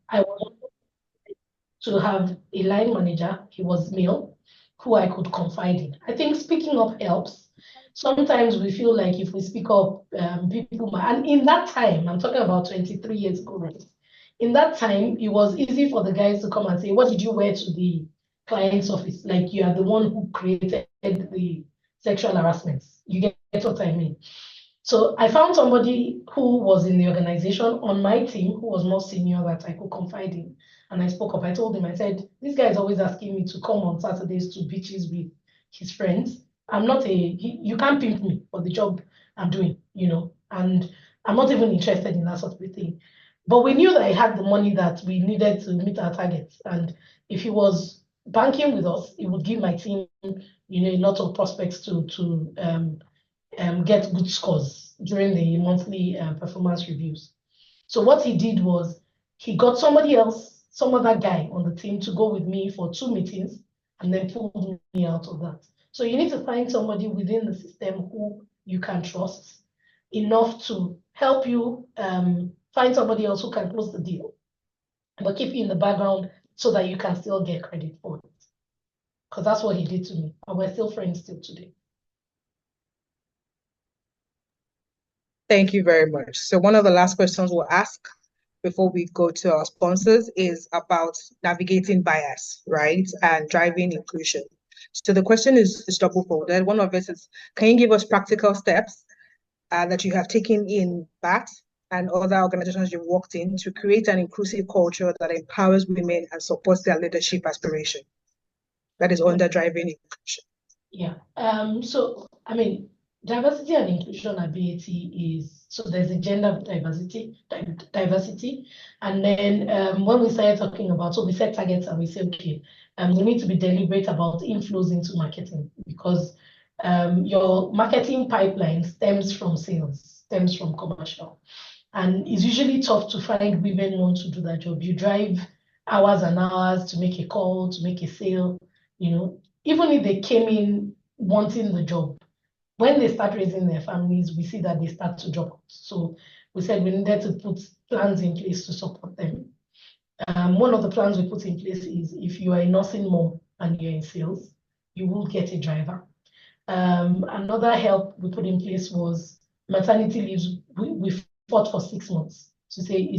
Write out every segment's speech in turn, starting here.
I wanted to have a line manager, he was male, who I could confide in. I think speaking up helps. Sometimes we feel like if we speak up, people might, and in that time, I'm talking about 23 years ago, right? In that time, it was easy for the guys to come and say, what did you wear to the client's office? Like you are the one who created the sexual harassment. You get what I mean? So I found somebody who was in the organization on my team who was more senior that I could confide in. And I spoke up. I told him, I said, this guy is always asking me to come on Saturdays to beaches with his friends. I'm not you can't pimp me for the job I'm doing, and I'm not even interested in that sort of a thing. But we knew that I had the money that we needed to meet our targets. And if he was banking with us, it would give my team, a lot of prospects to get good scores during the monthly performance reviews. So what he did was he got somebody else, some other guy on the team to go with me for 2 meetings and then pulled me out of that. So you need to find somebody within the system who you can trust enough to help you find somebody else who can close the deal, but keep you in the background so that you can still get credit for it. Because that's what he did to me. And we're still friends till today. Thank you very much. So one of the last questions we'll ask before we go to our sponsors is about navigating bias, right? And driving inclusion. So the question is double folded. One of it is, can you give us practical steps that you have taken in BAT and other organizations you've worked in to create an inclusive culture that empowers women and supports their leadership aspiration? That is under driving inclusion. Yeah. So, diversity and inclusion at BAT so there's a gender diversity, and then when we started talking about, so we set targets and we say, okay, we need to be deliberate about inflows into marketing because your marketing pipeline stems from sales, stems from commercial, and it's usually tough to find women who want to do that job. You drive hours and hours to make a call, to make a sale, even if they came in wanting the job, when they start raising their families, we see that they start to drop out. So we said we needed to put plans in place to support them. One of the plans we put in place is if you are a nursing mom and you're in sales, you will get a driver. Another help we put in place was maternity leaves. We fought for 6 months to say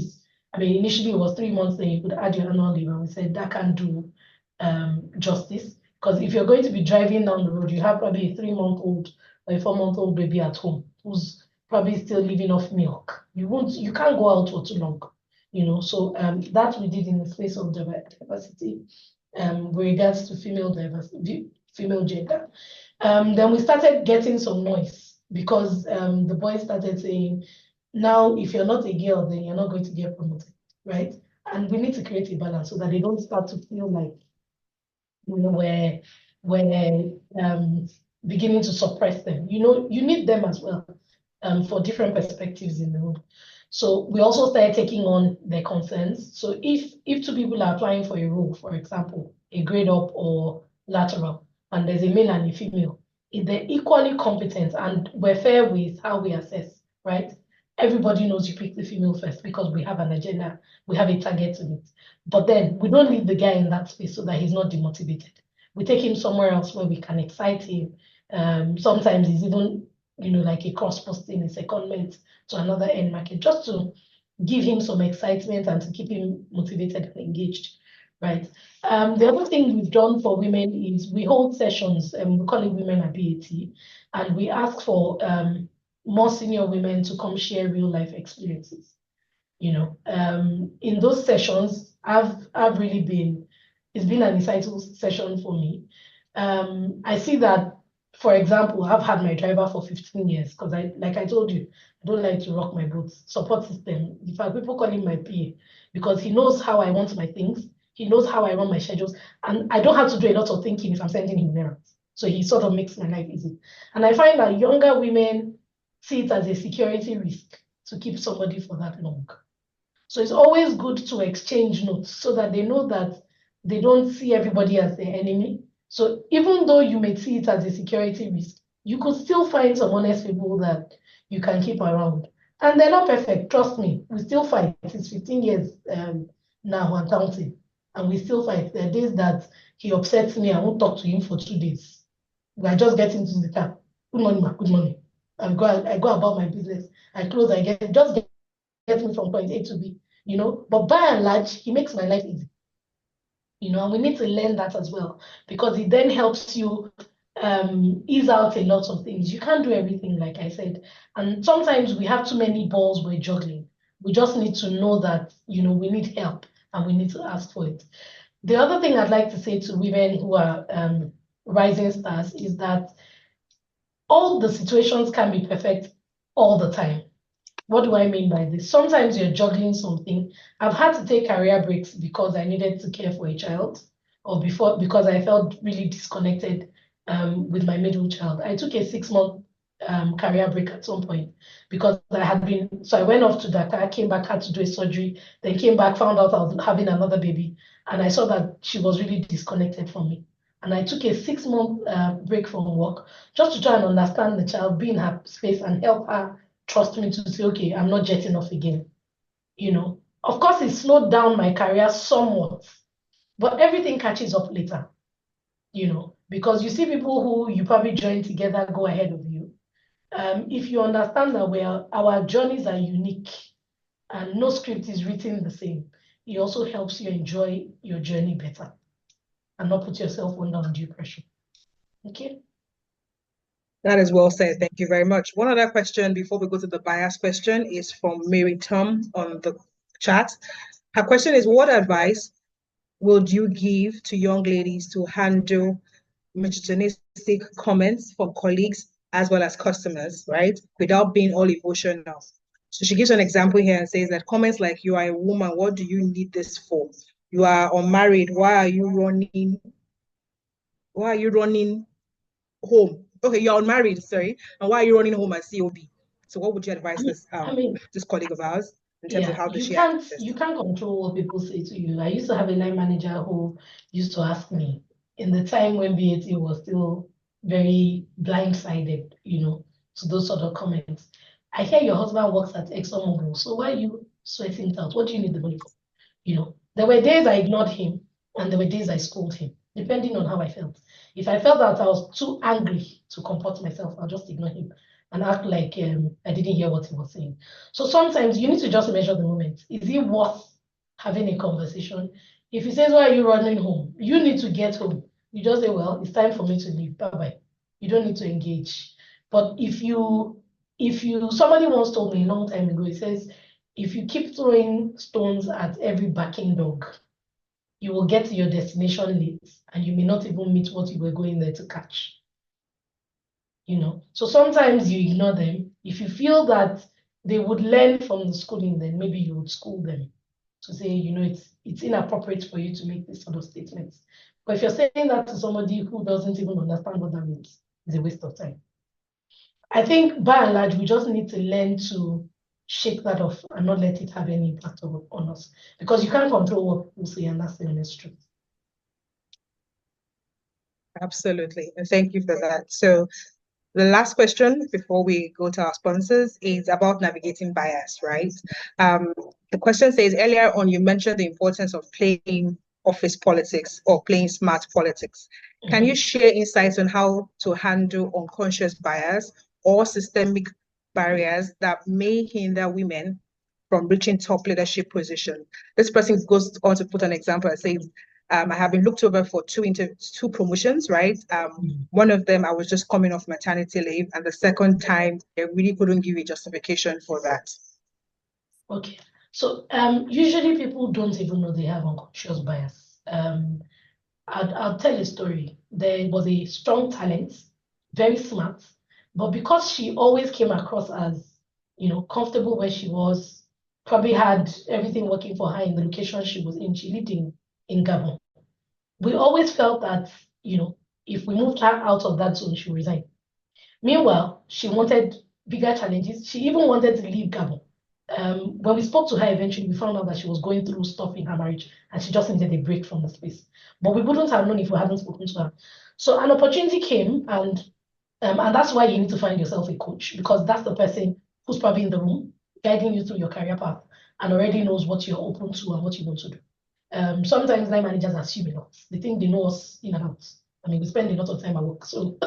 initially it was 3 months, then you could add your annual leave, and we said that can't do justice. Because if you're going to be driving down the road, you have probably a 3-month-old or a 4-month-old baby at home who's probably still living off milk. You can't go out for too long, So that we did in the space of diversity with regards to female diversity, female gender. Then we started getting some noise because the boys started saying, now if you're not a girl, then you're not going to get promoted, right? And we need to create a balance so that they don't start to feel like we're beginning to suppress them. You need them as well for different perspectives in the room. So we also started taking on their concerns. So if 2 people are applying for a role, for example, a grade up or lateral, and there's a male and a female, if they're equally competent and we're fair with how we assess, right? Everybody knows you pick the female first because we have an agenda, we have a target to meet. But then we don't leave the guy in that space so that he's not demotivated. We take him somewhere else where we can excite him. Sometimes it's even, like a cross-posting, a secondment to another end market, just to give him some excitement and to keep him motivated and engaged, right? The other thing we've done for women is we hold sessions, we call it Women at BAT, and we ask for more senior women to come share real life experiences. In those sessions, it's been an insightful session for me. I see that, for example, I've had my driver for 15 years because like I told you, I don't like to rock my boat. Support system. In fact, people call him my PA because he knows how I want my things. He knows how I run my schedules. And I don't have to do a lot of thinking if I'm sending him errands. So he sort of makes my life easy. And I find that younger women see it as a security risk to keep somebody for that long. So it's always good to exchange notes so that they know that they don't see everybody as their enemy. So even though you may see it as a security risk, you could still find some honest people that you can keep around. And they're not perfect, trust me. We still fight. It's 15 years now and counting. And we still fight. There are days that he upsets me. I won't talk to him for 2 days. I just get into the car. Good morning, ma. Good morning. I go about my business. I close, I get me from point A to B, But by and large, he makes my life easy, and we need to learn that as well, because it then helps you ease out a lot of things. You can't do everything, like I said. And sometimes we have too many balls we're juggling. We just need to know that, we need help and we need to ask for it. The other thing I'd like to say to women who are rising stars is that all the situations can be perfect all the time. What do I mean by this? Sometimes you're juggling something. I've had to take career breaks because I needed to care for a child, or because I felt really disconnected with my middle child. I took a 6-month career break at some point because so I went off to Dakar, came back, had to do a surgery, then came back, found out I was having another baby, and I saw that she was really disconnected from me. And I took a 6-month break from work just to try and understand the child, be in her space, and help her trust me to say, okay, I'm not jetting off again. Of course, it slowed down my career somewhat, but everything catches up later, because you see people who you probably join together go ahead of you. If you understand that our journeys are unique and no script is written the same, it also helps you enjoy your journey better and not put yourself under undue pressure. Okay. That is well said. Thank you very much. One other question before we go to the bias question is from Mary Tom on the chat. Her question is, what advice would you give to young ladies to handle misogynistic comments from colleagues as well as customers, right? Without being all emotional. So she gives an example here and says that comments like, you are a woman, what do you need this for? You are unmarried, why are you running home? Okay, you're unmarried, sorry. And why are you running home at COB? So what would you advise this colleague of ours in terms of how does she handle this? You can't control what people say to you. I used to have a line manager who used to ask me in the time when BAT was still very blindsided, to those sort of comments. I hear your husband works at ExxonMobil, so why are you sweating it out? What do you need the money for? There were days I ignored him, and there were days I scolded him, depending on how I felt. If I felt that I was too angry to comport myself, I'll just ignore him and act like I didn't hear what he was saying. So sometimes you need to just measure the moment. Is it worth having a conversation? If he says, why are you running home? You need to get home. You just say, well, it's time for me to leave. Bye-bye. You don't need to engage. But if somebody once told me a long time ago, he says, if you keep throwing stones at every barking dog, you will get to your destination late and you may not even meet what you were going there to catch. So sometimes you ignore them. If you feel that they would learn from the schooling, then maybe you would school them to say, it's inappropriate for you to make this sort of statements. But if you're saying that to somebody who doesn't even understand what that means, it's a waste of time. I think by and large, we just need to learn to shake that off and not let it have any impact on us, because you can't control what people say, and that's the honest truth. Absolutely. And thank you for that. So the last question before we go to our sponsors is about navigating bias, right? The question says, earlier on, you mentioned the importance of playing office politics or playing smart politics. Can you share insights on how to handle unconscious bias or systemic barriers that may hinder women from reaching top leadership position? This person goes on to put an example and says, I have been looked over for two promotions, right? One of them, I was just coming off maternity leave, and the second time, they really couldn't give a justification for that. Okay, so usually people don't even know they have unconscious bias. I'll tell a story. There was a strong talent, very smart, but because she always came across as, comfortable where she was, probably had everything working for her in the location she was in. She lived in Gabon. We always felt that, if we moved her out of that zone, she would resign. Meanwhile, she wanted bigger challenges. She even wanted to leave Gabon. When we spoke to her, eventually, we found out that she was going through stuff in her marriage and she just needed a break from the space. But we wouldn't have known if we hadn't spoken to her. So an opportunity came, and that's why you need to find yourself a coach, because that's the person who's probably in the room, guiding you through your career path and already knows what you're open to and what you want to do. Sometimes line managers assume a lot. They think they know us in and out. I mean, we spend a lot of time at work, so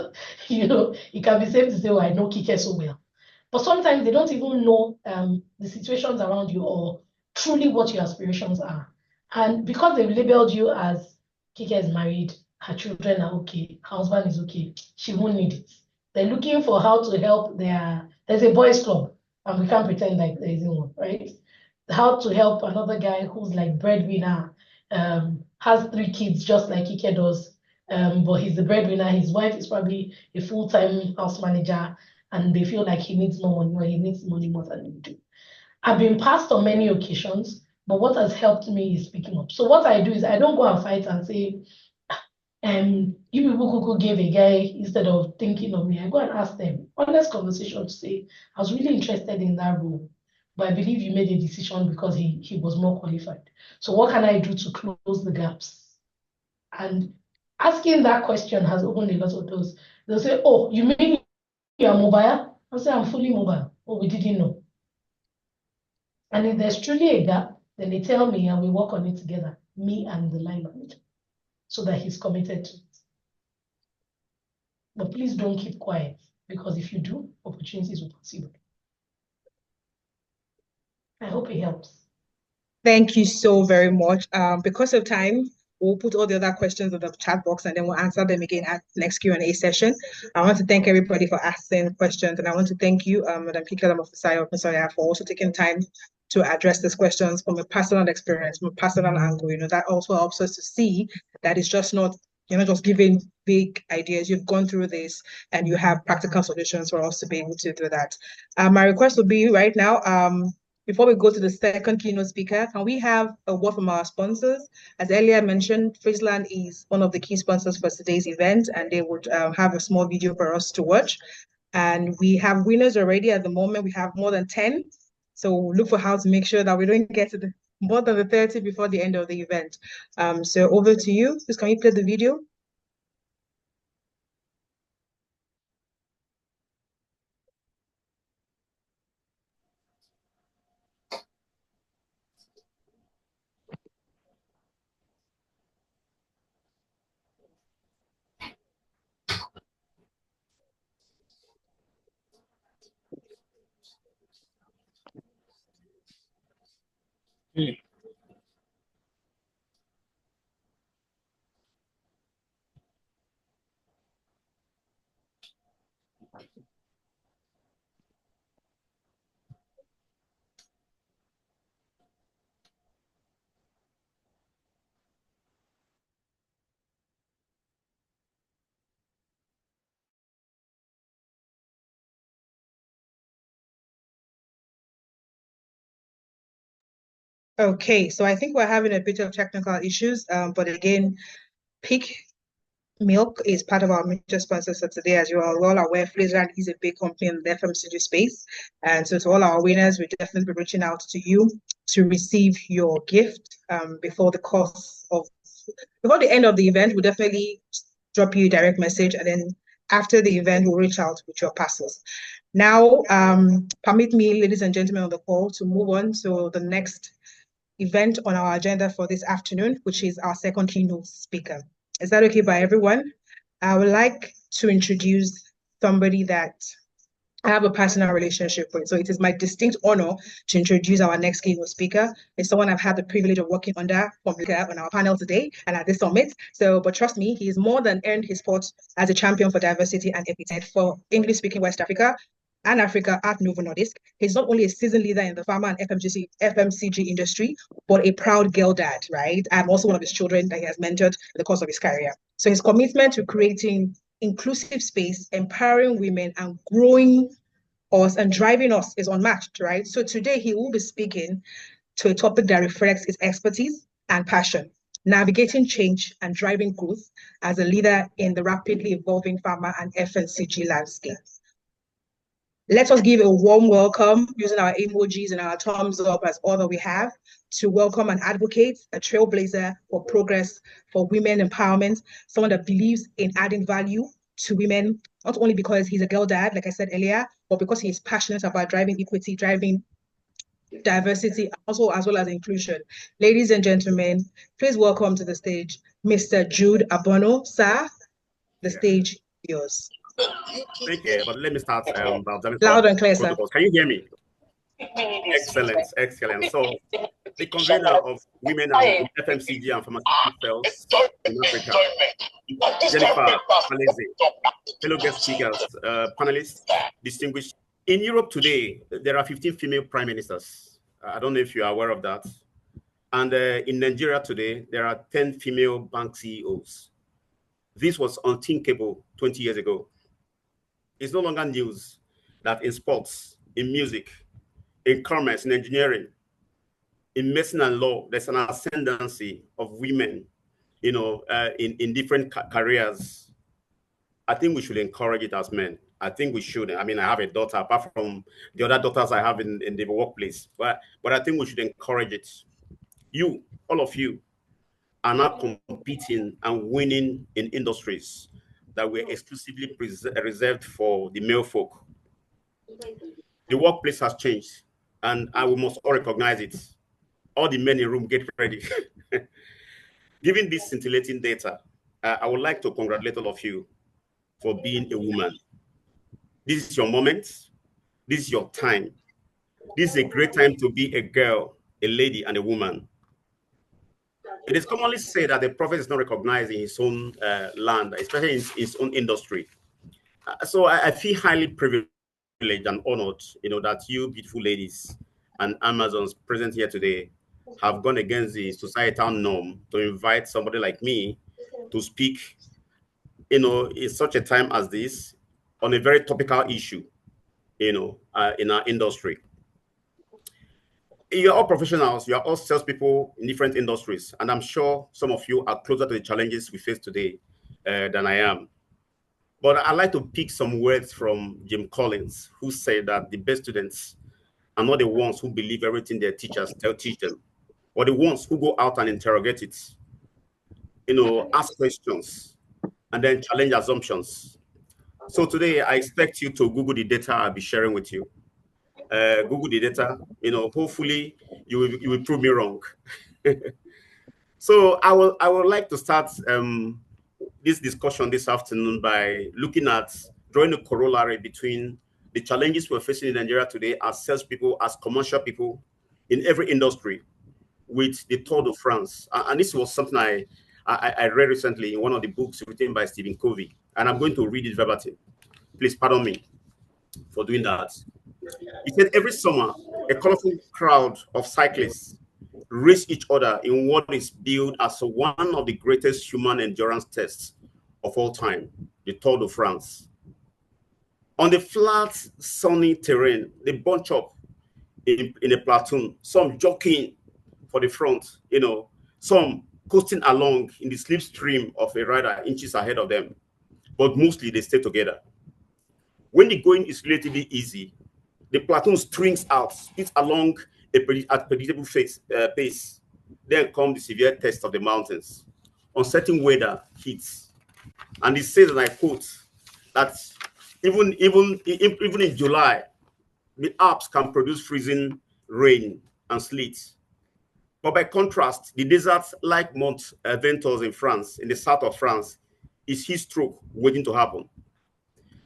it can be safe to say, "Oh, I know Kike so well." But sometimes they don't even know the situations around you or truly what your aspirations are. And because they've labeled you as Kike is married, her children are okay, her husband is okay, she won't need it. They're looking for how to help there's a boys club, and we can't pretend like there isn't one, right? How to help another guy who's like breadwinner, has 3 kids just like Kike does, but he's the breadwinner. His wife is probably a full-time house manager, and they feel like he needs more money, or he needs money more than we do. I've been passed on many occasions, but what has helped me is speaking up. So what I do is I don't go and fight and say, you people who gave a guy instead of thinking of me. I go and ask them, honest conversation, to say, I was really interested in that role, but I believe you made a decision because he was more qualified. So what can I do to close the gaps? And asking that question has opened a lot of doors. They'll say, oh, you mean you're mobile? I'll say, I'm fully mobile. Oh, we didn't know. And if there's truly a gap, then they tell me and we work on it together, me and the line manager, so that he's committed to it. But please don't keep quiet, because if you do, opportunities will pursue you. I hope it helps. Thank you so very much. Because of time, we'll put all the other questions in the chat box and then we'll answer them again at next Q&A session. I want to thank everybody for asking questions, and I want to thank you, Madam Kikelomo Fisayo-Okusanya, for also taking time to address these questions from a personal experience, from a personal angle. That also helps us to see that it's just not, you're not just giving big ideas. You've gone through this and you have practical solutions for us to be able to do that. My request would be right now, before we go to the second keynote speaker, can we have a word from our sponsors? As earlier mentioned, Friesland is one of the key sponsors for today's event, and they would have a small video for us to watch. And we have winners already at the moment. We have more than 10. So we'll look for how to make sure that we don't get to more than the 30 before the end of the event. So over to you. Please, can you play the video? Okay, so I think we're having a bit of technical issues, but again, Peak Milk is part of our major sponsors for today. As you are all aware, Friesland is a big company in the FMCG space. And so to all our winners, we'll definitely be reaching out to you to receive your gift before the end of the event. We'll definitely drop you a direct message, and then after the event, we'll reach out with your parcels. Now, permit me, ladies and gentlemen on the call, to move on to the next event on our agenda for this afternoon, which is our second keynote speaker. Is that okay by everyone? I would like to introduce somebody that I have a personal relationship with. So it is my distinct honor to introduce our next keynote speaker. It's someone I've had the privilege of working under on our panel today and at this summit. But trust me, he's more than earned his spot as a champion for diversity and epithet for English-speaking West Africa and Africa at Novo Nordisk. He's not only a seasoned leader in the pharma and FMCG industry, but a proud girl dad, right? I'm also one of his children that he has mentored in the course of his career. So his commitment to creating inclusive space, empowering women, and growing us and driving us is unmatched, right? So today he will be speaking to a topic that reflects his expertise and passion, navigating change and driving growth as a leader in the rapidly evolving pharma and FMCG landscape. Let us give a warm welcome using our emojis and our thumbs up as all that we have to welcome an advocate, a trailblazer for progress, for women empowerment, someone that believes in adding value to women, not only because he's a girl dad, like I said earlier, but because he's passionate about driving equity, driving diversity, also as well as inclusion. Ladies and gentlemen, please welcome to the stage Mr. Jude Abonu. Sir, the stage is yours. Thank you, but let me start Loud and clear, sir. Can you hear me? Excellent, excellent. So, the convener of women and FMCG and pharmaceutical in Africa, Jennifer Alese, fellow guest speakers, panelists, distinguished. In Europe today, there are 15 female prime ministers. I don't know if you are aware of that. And in Nigeria today, there are 10 female bank CEOs. This was unthinkable 20 years ago. It's no longer news that in sports, in music, in commerce, in engineering, in medicine and law, there's an ascendancy of women, in different careers. I think we should encourage it as men. I think we should. I mean, I have a daughter, apart from the other daughters I have in the workplace, but I think we should encourage it. You, all of you, are not competing and winning in industries that were exclusively reserved for the male folk. The workplace has changed, and we must all recognize it. All the men in the room, get ready. Given this scintillating data, I would like to congratulate all of you for being a woman. This is your moment. This is your time. This is a great time to be a girl, a lady, and a woman. It is commonly said that the prophet is not recognized in his own land, especially in his own industry. So I feel highly privileged and honored, that you beautiful ladies and Amazons present here today have gone against the societal norm to invite somebody like me to speak, in such a time as this on a very topical issue, in our industry. You're all professionals, you're all salespeople in different industries, and I'm sure some of you are closer to the challenges we face today than I am. But I'd like to pick some words from Jim Collins, who said that the best students are not the ones who believe everything their teachers teach them, but the ones who go out and interrogate it, ask questions, and then challenge assumptions. So today, I expect you to Google the data I'll be sharing with you. Google the data, hopefully you will prove me wrong. So I would like to start this discussion this afternoon by drawing a corollary between the challenges we're facing in Nigeria today as salespeople, as commercial people in every industry, with the Tour de France. And this was something I read recently in one of the books written by Stephen Covey, and I'm going to read it verbatim. Please pardon me for doing that. He said, every summer, a colorful crowd of cyclists race each other in what is billed as one of the greatest human endurance tests of all time, the Tour de France. On the flat, sunny terrain, they bunch up in a platoon, some jockeying for the front, some coasting along in the slipstream of a rider inches ahead of them, but mostly they stay together. When the going is relatively easy, the platoon strings out, speeds along at predictable pace. Then comes the severe test of the mountains. Uncertain weather hits. And he says, and I quote, that even in July, the Alps can produce freezing rain and sleet. But by contrast, the desert like Mont Ventoux in France, in the south of France, is heat stroke waiting to happen.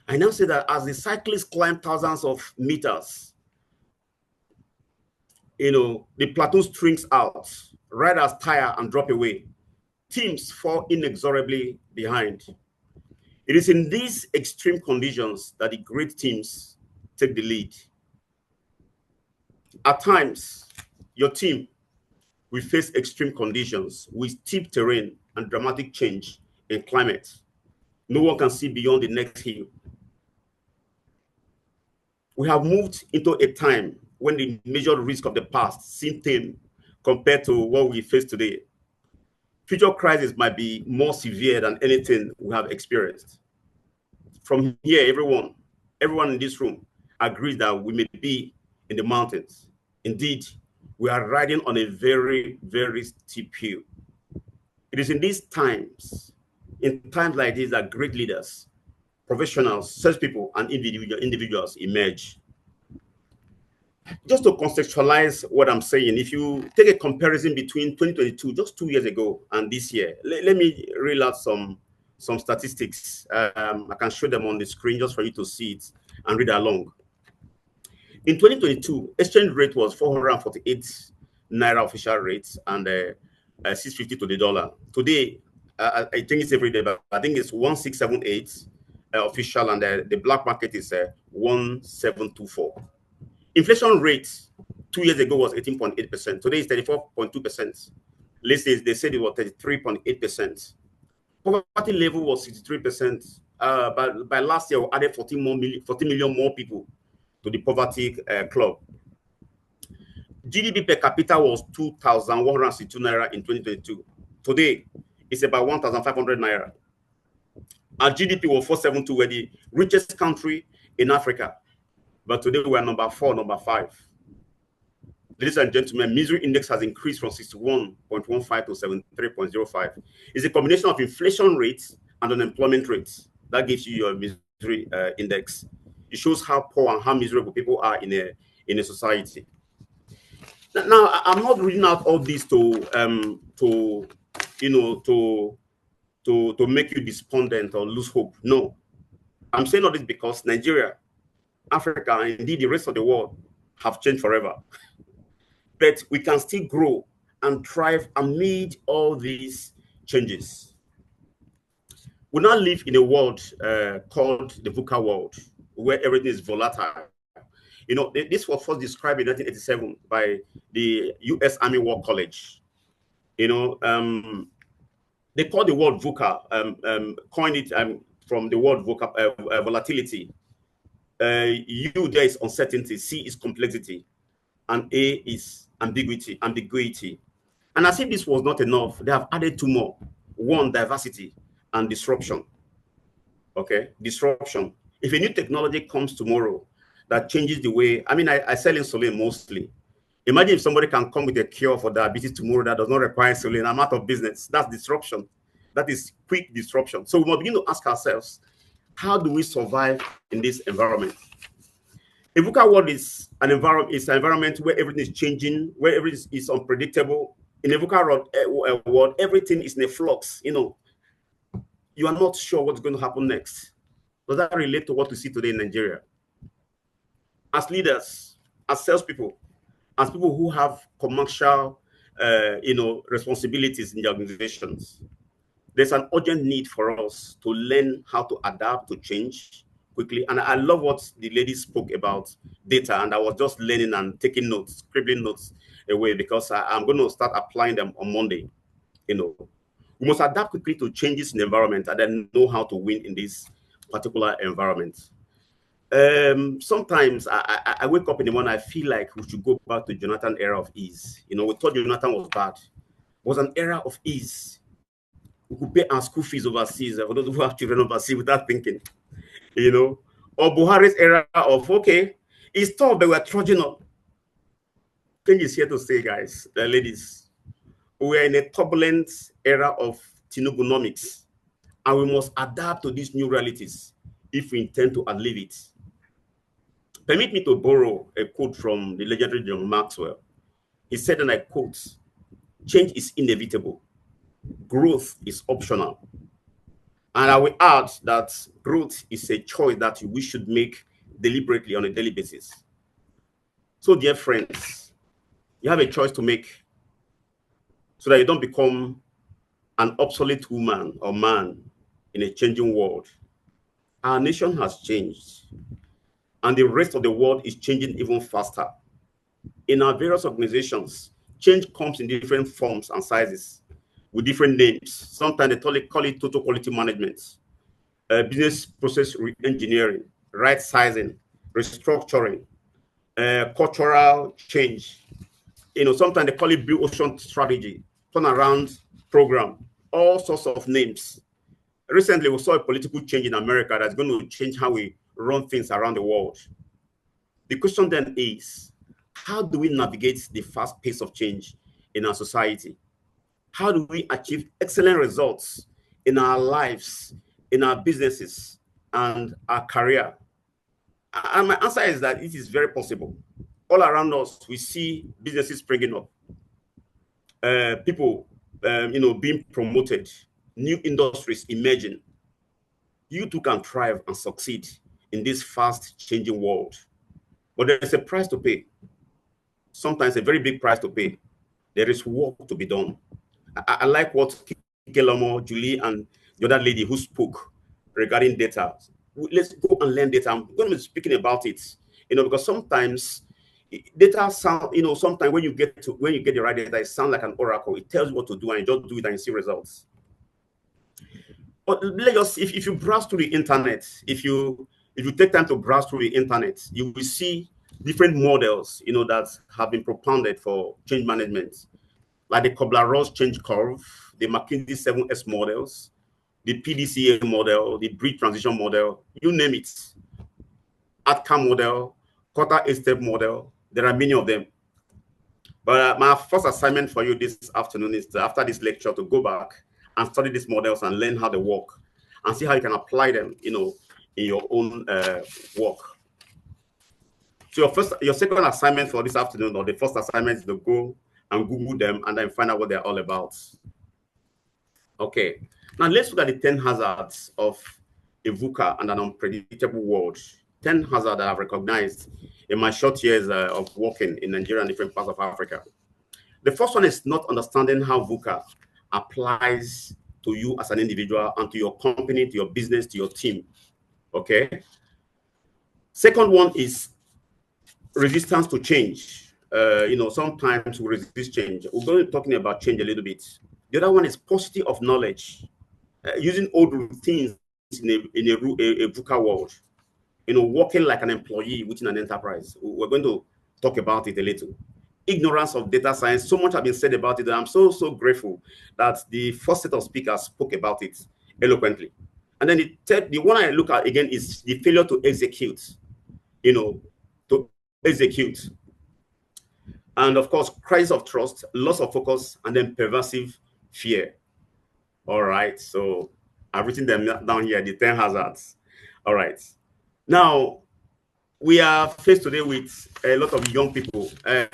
I now say that as the cyclists climb thousands of meters, the platoon strings out, riders tire and drop away, teams fall inexorably behind. It is in these extreme conditions that the great teams take the lead. At times, your team will face extreme conditions with steep terrain and dramatic change in climate. No one can see beyond the next hill. We have moved into a time when the major risk of the past seem tame compared to what we face today. Future crises might be more severe than anything we have experienced. From here, everyone in this room agrees that we may be in the mountains. Indeed, we are riding on a very, very steep hill. It is in times like these, that great leaders, professionals, salespeople, and individuals emerge. Just to contextualize what I'm saying, if you take a comparison between 2022, just 2 years ago, and this year, let me reel out some statistics. I can show them on the screen just for you to see it and read along. In 2022, exchange rate was 448 naira official rates and 650 to the dollar. Today, I think it's every day, but I think it's 1678 official, and the black market is 1724. Inflation rate 2 years ago was 18.8%. Today is 34.2%. Lately, they said it was 33.8%. Poverty level was 63%. But by last year, we added 40 million more people to the poverty club. GDP per capita was 2,162 naira in 2022. Today, it's about 1,500 naira. Our GDP was 472. We're the richest country in Africa. But today we are number 4, number 5. Ladies and gentlemen, misery index has increased from 61.15 to 73.05. It's a combination of inflation rates and unemployment rates that gives you your misery index. It shows how poor and how miserable people are in a society. Now, I'm not reading out all this to make you despondent or lose hope. No, I'm saying all this because Nigeria, Africa, and indeed the rest of the world have changed forever. But we can still grow and thrive amid all these changes. We now live in a world called the VUCA world, where everything is volatile. You know, this was first described in 1987 by the U.S. Army War College. You know, they call the word VUCA, coined it from the word VUCA, volatility. U, there is uncertainty. C is complexity. And A is ambiguity. And as if this was not enough, they have added 2 more. 1, diversity and disruption. Okay, disruption. If a new technology comes tomorrow that changes the way, I mean, I sell insulin mostly. Imagine if somebody can come with a cure for diabetes tomorrow that does not require insulin. I'm out of business. That's disruption. That is quick disruption. So we must begin to ask ourselves, how do we survive in this environment? A VUCA world is an environment where everything is changing, where everything is unpredictable. In a VUCA world, everything is in a flux. You know, you are not sure what's going to happen next. Does that relate to what we see today in Nigeria? As leaders, as salespeople, as people who have commercial, responsibilities in the organizations, there's an urgent need for us to learn how to adapt to change quickly. And I love what the lady spoke about data, and I was just learning and taking notes, scribbling notes away, because I'm going to start applying them on Monday. You know, we must adapt quickly to changes in the environment and then know how to win in this particular environment. Sometimes I wake up in the morning, I feel like we should go back to Jonathan's era of ease. You know, we thought Jonathan was bad. It was an era of ease. We could pay our school fees overseas for those who have children overseas without thinking, you know. Or Buhari's era of, okay, it's tough, but we're trudging up. Change is here to stay, guys, the ladies. We're in a turbulent era of Tinubunomics, and we must adapt to these new realities if we intend to outlive it. Permit me to borrow a quote from the legendary John Maxwell. He said, and I quote, "Change is inevitable. Growth is optional." And I will add that growth is a choice that we should make deliberately on a daily basis. So, dear friends, you have a choice to make so that you don't become an obsolete woman or man in a changing world. Our nation has changed, and the rest of the world is changing even faster. In our various organizations, change comes in different forms and sizes with different names. Sometimes they call it total quality management, business process re-engineering, right sizing, restructuring, cultural change. You know, sometimes they call it blue ocean strategy, turnaround program, all sorts of names. Recently, we saw a political change in America that's going to change how we run things around the world. The question then is, how do we navigate the fast pace of change in our society? How do we achieve excellent results in our lives, in our businesses, and our career? And my answer is that it is very possible. all around us, we see businesses springing up, people, being promoted, new industries emerging. You too can thrive and succeed in this fast-changing world. But there is a price to pay. Sometimes a very big price to pay. There is work to be done. I like what Kikelomo, Julie, and the other lady who spoke regarding data. Let's go and learn data. I'm going to be speaking about it, because sometimes data sound, sometimes when you get the right data, it sounds like an oracle. It tells you what to do, and you just do it and you see results. But if you browse through the internet, if you take time to browse through the internet, you will see different models, that have been propounded for change management, like the Kubler-Ross change curve, the McKinsey 7S models, the PDCA model, the bridge transition model, you name it. ATCA model, quarter A-step model. There are many of them. But my first assignment for you this afternoon is after this lecture to go back and study these models and learn how they work and see how you can apply them, in your own work. So your second assignment for this afternoon, or the first assignment, is to go and Google them and then find out what they're all about. Okay, now let's look at the 10 hazards of a VUCA and an unpredictable world. 10 hazards that I've recognized in my short years of working in Nigeria and different parts of Africa. The first one is not understanding how VUCA applies to you as an individual and to your company, to your business, to your team. Okay. Second one is resistance to change. Sometimes we resist change. We're going to be talking about change a little bit. The other one is paucity of knowledge, using old routines in a VUCA world. Working like an employee within an enterprise. We're going to talk about it a little. Ignorance of data science. So much has been said about it, and I'm so grateful that the first set of speakers spoke about it eloquently. And then the one I look at again is the failure to execute. To execute. And of course, crisis of trust, loss of focus, and then pervasive fear. All right, so I've written them down here, the 10 hazards. All right. Now, we are faced today with a lot of young people.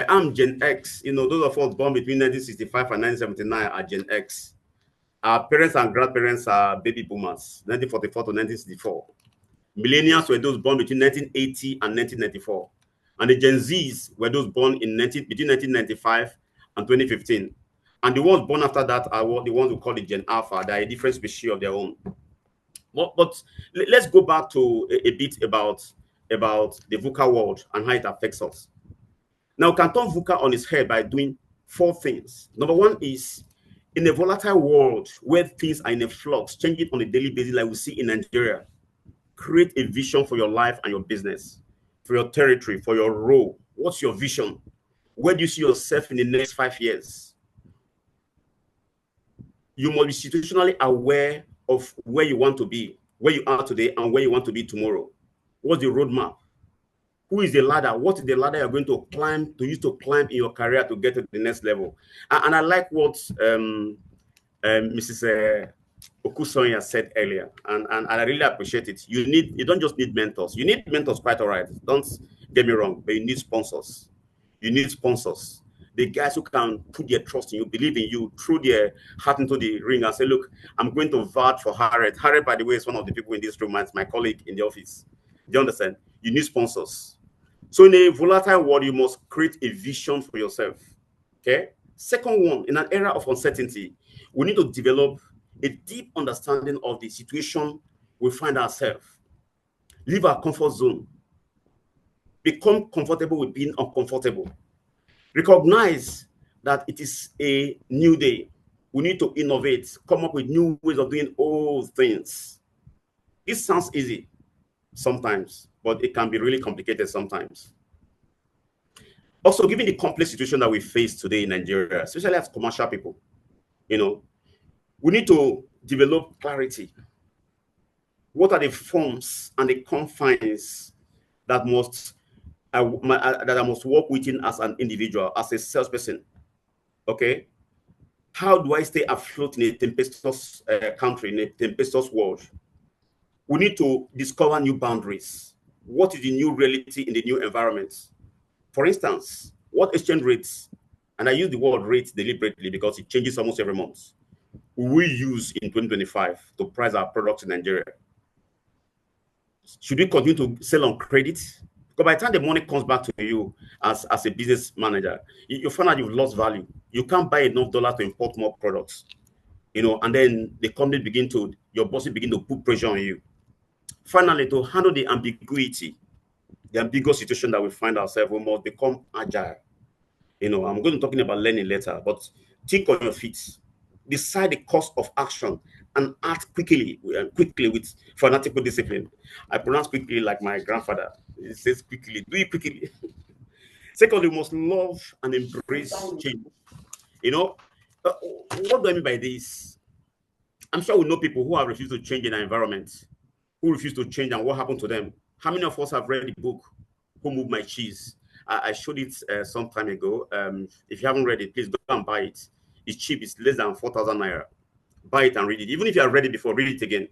I'm Gen X. Those of us born between 1965 and 1979 are Gen X. Our parents and grandparents are baby boomers, 1944 to 1964. Millennials were those born between 1980 and 1994. And the Gen Zs were those born between 1995 and 2015. And the ones born after that are the ones we call the Gen Alpha. They are a different species of their own. But let's go back to a bit about the VUCA world and how it affects us. Now, we can turn VUCA on its head by doing 4 things. Number one is, in a volatile world where things are in a flux, changing on a daily basis like we see in Nigeria, create a vision for your life and your business, for your territory, for your role. What's your vision? Where do you see yourself in the next 5 years? You must be situationally aware of where you want to be, where you are today, and where you want to be tomorrow. What's the roadmap? Who is the ladder? What is the ladder you're going to climb, to use to climb in your career to get to the next level? And I like what Mrs. Okusanya said earlier, and I really appreciate it. You don't just need mentors. You need mentors, quite all right. Don't get me wrong, but you need sponsors. You need sponsors. The guys who can put their trust in you, believe in you, throw their heart into the ring and say, look, I'm going to vouch for Harriet. Harriet, by the way, is one of the people in this room, it's my colleague in the office. Do you understand? You need sponsors. So in a volatile world, you must create a vision for yourself. Okay? Second one, in an era of uncertainty, we need to develop a deep understanding of the situation we find ourselves. Leave our comfort zone. Become comfortable with being uncomfortable. Recognize that it is a new day. We need to innovate, come up with new ways of doing old things. This sounds easy sometimes, but it can be really complicated sometimes. Also, given the complex situation that we face today in Nigeria, especially as commercial people, we need to develop clarity. What are the forms and the confines that I must work within as an individual, as a salesperson? Okay, how do I stay afloat in a tempestuous country, in a tempestuous world? We need to discover new boundaries. What is the new reality in the new environment? For instance, what exchange rates, and I use the word rates deliberately because it changes almost every month, we use in 2025 to price our products in Nigeria? Should we continue to sell on credit? Because by the time the money comes back to you as a business manager, you find out you've lost value. You can't buy enough dollars to import more products, and then the company your bosses begin to put pressure on you. Finally, to handle the ambiguity, the ambiguous situation that we find ourselves, we must become agile. I'm going to be talking about learning later, but think on your feet. Decide the course of action and act quickly with fanatical discipline. I pronounce quickly like my grandfather. He says quickly, do it quickly. Secondly, we must love and embrace change. What do I mean by this? I'm sure we know people who have refused to change in their environment, who refuse to change, and what happened to them. How many of us have read the book, Who Moved My Cheese? I showed it some time ago. If you haven't read it, please go and buy it. It's cheap. It's less than 4,000 naira. Buy it and read it. Even if you have read it before, read it again.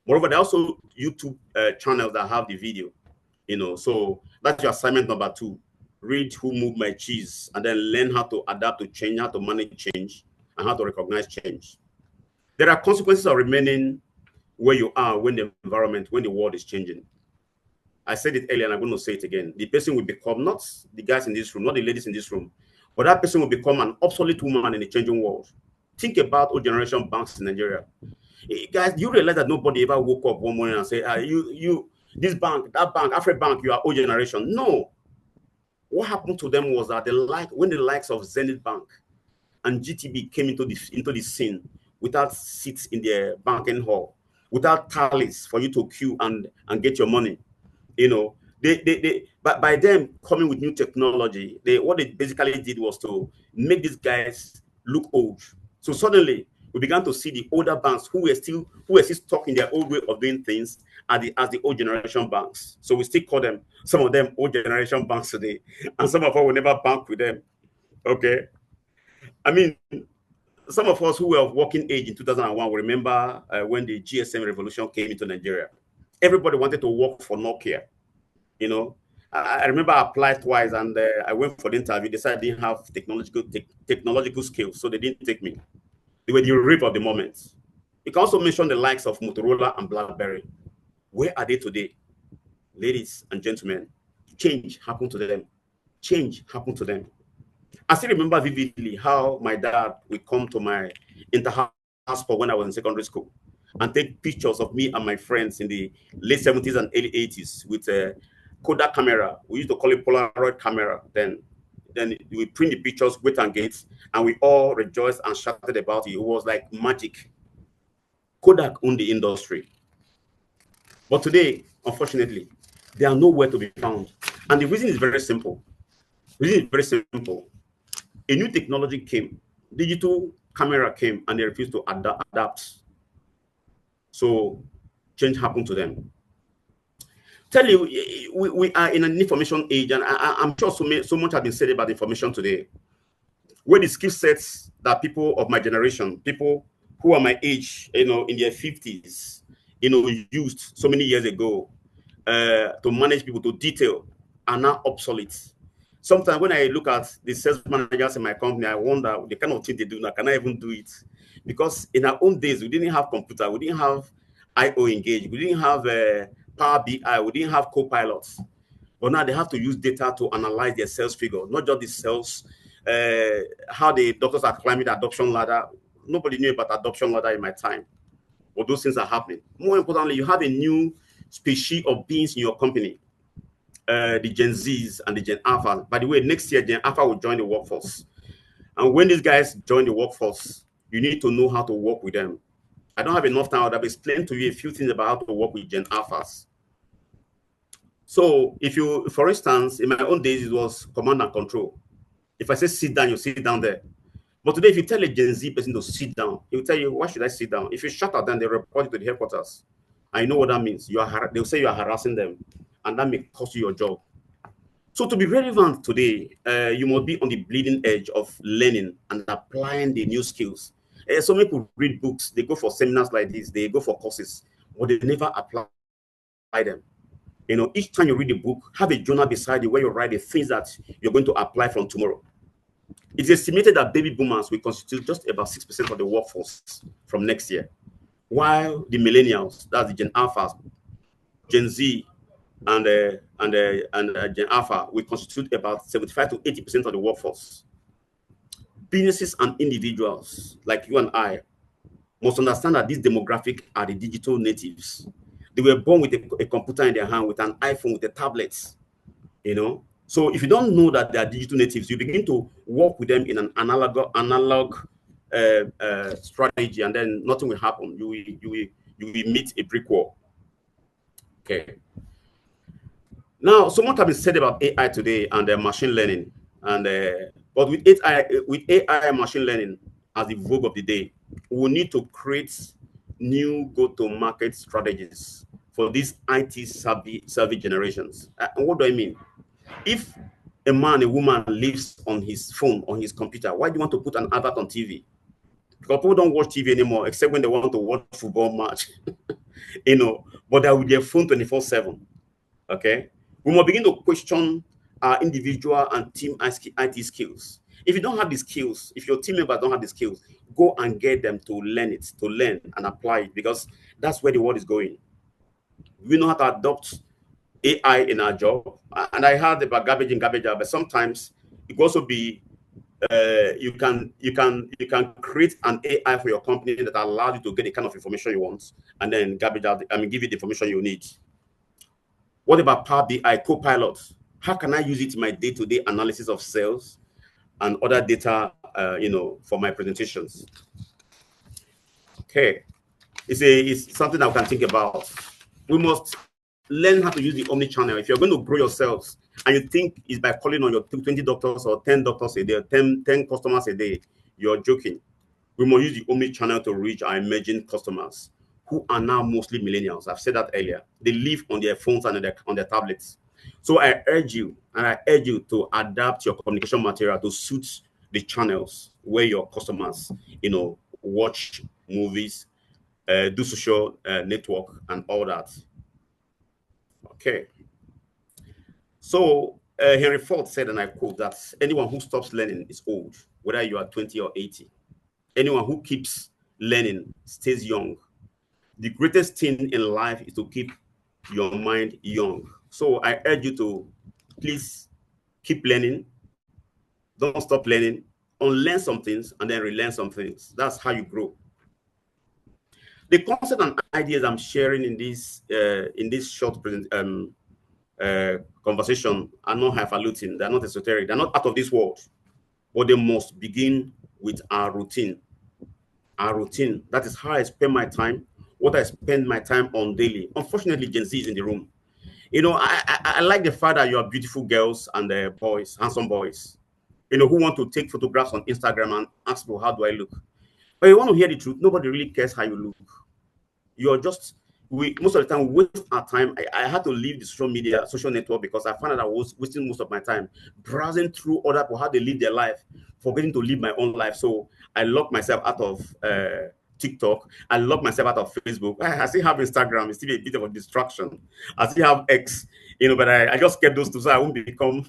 Moreover, there are also YouTube channels that have the video. So that's your assignment number 2. Read Who Moved My Cheese, and then learn how to adapt to change, how to manage change, and how to recognize change. There are consequences of remaining where you are when the world is changing. I said it earlier and I'm going to say it again. The person will become, not the guys in this room, not the ladies in this room, but that person will become an obsolete woman in the changing world. Think about old generation banks in Nigeria. Guys, you realize that nobody ever woke up one morning and say, this bank, that bank, Afri-Bank, you are old generation. No. What happened to them was that when the likes of Zenith Bank and GTB came into the scene without seats in their banking hall, without tallies for you to queue and get your money, but by them coming with new technology, what they basically did was to make these guys look old. So suddenly we began to see the older banks who were still stuck in their old way of doing things as the old generation banks. So we still call some of them old generation banks today, and some of us will never bank with them. Okay, I mean, some of us who were of working age in 2001 will remember when the GSM revolution came into Nigeria. Everybody wanted to work for Nokia. I remember I applied twice and I went for the interview. They said I didn't have technological skills, so they didn't take me. They were the rave of the moment. You can also mention the likes of Motorola and BlackBerry. Where are they today? Ladies and gentlemen, change happened to them. Change happened to them. I still remember vividly how my dad would come to my inter-house sport when I was in secondary school and take pictures of me and my friends in the late 70s and early 80s with a Kodak camera. We used to call it Polaroid camera. Then we print the pictures, wait and get, and we all rejoiced and shouted about it. It was like magic. Kodak owned the industry. But today, unfortunately, they are nowhere to be found. And the reason is very simple. A new technology came. Digital camera came, and they refused to adapt. So change happened to them. Tell you, we are in an information age, and I'm sure so much has been said about information today, where the skill sets that people of my generation, people who are my age, in their 50s, used so many years ago to manage people, to detail, are now obsolete. Sometimes when I look at the sales managers in my company, I wonder the kind of thing they do now. Can I even do it? Because in our own days, we didn't have computer, we didn't have IO Engage, we didn't have Power BI, we didn't have co-pilots. But now they have to use data to analyze their sales figure, not just the sales, how the doctors are climbing the adoption ladder. Nobody knew about adoption ladder in my time. But those things are happening. More importantly, you have a new species of beings in your company. The Gen Zs and the Gen Alpha. By the way, next year, Gen Alpha will join the workforce. And when these guys join the workforce, you need to know how to work with them. I don't have enough time. I'll explain to you a few things about how to work with Gen Alphas. So if you, for instance, in my own days, it was command and control. If I say sit down, you sit down there. But today, if you tell a Gen Z person to sit down, he will tell you, why should I sit down? If you shut at them, they report you to the headquarters. I know what that means. They'll say you are harassing them, and that may cost you your job. So to be relevant today, you must be on the bleeding edge of learning and applying the new skills. So many people read books, they go for seminars like this, they go for courses, but they never apply them. You know, each time you read a book, have a journal beside you where you write the things that you're going to apply from tomorrow. It's estimated that baby boomers will constitute just about 6% of the workforce from next year, while the millennials, that's the Gen Alpha, Gen Z, and Gen Alpha, will constitute about 75 to 80% of the workforce. Businesses and individuals like you and I must understand that these demographic are the digital natives. They were born with a computer in their hand, with an iPhone, with a tablet, you know. So if you don't know that they are digital natives, you begin to work with them in an analog strategy, and then nothing will happen. You will meet a brick wall. Okay. Now, so much has been said about AI today and machine learning, and but with AI and machine learning as the vogue of the day, we need to create new go-to-market strategies for these IT savvy generations. And what do I mean? If a man, a woman lives on his phone, on his computer, why do you want to put an advert on TV? Because people don't watch TV anymore, except when they want to watch football match, you know, but they're with their phone 24/7. Okay. We must begin to question our individual and team IT skills. If you don't have the skills, if your team members don't have the skills, go and get them to learn it, to learn and apply it, because that's where the world is going. We know how to adopt AI in our job. And I heard about garbage in, garbage out, but sometimes it could also be you can create an AI for your company that allows you to get the kind of information you want, and then garbage out. I mean, give you the information you need. What about Power BI Copilot? How can I use it in my day-to-day analysis of sales and other data, you know, for my presentations? Okay, it's something that we can think about. We must learn how to use the omni-channel. If you're going to grow yourselves and you think it's by calling on your 20 doctors or 10 doctors a day, 10 customers a day, you're joking. We must use the omni-channel to reach our emerging customers, who are now mostly millennials. I've said that earlier. They live on their phones and on their tablets. So I urge you to adapt your communication material to suit the channels where your customers, you know, watch movies, do social network and all that. Okay. So Henry Ford said, and I quote, that anyone who stops learning is old, whether you are 20 or 80. Anyone who keeps learning stays young. The greatest thing in life is to keep your mind young. So I urge you to please keep learning. Don't stop learning. Unlearn some things and then relearn some things. That's how you grow. The concept and ideas I'm sharing in this short conversation are not highfalutin. They're not esoteric. They're not out of this world. But they must begin with our routine. Our routine. That is how I spend my time, what I spend my time on daily. Unfortunately, Gen Z is in the room. You know, I like the fact that you are beautiful girls and boys, handsome boys, you know, who want to take photographs on Instagram and ask me, how do I look? But you want to hear the truth, nobody really cares how you look. You're just, most of the time, we waste our time. I had to leave the social network, because I found that I was wasting most of my time browsing through other people, how they live their life, forgetting to live my own life. So I locked myself out of TikTok. I locked myself out of Facebook. I still have Instagram. It's still a bit of a distraction. I still have X, you know, but I just kept those two so I won't become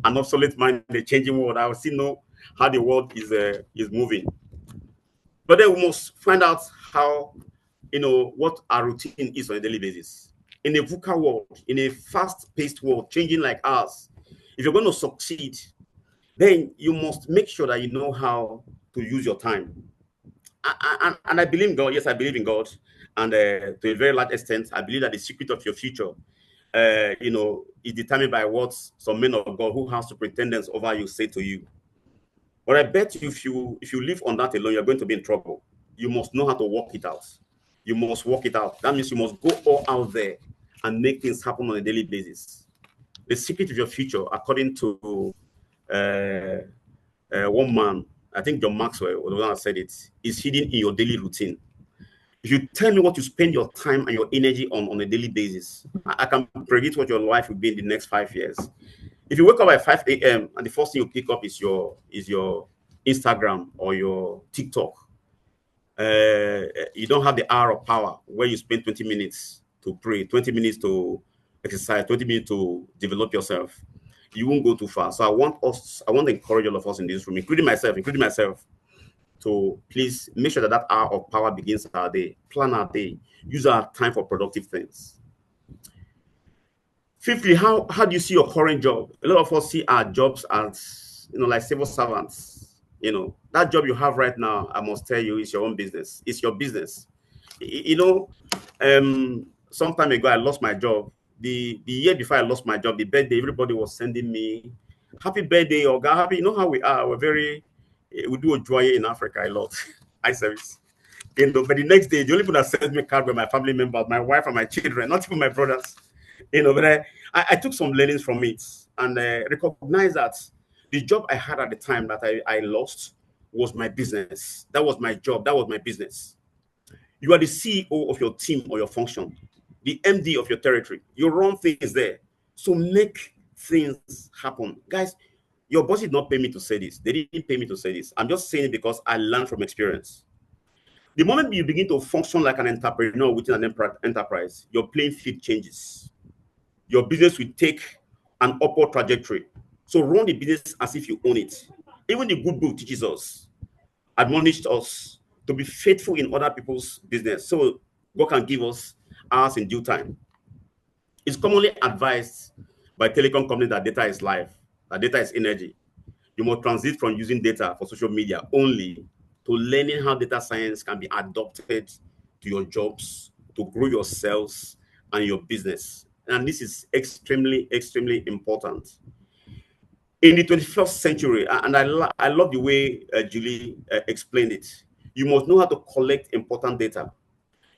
an obsolete man in the changing world. I will still know how the world is moving. But then we must find out how, you know, what our routine is on a daily basis. In a VUCA world, in a fast-paced world, changing like ours, if you're going to succeed, then you must make sure that you know how to use your time. And I believe in God. Yes, I believe in God. And to a very large extent, I believe that the secret of your future, you know, is determined by what some men of God who have superintendence over you say to you. But I bet you, if you live on that alone, you're going to be in trouble. You must know how to work it out. You must work it out. That means you must go all out there and make things happen on a daily basis. The secret of your future, according to one man, I think John Maxwell, or the one that said it, is hidden in your daily routine. If you tell me what you spend your time and your energy on a daily basis, I can predict what your life will be in the next 5 years. If you wake up at 5 a.m. and the first thing you pick up is your Instagram or your TikTok, you don't have the hour of power where you spend 20 minutes to pray, 20 minutes to exercise, 20 minutes to develop yourself, you won't go too far. So I want to encourage all of us in this room, including myself, to please make sure that that hour of power begins our day, plan our day, use our time for productive things. Fifthly, how do you see your current job? A lot of us see our jobs as, like civil servants. That job you have right now, I must tell you, is your own business. It's your business. Some time ago, I lost my job. The year before I lost my job, the birthday, everybody was sending me happy birthday, or happy. You know how we are. We do a joy in Africa a lot. Eye service. But the next day, the only people that sent me card were my family members, my wife and my children, not even my brothers. But I took some learnings from it and recognized that the job I had at the time that I lost was my business. That was my job. That was my business. You are the CEO of your team or your function, the MD of your territory. You run things there. So make things happen. Guys, your boss did not pay me to say this. They didn't pay me to say this. I'm just saying it because I learned from experience. The moment you begin to function like an entrepreneur within an enterprise, your playing field changes. Your business will take an upward trajectory. So run the business as if you own it. Even the good book teaches us, admonished us to be faithful in other people's business, so God can give us ours in due time. It's commonly advised by telecom companies that data is life, that data is energy. You must transit from using data for social media only to learning how data science can be adopted to your jobs, to grow your sales and your business. And this is extremely, extremely important. In the 21st century, and I love the way Julie explained it, you must know how to collect important data.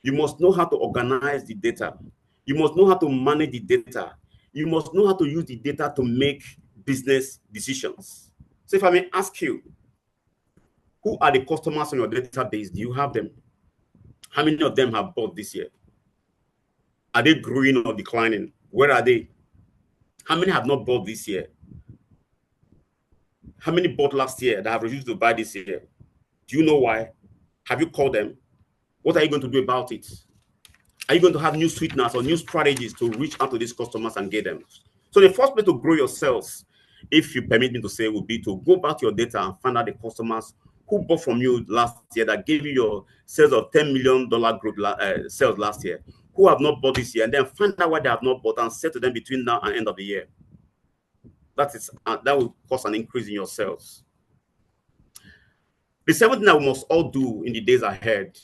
You must know how to organize the data. You must know how to manage the data. You must know how to use the data to make business decisions. So if I may ask you, who are the customers on your database? Do you have them? How many of them have bought this year? Are they growing or declining? Where are they? How many have not bought this year? How many bought last year that have refused to buy this year? Do you know why? Have you called them? What are you going to do about it? Are you going to have new sweeteners or new strategies to reach out to these customers and get them? So the first way to grow your sales, if you permit me to say, would be to go back to your data and find out the customers who bought from you last year, that gave you your sales of $10 million group sales last year, who have not bought this year, and then find out why they have not bought and say to them between now and end of the year. That will cause an increase in your sales. The seventh thing that we must all do in the days ahead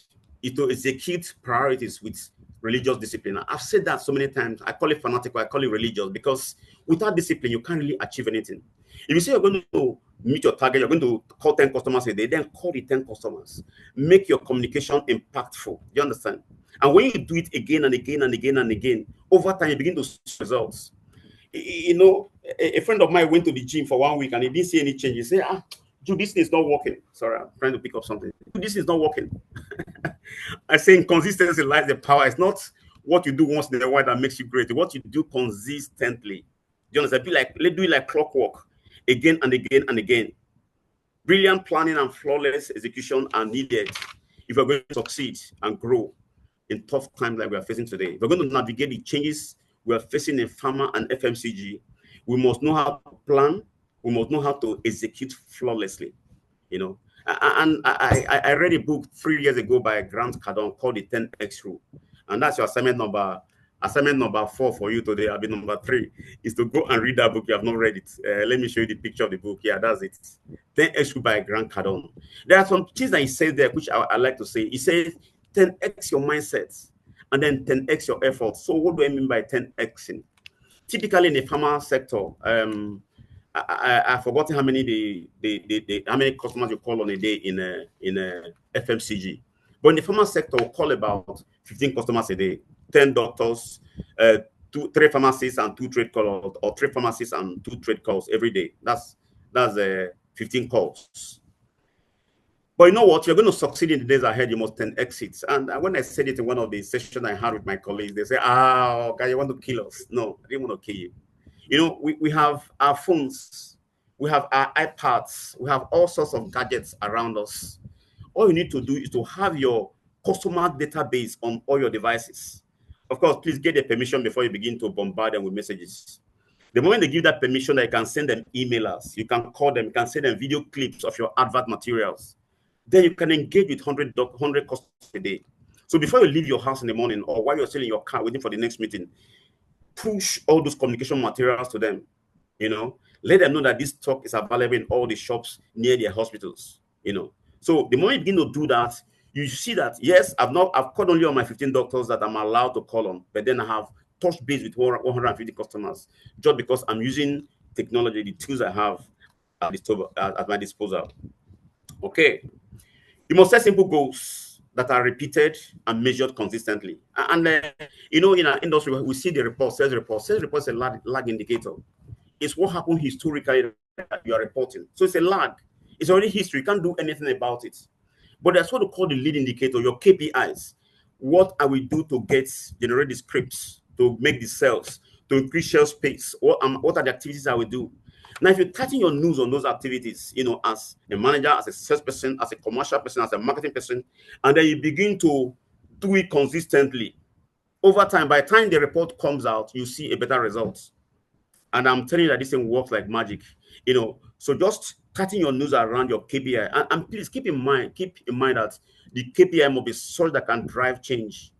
is to execute priorities with religious discipline. I've said that so many times. I call it fanatical, I call it religious, because without discipline, you can't really achieve anything. If you say you're going to meet your target, you're going to call 10 customers a day, then call the 10 customers. Make your communication impactful. You understand? And when you do it again and again and again and again, over time, you begin to see results. A friend of mine went to the gym for 1 week and he didn't see any change. He said, Jude, this thing is not working. Sorry, I'm trying to pick up something. This is not working. I say consistency lies the power. It's not what you do once in a while that makes you great. What you do consistently. Do you understand? Let's do it like clockwork, again and again and again. Brilliant planning and flawless execution are needed if you're going to succeed and grow in tough times like we are facing today. If we're going to navigate the changes we are facing in pharma and FMCG, we must know how to plan. We must know how to execute flawlessly. And I read a book 3 years ago by Grant Cardone called the 10X Rule. And that's your assignment number 4 for you today. I'll be number 3 is to go and read that book. You have not read it. Let me show you the picture of the book. Yeah, that's it. 10X Rule by Grant Cardone. There are some things that he says there, which I like to say. He says 10X your mindset and then 10X your efforts. So what do I mean by 10Xing? Typically in the pharma sector, I've forgotten how many how many customers you call on a day in FMCG. But in the pharma sector, we call about 15 customers a day, 10 doctors, 3 pharmacists and 2 trade calls, or 3 pharmacists and 2 trade calls every day. That's 15 calls. But you know what? You're going to succeed in the days ahead. You must 10X it. And when I said it in one of the sessions I had with my colleagues, they say, guy, you want to kill us? No, I didn't want to kill you. We have our phones, we have our iPads, we have all sorts of gadgets around us. All you need to do is to have your customer database on all your devices. Of course, please get their permission before you begin to bombard them with messages. The moment they give that permission, you can send them emailers, you can call them, you can send them video clips of your advert materials. Then you can engage with 100 customers a day. So before you leave your house in the morning or while you're still in your car waiting for the next meeting, push all those communication materials to them. Let them know that this stock is available in all the shops near their hospitals. So the moment you begin to do that, you see that, yes, I've called only on my 15 doctors that I'm allowed to call on, but then I have touched base with 150 customers just because I'm using technology, the tools I have at my disposal. Okay. You must set simple goals that are repeated and measured consistently. And in our industry, we see the report, sales report. Sales report is a lag indicator. It's what happened historically that you are reporting. So it's a lag. It's already history. You can't do anything about it. But that's what we call the lead indicator, your KPIs. What are we do to generate the scripts, to make the sales, to increase sales space? What are the activities that we do? Now, if you tighten your nose on those activities, as a manager, as a salesperson, as a commercial person, as a marketing person, and then you begin to do it consistently, over time, by the time the report comes out, you see a better result. And I'm telling you that this thing works like magic. So just cutting your nose around your KPI, and please keep in mind that the KPI must be such that can drive change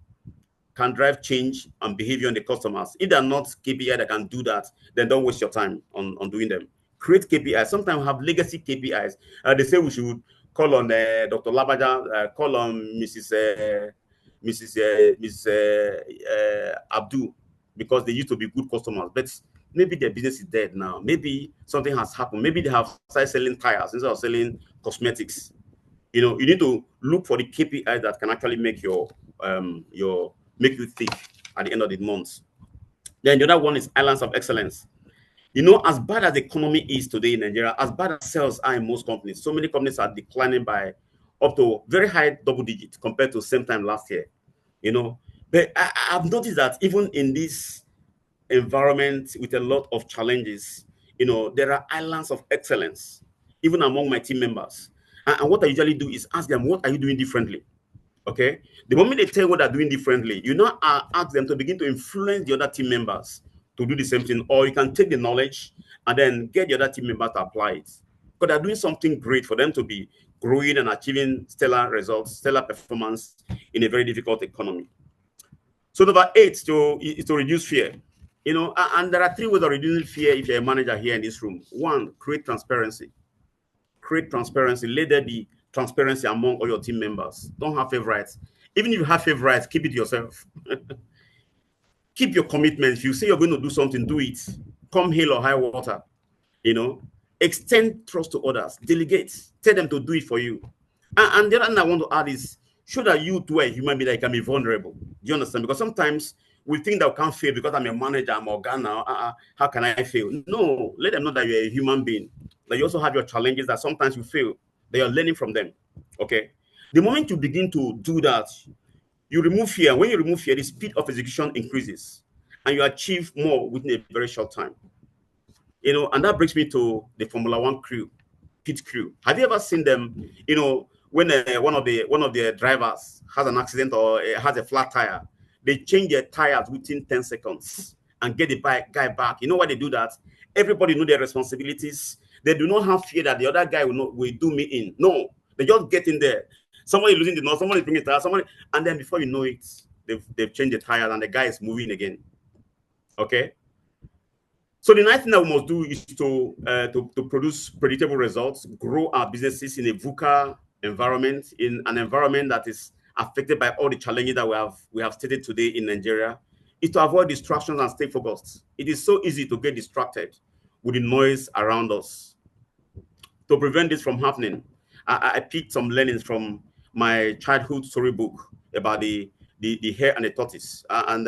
and behavior in the customers. If they're not KPI that can do that, then don't waste your time on doing them. Create KPIs. Sometimes we have legacy KPIs. They say we should call on Dr. Labaja, call on Mrs. Abdu, because they used to be good customers. But maybe their business is dead now. Maybe something has happened. Maybe they have started selling tires instead of selling cosmetics. You need to look for the KPIs that can actually make make you think at the end of the month. Then the other one is islands of excellence. As bad as the economy is today in Nigeria, as bad as sales are in most companies, so many companies are declining by up to very high double digits compared to same time last year. But I've noticed that even in this environment with a lot of challenges, there are islands of excellence, even among my team members. And what I usually do is ask them, what are you doing differently? Okay. The moment they tell you what they're doing differently, ask them to begin to influence the other team members to do the same thing, or you can take the knowledge and then get the other team members to apply it. Because they're doing something great for them to be growing and achieving stellar results, stellar performance in a very difficult economy. So number 8 is to reduce fear. And there are 3 ways of reducing fear if you're a manager here in this room. 1, create transparency. Create transparency. Let there be transparency among all your team members. Don't have favorites. Even if you have favorites, keep it yourself. Keep your commitment. If you say you're going to do something, do it. Come hail or high water. Extend trust to others. Delegate. Tell them to do it for you. And the other thing I want to add is, show that you too are a human being that can be vulnerable. Do you understand? Because sometimes we think that we can't fail because I'm a manager, I'm organ now. How can I fail? No, let them know that you're a human being. That you also have your challenges, that sometimes you fail, that you're learning from them. Okay. The moment you begin to do that, you remove fear. When you remove fear, the speed of execution increases and you achieve more within a very short time. And that brings me to the Formula One crew, pit crew. Have you ever seen them, when one of the drivers has an accident or has a flat tire, they change their tires within 10 seconds and get the guy back. You know why they do that? Everybody know their responsibilities. They do not have fear that the other guy will do me in. No, they just get in there. Somebody losing the nose, somebody bringing tire, and then before you know it, they've changed the tires and the guy is moving again. Okay. So the ninth thing that we must do is to produce predictable results, grow our businesses in a VUCA environment, in an environment that is affected by all the challenges that we have stated today in Nigeria, is to avoid distractions and stay focused. It is so easy to get distracted with the noise around us. To prevent this from happening, I picked some learnings from my childhood storybook about the hare and the tortoise. And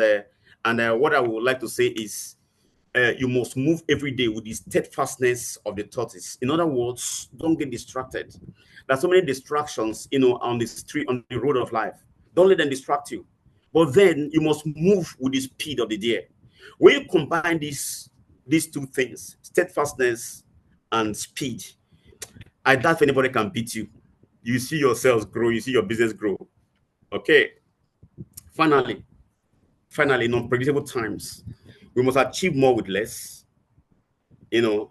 what I would like to say is, you must move every day with the steadfastness of the tortoise. In other words, don't get distracted. There's so many distractions, on the street, on the road of life. Don't let them distract you. But then you must move with the speed of the deer. When you combine these 2 things, steadfastness and speed, I doubt if anybody can beat you. You see yourselves grow, you see your business grow. Okay. Finally, Finally, in unpredictable times, we must achieve more with less. You know,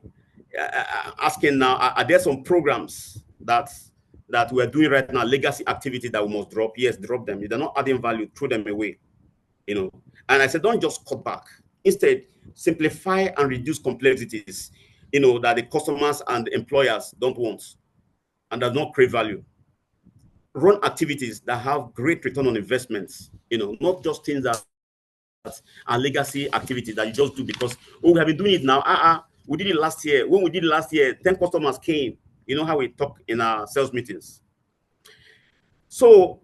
asking now, are there some programs that we're doing right now, legacy activity that we must drop? Yes, drop them. If they're not adding value, throw them away. You know, and I said, don't just cut back. Instead, simplify and reduce complexities, you know, that the customers and the employers don't want and does not create value. Run activities that have great return on investments, you know, not just things that are legacy activities that you just do because, oh, we have been doing it now. We did it last year. When we did it last year, 10 customers came. You know how we talk in our sales meetings. So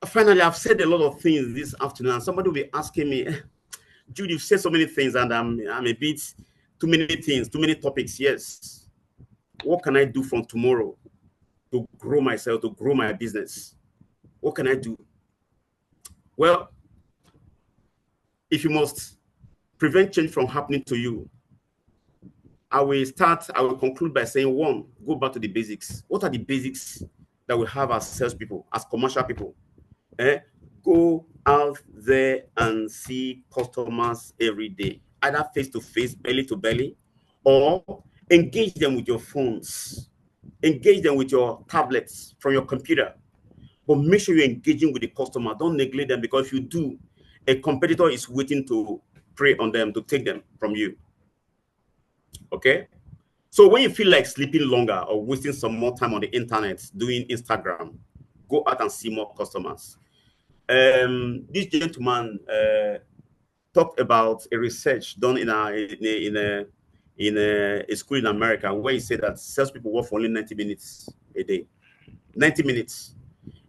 finally, I've said a lot of things this afternoon, and somebody will be asking me, Jude, you've said so many things, and I'm a bit too many things, too many topics. Yes. What can I do from tomorrow to grow myself, to grow my business? What can I do? Well, if you must prevent change from happening to you, I will conclude by saying, one, go back to the basics. What are the basics that we have as salespeople, as commercial people? Go out there and see customers every day, either face to face, belly to belly, or engage them with your phones, engage them with your tablets from your computer. But make sure you're engaging with the customer. Don't neglect them, because if you do, a competitor is waiting to prey on them, to take them from you. Okay? So when you feel like sleeping longer or wasting some more time on the internet doing Instagram, go out and see more customers. This gentleman talked about a research done in a school in America, where he said that salespeople work for only 90 minutes a day. 90 minutes.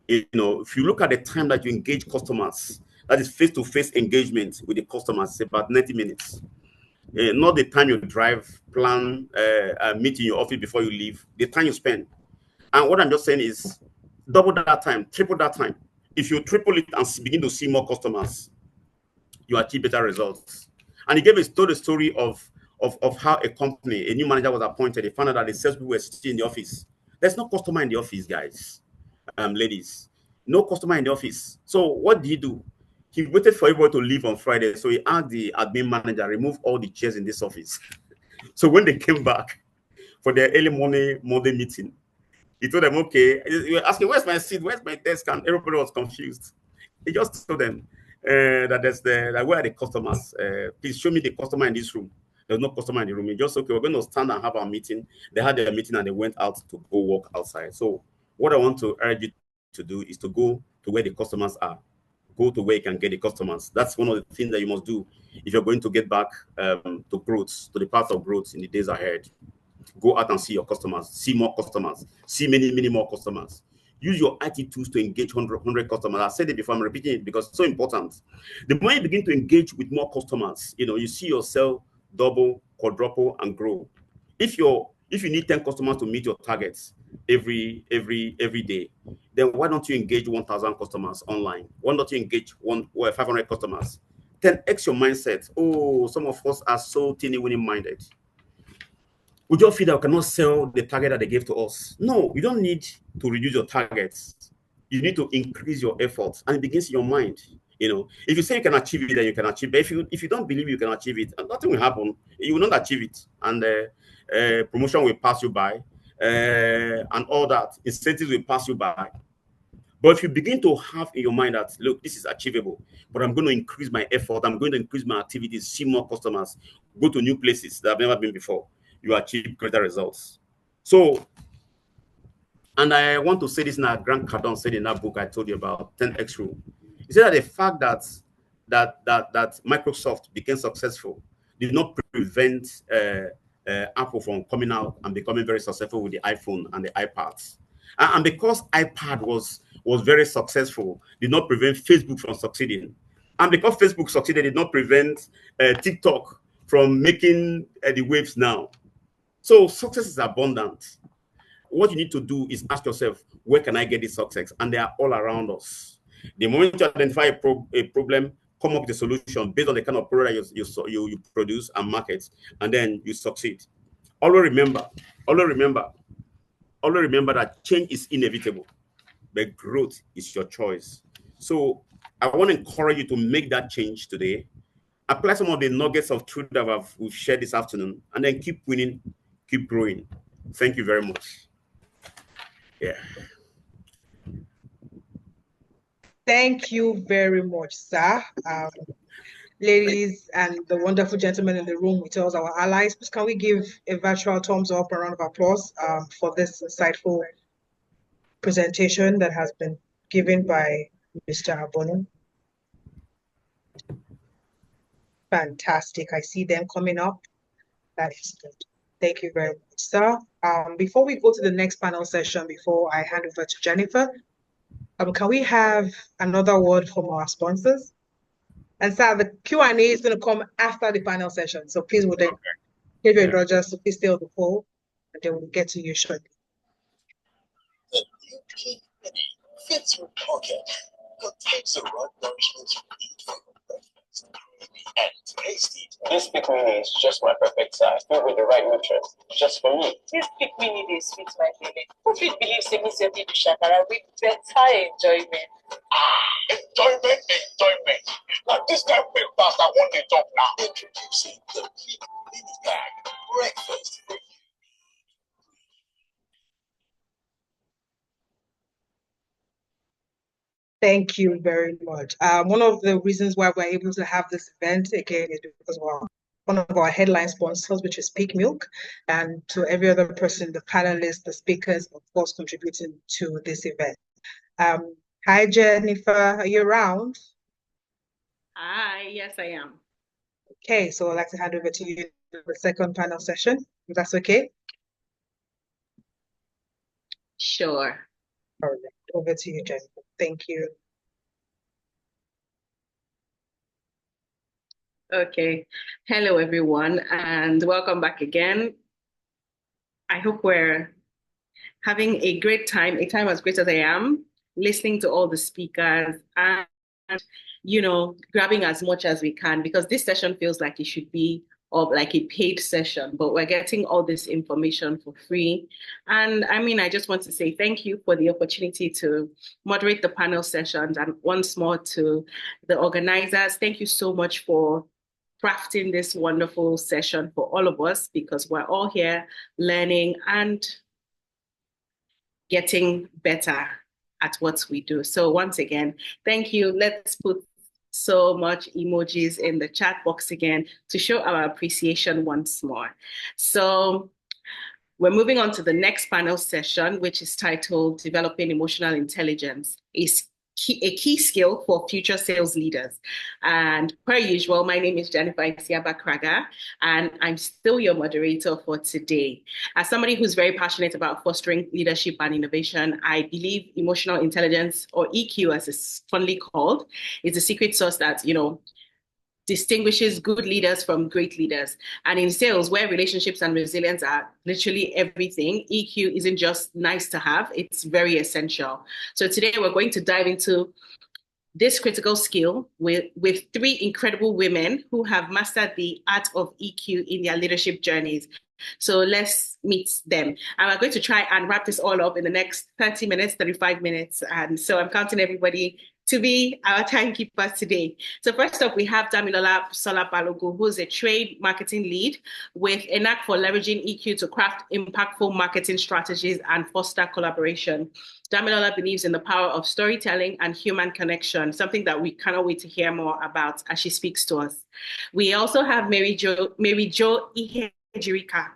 You know, if you look at the time that you engage customers, that is face-to-face engagement with the customers, it's about 90 minutes. Not the time you drive, plan, meet in your office before you leave, the time you spend. And what I'm just saying is double that time, triple that time. If you triple it and begin to see more customers, you achieve better results. And he gave us told a story of how a company, a new manager was appointed. He found out that the salespeople were sitting in the office. There's no customer in the office, guys, ladies. No customer in the office. So what did he do? He waited for everybody to leave on Friday. So he asked the admin manager, remove all the chairs in this office. So when they came back for their early morning Monday meeting, he told them, okay, you were asking, where's my seat? Where's my desk? And everybody was confused. He just told them that where are the customers? Please show me the customer in this room. There's no customer in the room. He just, okay, we're going to stand and have our meeting. They had their meeting and they went out to go walk outside. So what I want to urge you to do is to go to where the customers are. Go to where you can get the customers. That's one of the things that you must do if you're going to get back to growth, to the path of growth in the days ahead. Go out and see your customers, see more customers, see many more customers. Use your IT tools to engage 100 customers. I said it before, I'm repeating it because it's so important. The more you begin to engage with more customers, you know, you see yourself double, quadruple, and grow. If you need 10 customers to meet your targets every day, then why don't you engage 1,000 customers online? Why don't you engage 500 customers? 10x your mindset. Oh, some of us are so teeny winning minded. We just feel that we cannot sell the target that they gave to us. No, you don't need to reduce your targets. You need to increase your efforts, and it begins in your mind. You know, if you say you can achieve it, then you can achieve it. But if you don't believe you can achieve it, nothing will happen. You will not achieve it, and promotion will pass you by, and all that. Incentives will pass you by. But if you begin to have in your mind that, look, this is achievable, but I'm going to increase my effort, I'm going to increase my activities, see more customers, go to new places that I've never been before, you achieve greater results. So, and I want to say this now, Grant Cardone said in that book I told you about, 10x rule. He said that the fact that Microsoft became successful did not prevent Apple from coming out and becoming very successful with the iPhone and the iPads. And because iPad was very successful, did not prevent Facebook from succeeding. And because Facebook succeeded, did not prevent TikTok from making the waves now. So success is abundant. What you need to do is ask yourself, where can I get this success? And they are all around us. The moment you identify a problem, come up with a solution based on the kind of product you produce and market, and then you succeed. Always remember that change is inevitable, but growth is your choice. So I want to encourage you to make that change today. Apply some of the nuggets of truth that we've shared this afternoon, and then keep winning, keep growing. Thank you very much. Yeah. Thank you very much, sir. Ladies and the wonderful gentlemen in the room with us, our allies, please can we give a virtual thumbs up, a round of applause for this insightful presentation that has been given by Mr. Abonu. Fantastic. I see them coming up. That is good. Thank you very much, sir. Before we go to the next panel session, before I hand over to Jennifer, can we have another word from our sponsors? And sir, the Q&A is going to come after the panel session. So please would give your Rogers to please stay on the call, and then we'll get to you shortly. The new Peak Mini fits your pocket, contains the right nourishment you need for your breakfast, creamy and tasty. This Peak Mini is just my perfect size, filled with the right nutrients, just for me. This Peak Mini dey sweet my belly. Who fit believe say me sef dey do shakara with better enjoyment? Enjoyment. Now this kind of breakfast I want to talk now. Introducing the Peak Mini Bag Breakfast for you. Thank you very much. One of the reasons why we're able to have this event again is because one of our headline sponsors, which is Peak Milk, and to every other person, the panelists, the speakers, of course, contributing to this event. Hi, Jennifer, are you around? Hi, yes, I am. Okay, so I'd like to hand over to you for the second panel session, if that's okay. Sure. All right, over to you, Jennifer. Thank you. Okay. Hello, everyone, and welcome back again. I hope we're having a great time, a time as great as I am, listening to all the speakers and, grabbing as much as we can, because this session feels like it should be of like a paid session, but we're getting all this information for free. And I just want to say thank you for the opportunity to moderate the panel sessions, and once more to the organizers, thank you so much for crafting this wonderful session for all of us, because we're all here learning and getting better at what we do. So once again, thank you. Let's put so much emojis in the chat box again to show our appreciation once more. So we're moving on to the next panel session, which is titled Developing Emotional Intelligence, a key skill for future sales leaders. And per usual, my name is Jennifer Isiaba-Kraga, and I'm still your moderator for today. As somebody who's very passionate about fostering leadership and innovation, I believe emotional intelligence, or EQ as it's fondly called, is a secret sauce that, distinguishes good leaders from great leaders. And in sales, where relationships and resilience are literally everything, EQ isn't just nice to have, it's very essential. So today we're going to dive into this critical skill with three incredible women who have mastered the art of EQ in their leadership journeys. So let's meet them. And we're going to try and wrap this all up in the next 30 minutes, 35 minutes. And so I'm counting everybody to be our timekeepers today. So first up, we have Damilola Sola-Balogun, who's a trade marketing lead with a knack for leveraging EQ to craft impactful marketing strategies and foster collaboration. Damilola believes in the power of storytelling and human connection, something that we cannot wait to hear more about as she speaks to us. We also have Mary Jo Ihejirika,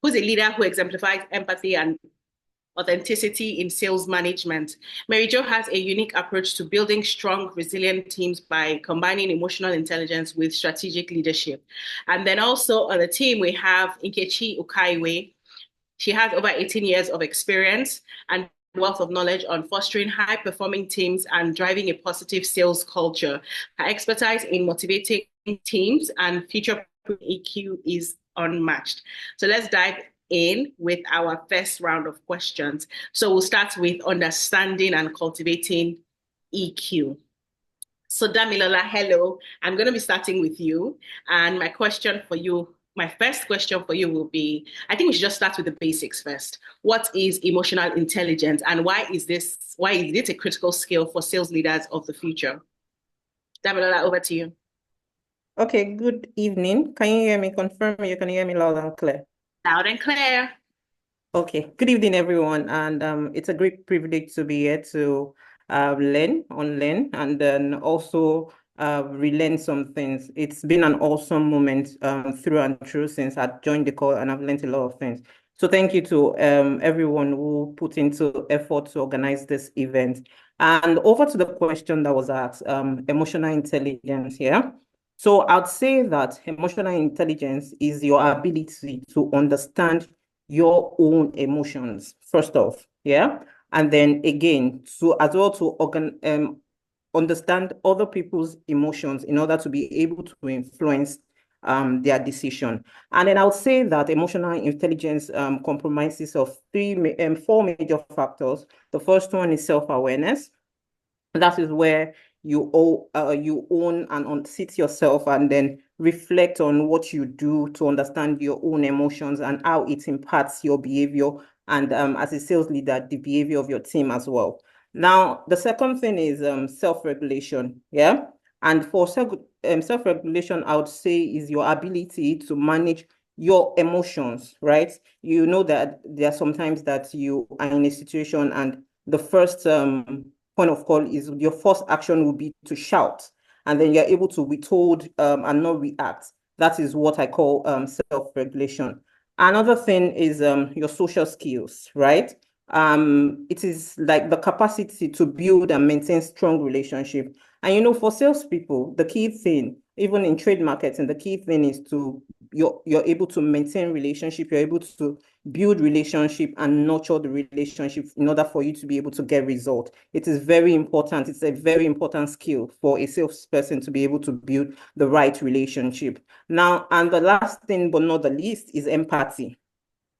who's a leader who exemplifies empathy and authenticity in sales management. Mary Jo has a unique approach to building strong, resilient teams by combining emotional intelligence with strategic leadership. And then also on the team, we have Nkechi Ukaiwe. She has over 18 years of experience and wealth of knowledge on fostering high-performing teams and driving a positive sales culture. Her expertise in motivating teams and future EQ is unmatched. So let's dive in with our first round of questions. So we'll start with understanding and cultivating EQ. So Damilola, hello. I'm going to be starting with you. And my first question for you will be, I think we should just start with the basics first. What is emotional intelligence, and why is it a critical skill for sales leaders of the future? Damilola, over to you. Okay, good evening. Can you hear me? Confirm you can hear me loud and clear. Loud and clear. Okay, good evening, everyone. And it's a great privilege to be here to learn, and then also relearn some things. It's been an awesome moment through and through since I joined the call, and I've learned a lot of things. So thank you to everyone who put into effort to organize this event. And over to the question that was asked, emotional intelligence here. So I'd say that emotional intelligence is your ability to understand your own emotions, first off, yeah? And then again, as well to understand other people's emotions in order to be able to influence their decision. And then I would say that emotional intelligence comprises of four major factors. The first one is self-awareness. That is where you own and sit yourself and then reflect on what you do to understand your own emotions and how it impacts your behavior and as a sales leader, the behavior of your team as well. Now, the second thing is self-regulation, yeah? And for self-regulation, I would say is your ability to manage your emotions, right? You know that there are sometimes that you are in a situation and the first point of call is your first action will be to shout, and then you're able to withhold and not react. That is what I call self-regulation. Another thing is your social skills, right? It is like the capacity to build and maintain strong relationship. And for salespeople, the key thing, even in trade marketing, the key thing is you're able to maintain relationship, you're able to build relationship and nurture the relationship in order for you to be able to get results. It is very important. It's a very important skill for a salesperson to be able to build the right relationship. Now, and the last thing, but not the least, is empathy,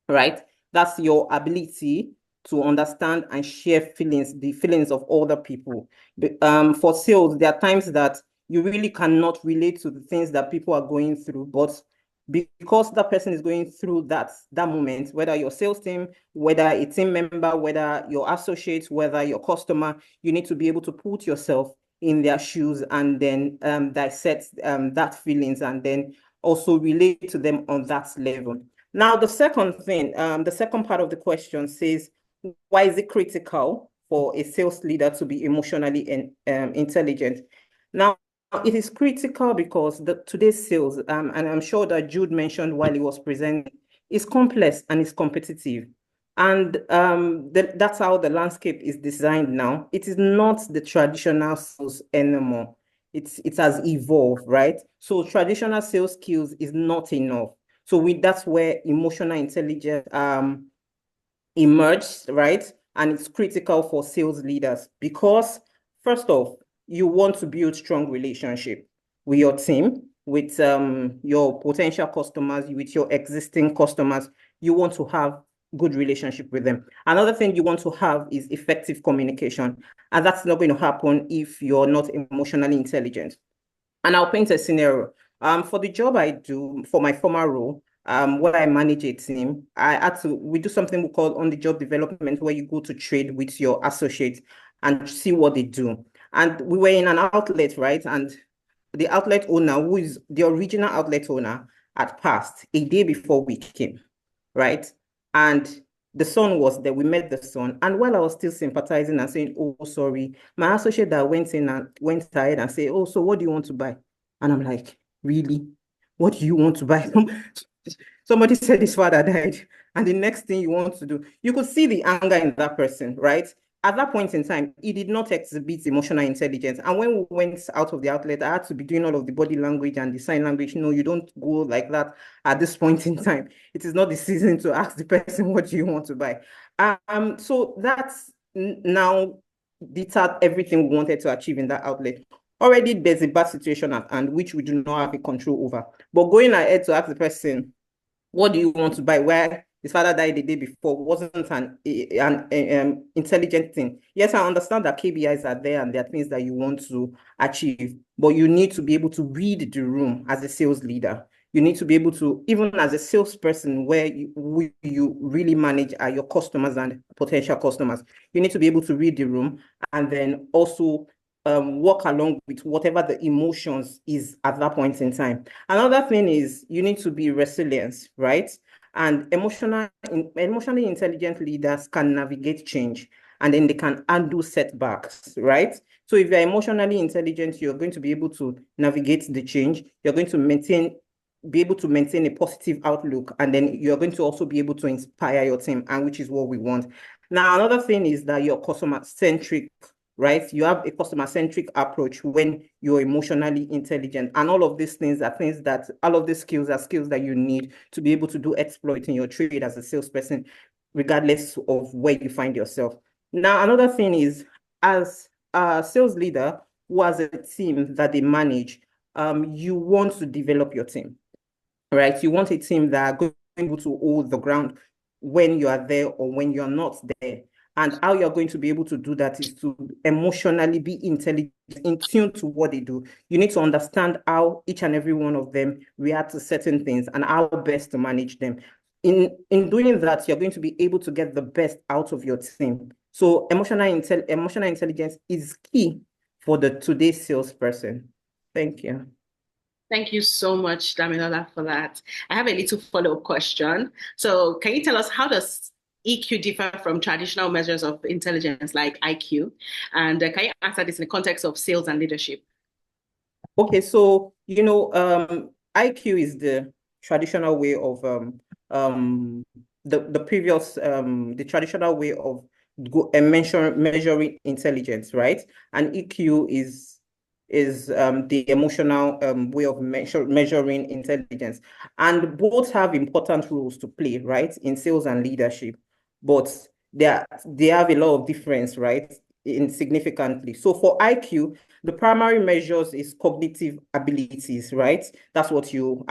right? That's your ability to understand and share the feelings of other people. For sales, there are times that you really cannot relate to the things that people are going through, but because that person is going through that moment, whether your sales team, whether a team member, whether your associates, whether your customer, you need to be able to put yourself in their shoes and then dissect that feelings and then also relate to them on that level. Now, the second thing, the second part of the question says, why is it critical for a sales leader to be emotionally intelligent? Now, it is critical because today's sales, and I'm sure that Jude mentioned while he was presenting, is complex and is competitive. And that's how the landscape is designed now. It is not the traditional sales anymore. It has evolved, right? So traditional sales skills is not enough. So that's where emotional intelligence emerged, right? And it's critical for sales leaders because, first off, you want to build strong relationship with your team, with your potential customers, with your existing customers. You want to have good relationship with them. Another thing you want to have is effective communication, and that's not going to happen if you're not emotionally intelligent. And I'll paint a scenario. For the job I do, for my former role, where I manage a team, we do something we call on-the-job development, where you go to trade with your associates and see what they do. And we were in an outlet, right? And the outlet owner, who is the original outlet owner, had passed a day before we came, right? And the son was there. We met the son. And while I was still sympathizing and saying, oh, sorry, my associate that went ahead and said, oh, so what do you want to buy? And I'm like, really? What do you want to buy? Somebody said his father died. And the next thing you want to do, you could see the anger in that person, right? At that point in time, he did not exhibit emotional intelligence. And when we went out of the outlet, I had to be doing all of the body language and the sign language. No, you don't go like that at this point in time. It is not the season to ask the person, what do you want to buy? So that's now deterred everything we wanted to achieve in that outlet. Already there's a bad situation at hand, which we do not have a control over. But going ahead to ask the person, what do you want to buy? Where his father died the day before wasn't an intelligent thing. Yes, I understand that KPIs are there and there are things that you want to achieve, but you need to be able to read the room as a sales leader. You need to be able to, even as a salesperson, where you really manage your customers and potential customers, you need to be able to read the room and then also walk along with whatever the emotions is at that point in time. Another thing is you need to be resilient, right? And emotionally intelligent leaders can navigate change, and then they can undo setbacks, right? So if you're emotionally intelligent, you're going to be able to navigate the change. You're going to be able to maintain a positive outlook, and then you're going to also be able to inspire your team, and which is what we want. Now, another thing is that you're customer-centric, right? You have a customer-centric approach when you're emotionally intelligent. And all of these things are things that, all of these skills are skills that you need to be able to do exploit in your trade as a salesperson, regardless of where you find yourself. Now, another thing is, as a sales leader who has a team that they manage, you want to develop your team, right? You want a team that are going to hold the ground when you are there or when you're not there. And how you're going to be able to do that is to emotionally be intelligent, in tune to what they do. You need to understand how each and every one of them react to certain things and how best to manage them. In doing that, you're going to be able to get the best out of your team. So emotional intelligence is key for the today's salesperson. Thank you. Thank you so much, Damilola, for that. I have a little follow-up question. So can you tell us, how does EQ differ from traditional measures of intelligence like IQ? And can you answer this in the context of sales and leadership? Okay, so, IQ is the traditional way of the traditional way of measuring intelligence, right? And EQ is the emotional way of measuring intelligence. And both have important roles to play, right, in sales and leadership, but they have a lot of difference, right, insignificantly. So for IQ, the primary measures is cognitive abilities, right? That's how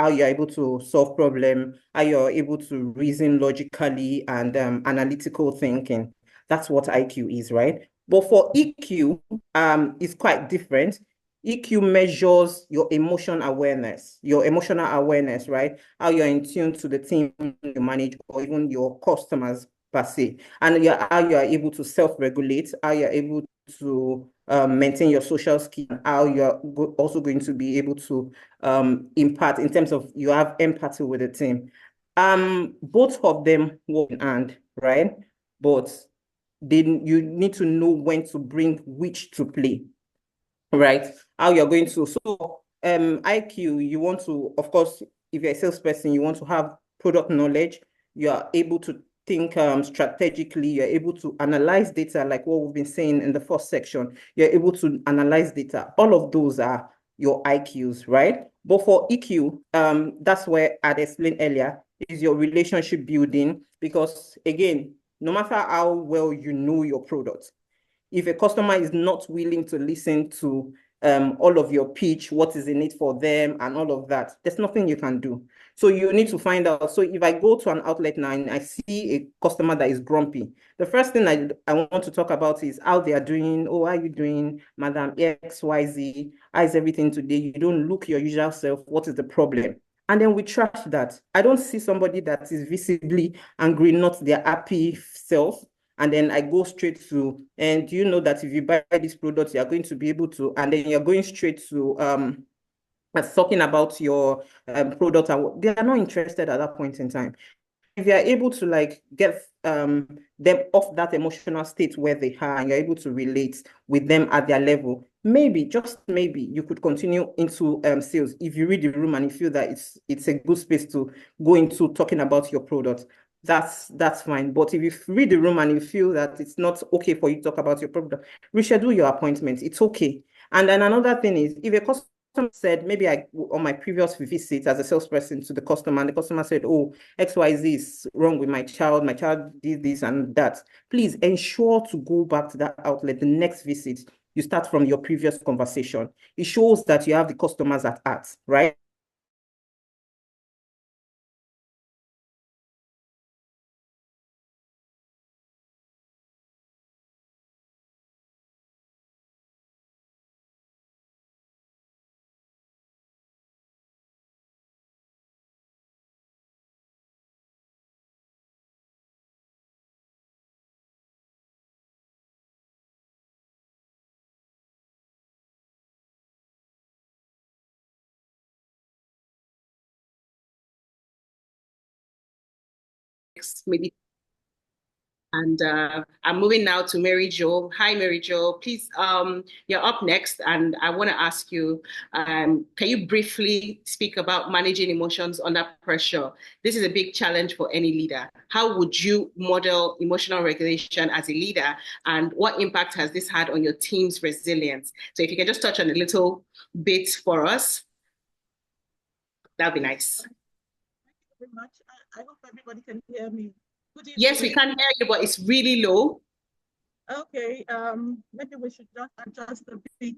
you're able to solve problem, how you're able to reason logically, and analytical thinking. That's what IQ is, right? But for EQ, it's quite different. EQ measures your emotional awareness, right? How you're in tune to the team you manage or even your customers per se. And how you are able to self-regulate, how you're able to maintain your social skill, how you're also going to be able to impart in terms of you have empathy with the team. Both of them work in hand, right? But then you need to know when to bring which to play, right? How you're going to, so IQ, you want to, of course, if you're a salesperson, you want to have product knowledge, you are able to think strategically, you're able to analyze data, like what we've been saying in the first section, you're able to analyze data. All of those are your IQs, right? But for EQ, that's where I'd explained earlier, is your relationship building, because again, no matter how well you know your product, if a customer is not willing to listen to all of your pitch, what is in it for them and all of that, there's nothing you can do. So you need to find out. So if I go to an outlet now and I see a customer that is grumpy, the first thing I want to talk about is how they are doing. Oh, how are you doing, Madam XYZ? How is everything today? You don't look your usual self. What is the problem? And then we trash that. I don't see somebody that is visibly angry, not their happy self. And then I go straight to, and you know that if you buy this product, you're going to be able to, and then you're going straight to talking about your product, and they are not interested at that point in time. If you're able to like get them off that emotional state where they are, and you're able to relate with them at their level, maybe, just maybe, you could continue into sales if you read the room and you feel that it's a good space to go into talking about your product. That's fine. But if you read the room and you feel that it's not okay for you to talk about your product, reschedule your appointment. It's okay. And then another thing is, if a customer said, maybe on my previous visit as a salesperson to the customer, and the customer said, oh, XYZ is wrong with my child did this and that, please ensure to go back to that outlet the next visit. You start from your previous conversation. It shows that you have the customers at heart, right? maybe. And I'm moving now to Mary Jo. Hi, Mary Jo. Please, you're up next, and I want to ask you, can you briefly speak about managing emotions under pressure? This is a big challenge for any leader. How would you model emotional regulation as a leader, and what impact has this had on your team's resilience? So if you can just touch on a little bit for us, that'd be nice. Thank you very much. I hope everybody can hear me. Yes, we can hear you, but it's really low. Okay, maybe we should just adjust a bit.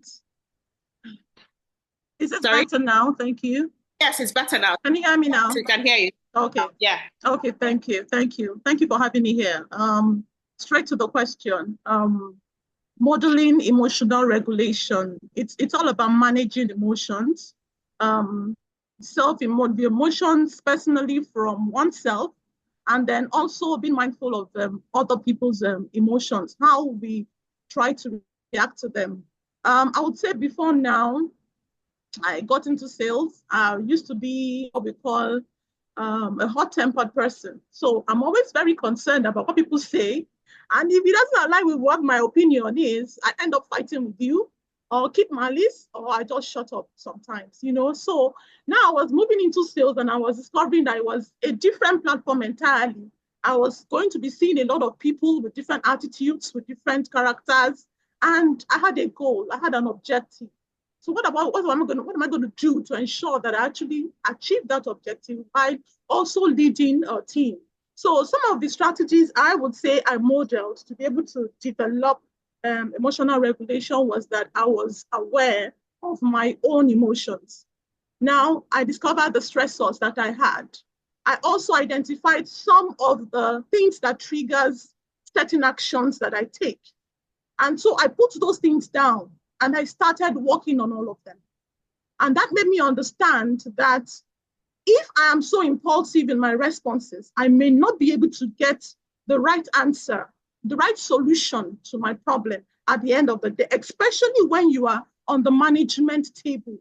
Is it better now? Thank you. Yes, it's better now. Can you hear me now? We can hear you. Okay. Yeah. Okay, thank you. Thank you. Thank you for having me here. Straight to the question. Modeling emotional regulation. It's all about managing emotions. The emotions personally from oneself, and then also being mindful of other people's emotions, how we try to react to them. I would say before now, I got into sales. I used to be what we call a hot-tempered person. So I'm always very concerned about what people say. And if it doesn't align with what my opinion is, I end up fighting with you, or keep malice, or I just shut up sometimes, you know. So now I was moving into sales, and I was discovering that it was a different platform entirely. I was going to be seeing a lot of people with different attitudes, with different characters, and I had a goal, I had an objective. So what am I going to do to ensure that I actually achieve that objective while also leading a team? So some of the strategies I would say I modeled to be able to develop emotional regulation was that I was aware of my own emotions. Now I discovered the stressors that I had. I also identified some of the things that triggers certain actions that I take. And so I put those things down and I started working on all of them. And that made me understand that if I am so impulsive in my responses, I may not be able to get the right answer, the right solution to my problem at the end of the day, especially when you are on the management table.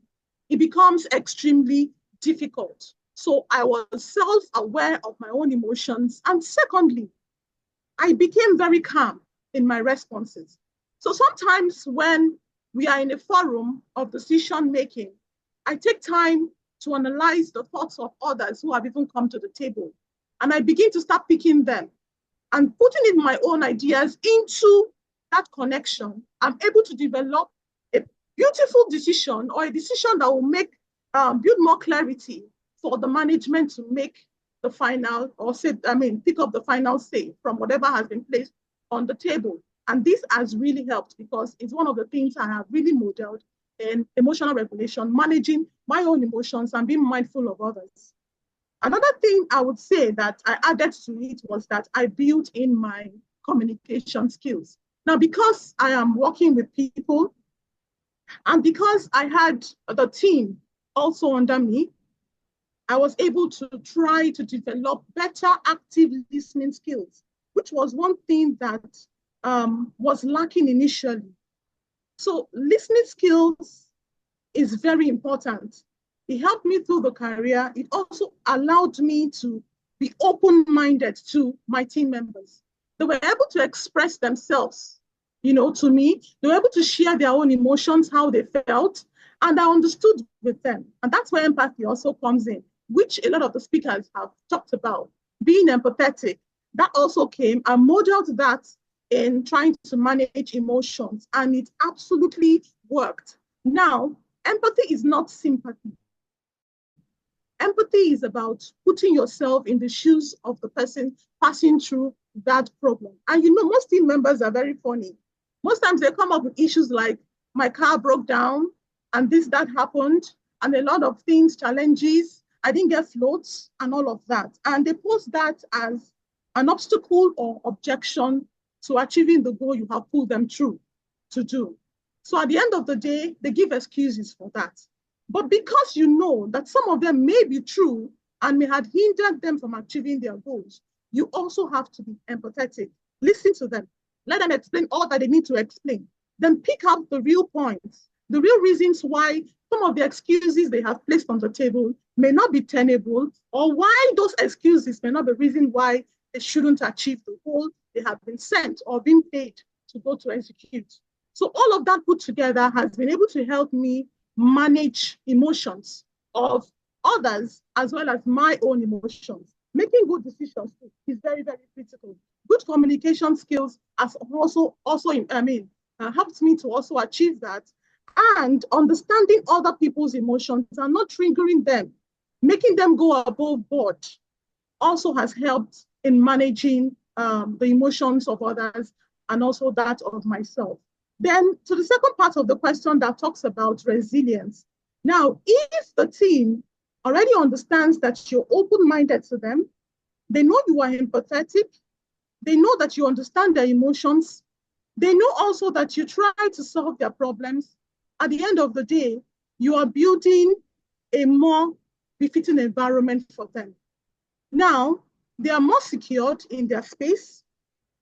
It becomes extremely difficult. So I was self-aware of my own emotions. And secondly, I became very calm in my responses. So sometimes when we are in a forum of decision making, I take time to analyze the thoughts of others who have even come to the table. And I begin to start picking them and putting in my own ideas into that connection. I'm able to develop a beautiful decision, or a decision that will make, build more clarity for the management to make the final, or pick up the final say from whatever has been placed on the table. And this has really helped because it's one of the things I have really modeled in emotional regulation, managing my own emotions and being mindful of others. Another thing I would say that I added to it was that I built in my communication skills. Now, because I am working with people and because I had the team also under me, I was able to try to develop better active listening skills, which was one thing that was lacking initially. So listening skills is very important. It helped me through the career. It also allowed me to be open-minded to my team members. They were able to express themselves, you know, to me. They were able to share their own emotions, how they felt, and I understood with them. And that's where empathy also comes in, which a lot of the speakers have talked about. Being empathetic, that also came. I modeled that in trying to manage emotions, and it absolutely worked. Now, empathy is not sympathy. Empathy is about putting yourself in the shoes of the person passing through that problem. And you know, most team members are very funny. Most times they come up with issues like, my car broke down, and that happened, and a lot of things, challenges, I didn't get floats, and all of that. And they post that as an obstacle or objection to achieving the goal you have pulled them through to do. So at the end of the day, they give excuses for that. But because you know that some of them may be true and may have hindered them from achieving their goals, you also have to be empathetic. Listen to them. Let them explain all that they need to explain. Then pick out the real points, the real reasons why some of the excuses they have placed on the table may not be tenable, or why those excuses may not be the reason why they shouldn't achieve the goal they have been sent or been paid to go to execute. So all of that put together has been able to help me manage emotions of others as well as my own emotions. Making good decisions is very, very critical. Good communication skills has also helped me to also achieve that. And understanding other people's emotions and not triggering them, making them go above board, also has helped in managing the emotions of others and also that of myself. Then to the second part of the question that talks about resilience. Now, if the team already understands that you're open-minded to them, they know you are empathetic, they know that you understand their emotions, they know also that you try to solve their problems. At the end of the day, you are building a more befitting environment for them. Now, they are more secured in their space.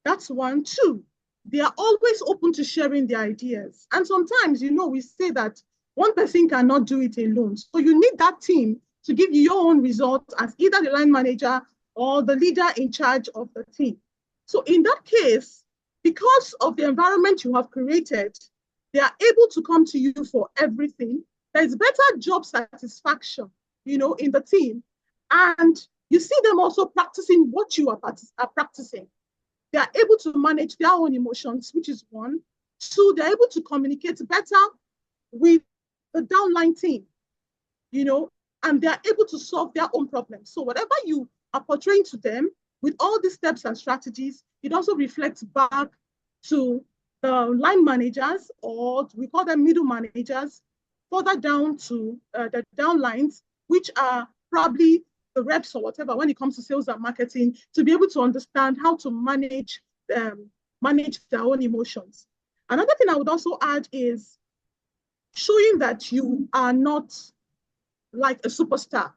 That's one. Two, they are always open to sharing their ideas. And sometimes, we say that one person cannot do it alone. So you need that team to give you your own results as either the line manager or the leader in charge of the team. So in that case, because of the environment you have created, they are able to come to you for everything. There's better job satisfaction, in the team. And you see them also practicing what you are practicing. They are able to manage their own emotions, which is one. Two, they're able to communicate better with the downline team, and they're able to solve their own problems. So whatever you are portraying to them with all these steps and strategies, it also reflects back to the line managers, or we call them middle managers, further down to the downlines, which are probably the reps or whatever when it comes to sales and marketing, to be able to understand how to manage their own emotions. Another thing I would also add is showing that you are not like a superstar.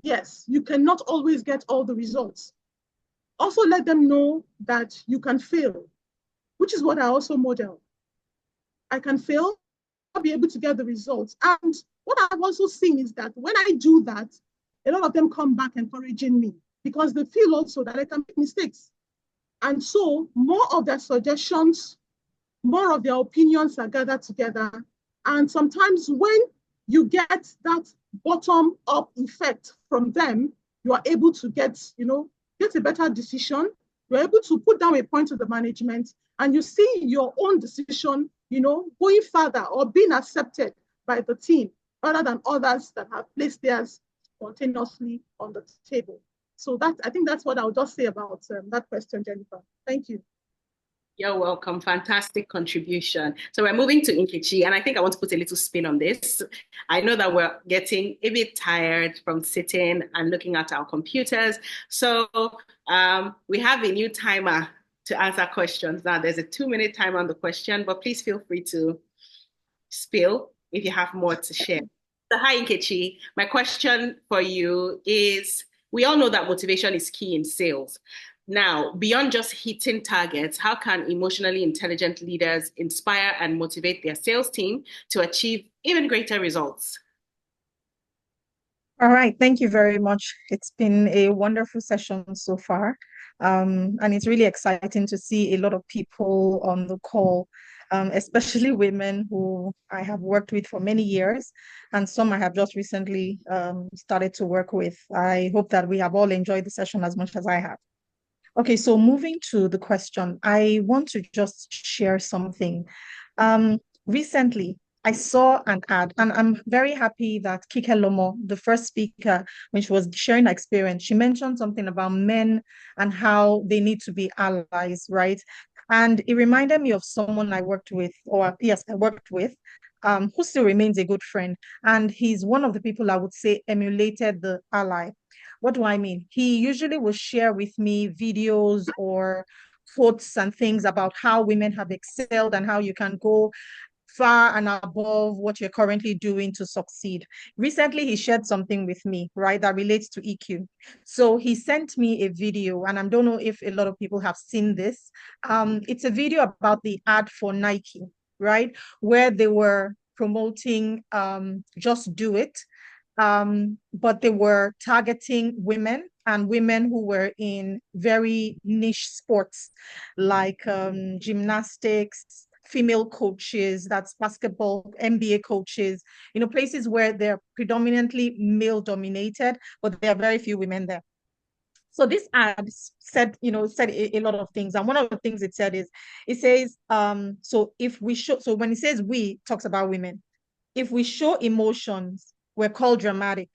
Yes, you cannot always get all the results. Also let them know that you can fail, which is what I also model. I can fail, I'll be able to get the results. And what I've also seen is that when I do that, a lot of them come back encouraging me because they feel also that I can make mistakes. And so more of their suggestions, more of their opinions are gathered together. And sometimes when you get that bottom up effect from them, you are able to get a better decision. You're able to put down a point to the management and you see your own decision, going further or being accepted by the team rather than others that have placed theirs spontaneously on the table. So I think that's what I would just say about that question, Jennifer. Thank you. You're welcome. Fantastic contribution. So we're moving to Nkechi, and I think I want to put a little spin on this. I know that we're getting a bit tired from sitting and looking at our computers. So we have a new timer to answer questions. Now there's a 2-minute timer on the question, but please feel free to spill if you have more to share. So hi, Nkechi. My question for you is, we all know that motivation is key in sales. Now, beyond just hitting targets, how can emotionally intelligent leaders inspire and motivate their sales team to achieve even greater results? All right, thank you very much. It's been a wonderful session so far. And it's really exciting to see a lot of people on the call, especially women who I have worked with for many years, and some I have just recently started to work with. I hope that we have all enjoyed the session as much as I have. Okay, so moving to the question, I want to just share something. Recently, I saw an ad, and I'm very happy that Kikelomo, the first speaker, when she was sharing her experience, she mentioned something about men and how they need to be allies, right? And it reminded me of someone I worked with, who still remains a good friend. And he's one of the people I would say emulated the ally. What do I mean? He usually will share with me videos or quotes and things about how women have excelled and how you can go far and above what you're currently doing to succeed. Recently, he shared something with me, right, that relates to EQ. So he sent me a video, and I don't know if a lot of people have seen this. It's a video about the ad for Nike, right, where they were promoting Just Do It. But they were targeting women and women who were in very niche sports like gymnastics, female coaches, that's basketball, NBA coaches, places where they're predominantly male dominated, but there are very few women there. So this ad said a lot of things. And one of the things it said is, it says, so when it says we, it talks about women. If we show emotions, we're called dramatic.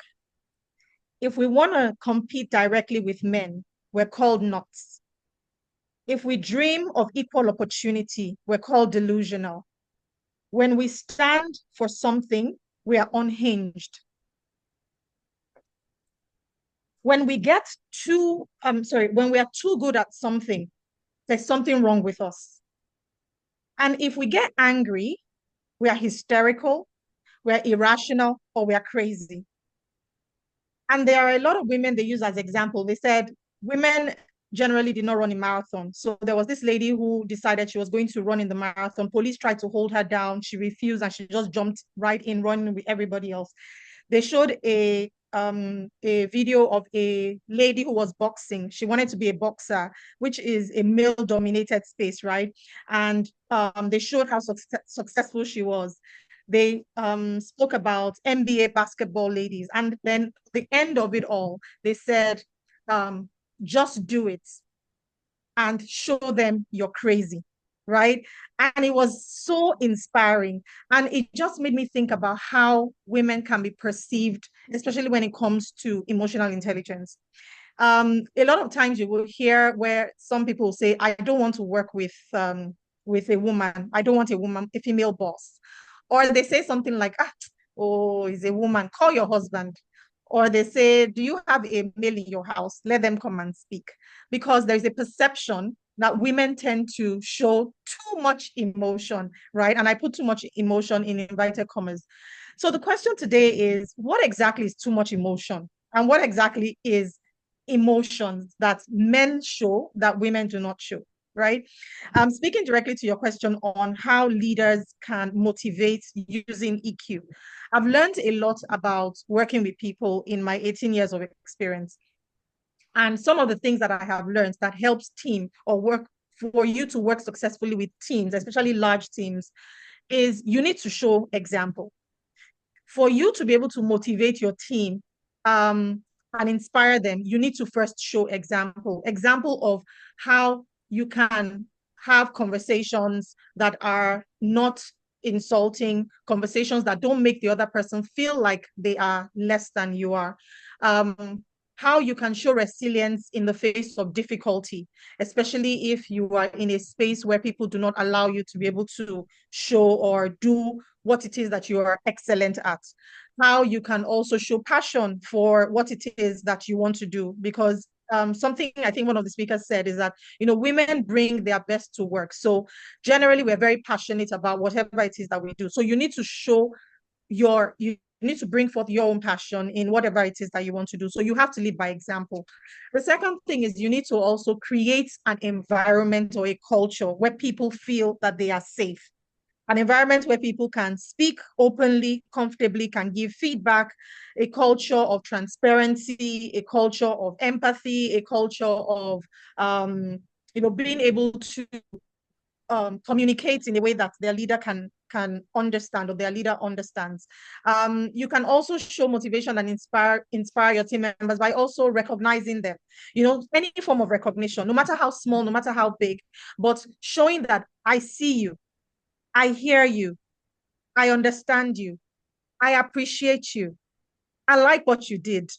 If we want to compete directly with men, we're called nuts. If we dream of equal opportunity, we're called delusional. When we stand for something, we are unhinged. When we when we are too good at something, there's something wrong with us. And if we get angry, we are hysterical, we are irrational, or we are crazy. And there are a lot of women they use as example. They said women generally did not run a marathon. So there was this lady who decided she was going to run in the marathon. Police tried to hold her down. She refused and she just jumped right in, running with everybody else. They showed a video of a lady who was boxing. She wanted to be a boxer, which is a male-dominated space, right? And they showed how successful she was. They spoke about NBA basketball ladies. And then the end of it all, they said, just do it and show them you're crazy, right? And it was so inspiring. And it just made me think about how women can be perceived, especially when it comes to emotional intelligence. A lot of times you will hear where some people say, I don't want to work with a woman. I don't want a female boss. Or they say something like, oh, he's a woman, call your husband. Or they say, do you have a male in your house? Let them come and speak. Because there's a perception that women tend to show too much emotion, right? And I put too much emotion in inverted commas. So the question today is, what exactly is too much emotion? And what exactly is emotions that men show that women do not show, right? Speaking directly to your question on how leaders can motivate using EQ, I've learned a lot about working with people in my 18 years of experience. And some of the things that I have learned that helps team or work for you to work successfully with teams, especially large teams, is you need to show example. For you to be able to motivate your team and inspire them, you need to first show example of how you can have conversations that are not insulting, conversations that don't make the other person feel like they are less than you are. How you can show resilience in the face of difficulty, especially if you are in a space where people do not allow you to be able to show or do what it is that you are excellent at. How you can also show passion for what it is that you want to do, because something I think one of the speakers said is that, women bring their best to work. So generally, we're very passionate about whatever it is that we do. So you need to show you need to bring forth your own passion in whatever it is that you want to do. So you have to lead by example. The second thing is you need to also create an environment or a culture where people feel that they are safe. An environment where people can speak openly, comfortably, can give feedback, a culture of transparency, a culture of empathy, a culture of being able to communicate in a way that their leader can understand, or their leader understands. You can also show motivation and inspire your team members by also recognizing them. Any form of recognition, no matter how small, no matter how big, but showing that I see you, I hear you, I understand you, I appreciate you, I like what you did.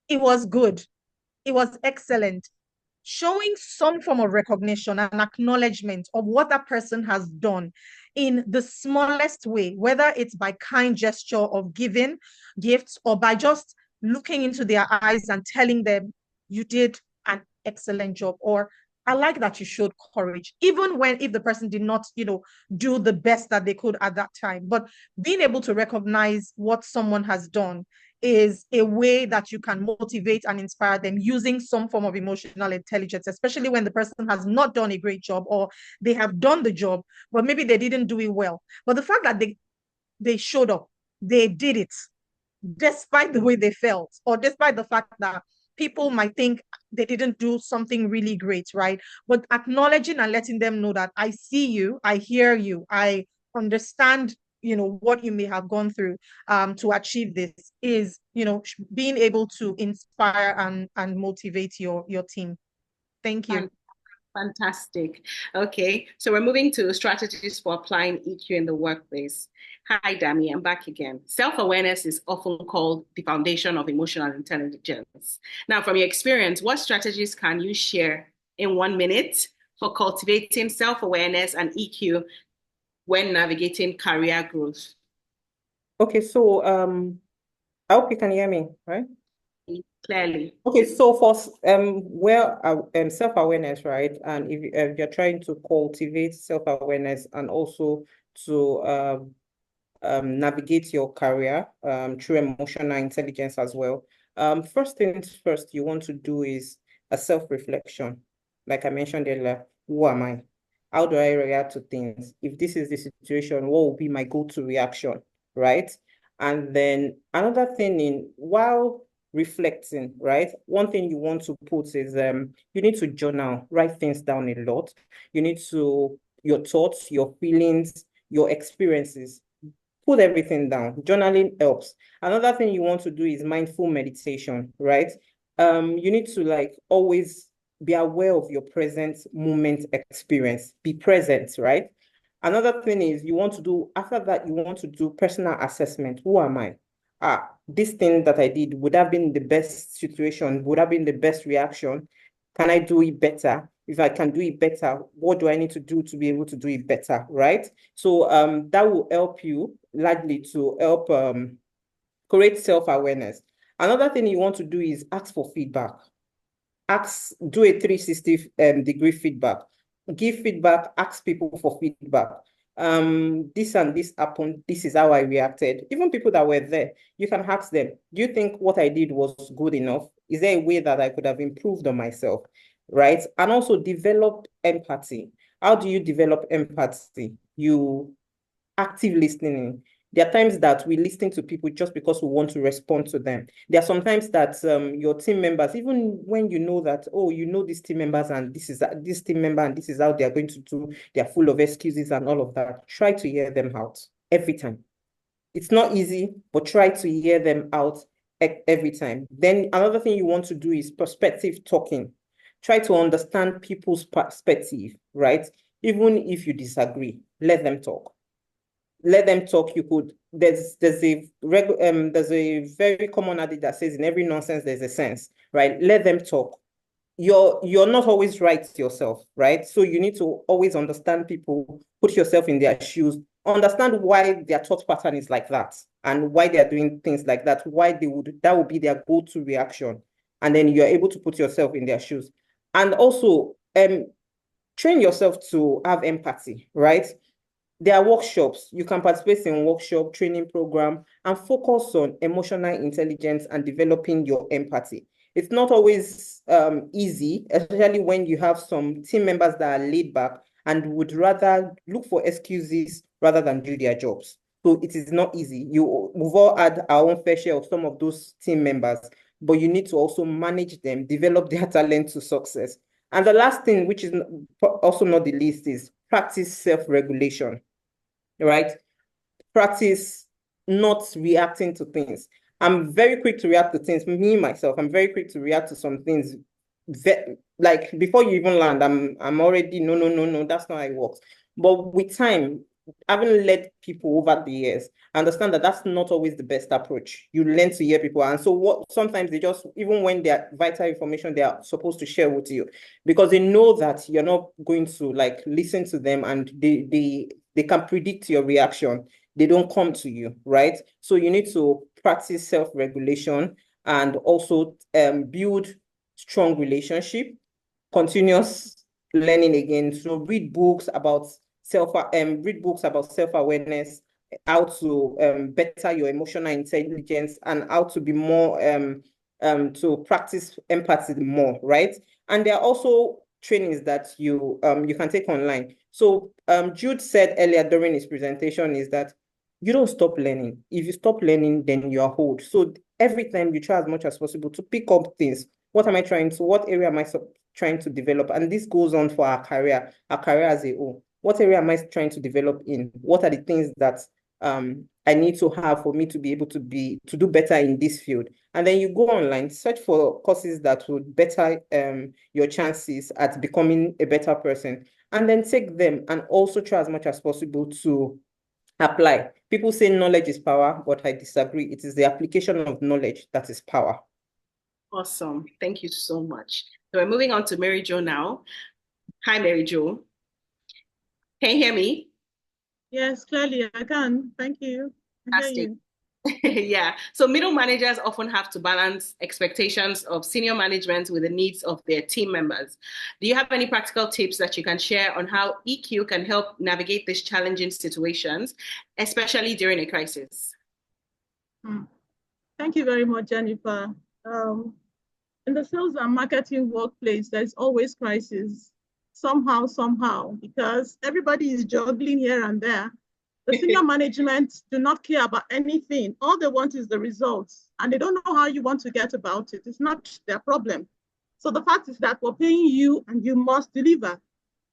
It was good. It was excellent. Showing some form of recognition and acknowledgement of what that person has done in the smallest way, whether it's by kind gesture of giving gifts or by just looking into their eyes and telling them you did an excellent job, or I like that you showed courage, even if the person did not, do the best that they could at that time. But being able to recognize what someone has done is a way that you can motivate and inspire them using some form of emotional intelligence, especially when the person has not done a great job, or they have done the job, but maybe they didn't do it well. But the fact that they showed up, they did it, despite the way they felt, or despite the fact that people might think they didn't do something really great, right? But acknowledging and letting them know that I see you, I hear you, I understand, what you may have gone through to achieve this is, being able to inspire and motivate your team. Thank you. Fantastic. Okay, so we're moving to strategies for applying EQ in the workplace. Hi, Dami, I'm back again. Self-awareness is often called the foundation of emotional intelligence. Now, from your experience, what strategies can you share in 1 minute for cultivating self-awareness and EQ when navigating career growth? Okay, so I hope you can hear me, right? Clearly. Okay, so for self-awareness, right? And if you're trying to cultivate self-awareness and also to navigate your career through emotional intelligence as well. First things first, you want to do is a self-reflection. Like I mentioned earlier, who am I? How do I react to things? If this is the situation, what will be my go-to reaction, right? And then another thing while reflecting, right? One thing you want to put is you need to journal, write things down a lot. You need to, your thoughts, your feelings, your experiences, put everything down. Journaling helps. Another thing you want to do is mindful meditation, right? You need to always be aware of your present moment experience. Be present, right? Another thing is after that, you want to do personal assessment. Who am I? This thing that I did would have been the best situation, would have been the best reaction. Can I do it better? If I can do it better, what do I need to do to be able to do it better, right? So that will help you largely to help create self-awareness. Another thing you want to do is ask for feedback. Do a 360 degree feedback. Give feedback, ask people for feedback. This and this happened, this is how I reacted. Even people that were there, you can ask them, do you think what I did was good enough? Is there a way that I could have improved on myself, right? And also develop empathy. How do you develop empathy? You active listening. There are times that we listen to people just because we want to respond to them. There are sometimes that your team members, even when you know that, these team members and this is this team member and this is how they are going to do, they're full of excuses and all of that. Try to hear them out every time. It's not easy, but try to hear them out every time. Then another thing you want to do is perspective talking. Try to understand people's perspective, right? Even if you disagree, let them talk. Let them talk. There's a very common adage that says in every nonsense there's a sense, right? Let them talk. You're not always right yourself, right? So you need to always understand people, put yourself in their shoes, understand why their thought pattern is like that and why they're doing things like that, that would be their go-to reaction. And then you're able to put yourself in their shoes. And also train yourself to have empathy, right? There are workshops. You can participate in workshop, training program, and focus on emotional intelligence and developing your empathy. It's not always easy, especially when you have some team members that are laid back and would rather look for excuses rather than do their jobs. So it is not easy. We've all had our own fair share of some of those team members, but you need to also manage them, develop their talent to success. And the last thing, which is also not the least, is practice self-regulation. Right? Practice not reacting to things. I'm very quick to react to things. Me, myself, I'm very quick to react to some things. Like before you even land, I'm already, no, that's not how it works. But with time, having led people over the years, I understand that that's not always the best approach. You learn to hear people. And so sometimes they just, even when they're vital information they are supposed to share with you, because they know that you're not going to listen to them and they can predict your reaction. They don't come to you, right? So you need to practice self-regulation and also build strong relationship, continuous learning again. So read books about self-awareness, how to better your emotional intelligence, and how to be more to practice empathy more, right? And there are also trainings that you can take online. So Jude said earlier during his presentation is that you don't stop learning. If you stop learning, then you are hold. So every time you try as much as possible to pick up things What area am I trying to develop? And this goes on for our career as a whole. What area am I trying to develop in? What are the things that I need to have for me to be able to do better in this field? And then you go online, search for courses that would better your chances at becoming a better person, and then take them, and also try as much as possible to apply. People say knowledge is power, but I disagree. It is the application of knowledge that is power. Awesome. Thank you so much. So we're moving on to Mary Jo now. Hi, Mary Jo. Can you hear me? Yes, clearly I can. Thank you. I hear you. Yeah. So middle managers often have to balance expectations of senior management with the needs of their team members. Do you have any practical tips that you can share on how EQ can help navigate these challenging situations, especially during a crisis? Thank you very much, Jennifer. In the sales and marketing workplace, there's always crisis, somehow, because everybody is juggling here and there. The senior management do not care about anything. All they want is the results, and they don't know how you want to get about it. It's not their problem. So the fact is that we're paying you and you must deliver.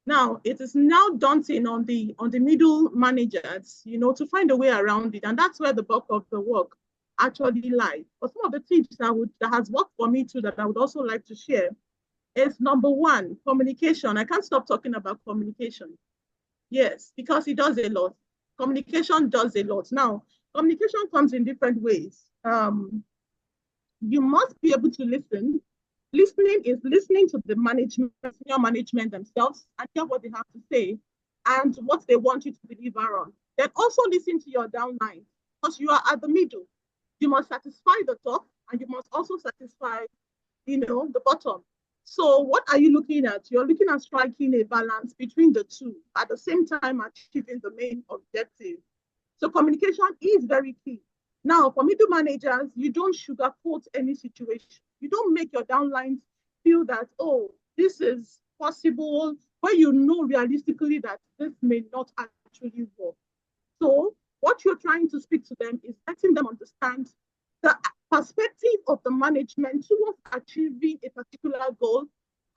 Now, it is now daunting on the middle managers, to find a way around it. And that's where the bulk of the work actually lies. But some of the things that has worked for me too that I would also like to share is, number one, communication. I can't stop talking about communication. Yes, because it does a lot. Communication does a lot. Now, communication comes in different ways. You must be able to listen. Listening is listening to the senior management themselves, and hear what they have to say and what they want you to deliver on. Then also listen to your downline, because you are at the middle. You must satisfy the top, and you must also satisfy, the bottom. So what are you looking at? You're looking at striking a balance between the two, at the same time achieving the main objective. So communication is very key. Now, for middle managers, you don't sugarcoat any situation. You don't make your downlines feel that, oh, this is possible, where you know realistically that this may not actually work. So what you're trying to speak to them is letting them understand the perspective of the management towards achieving a particular goal,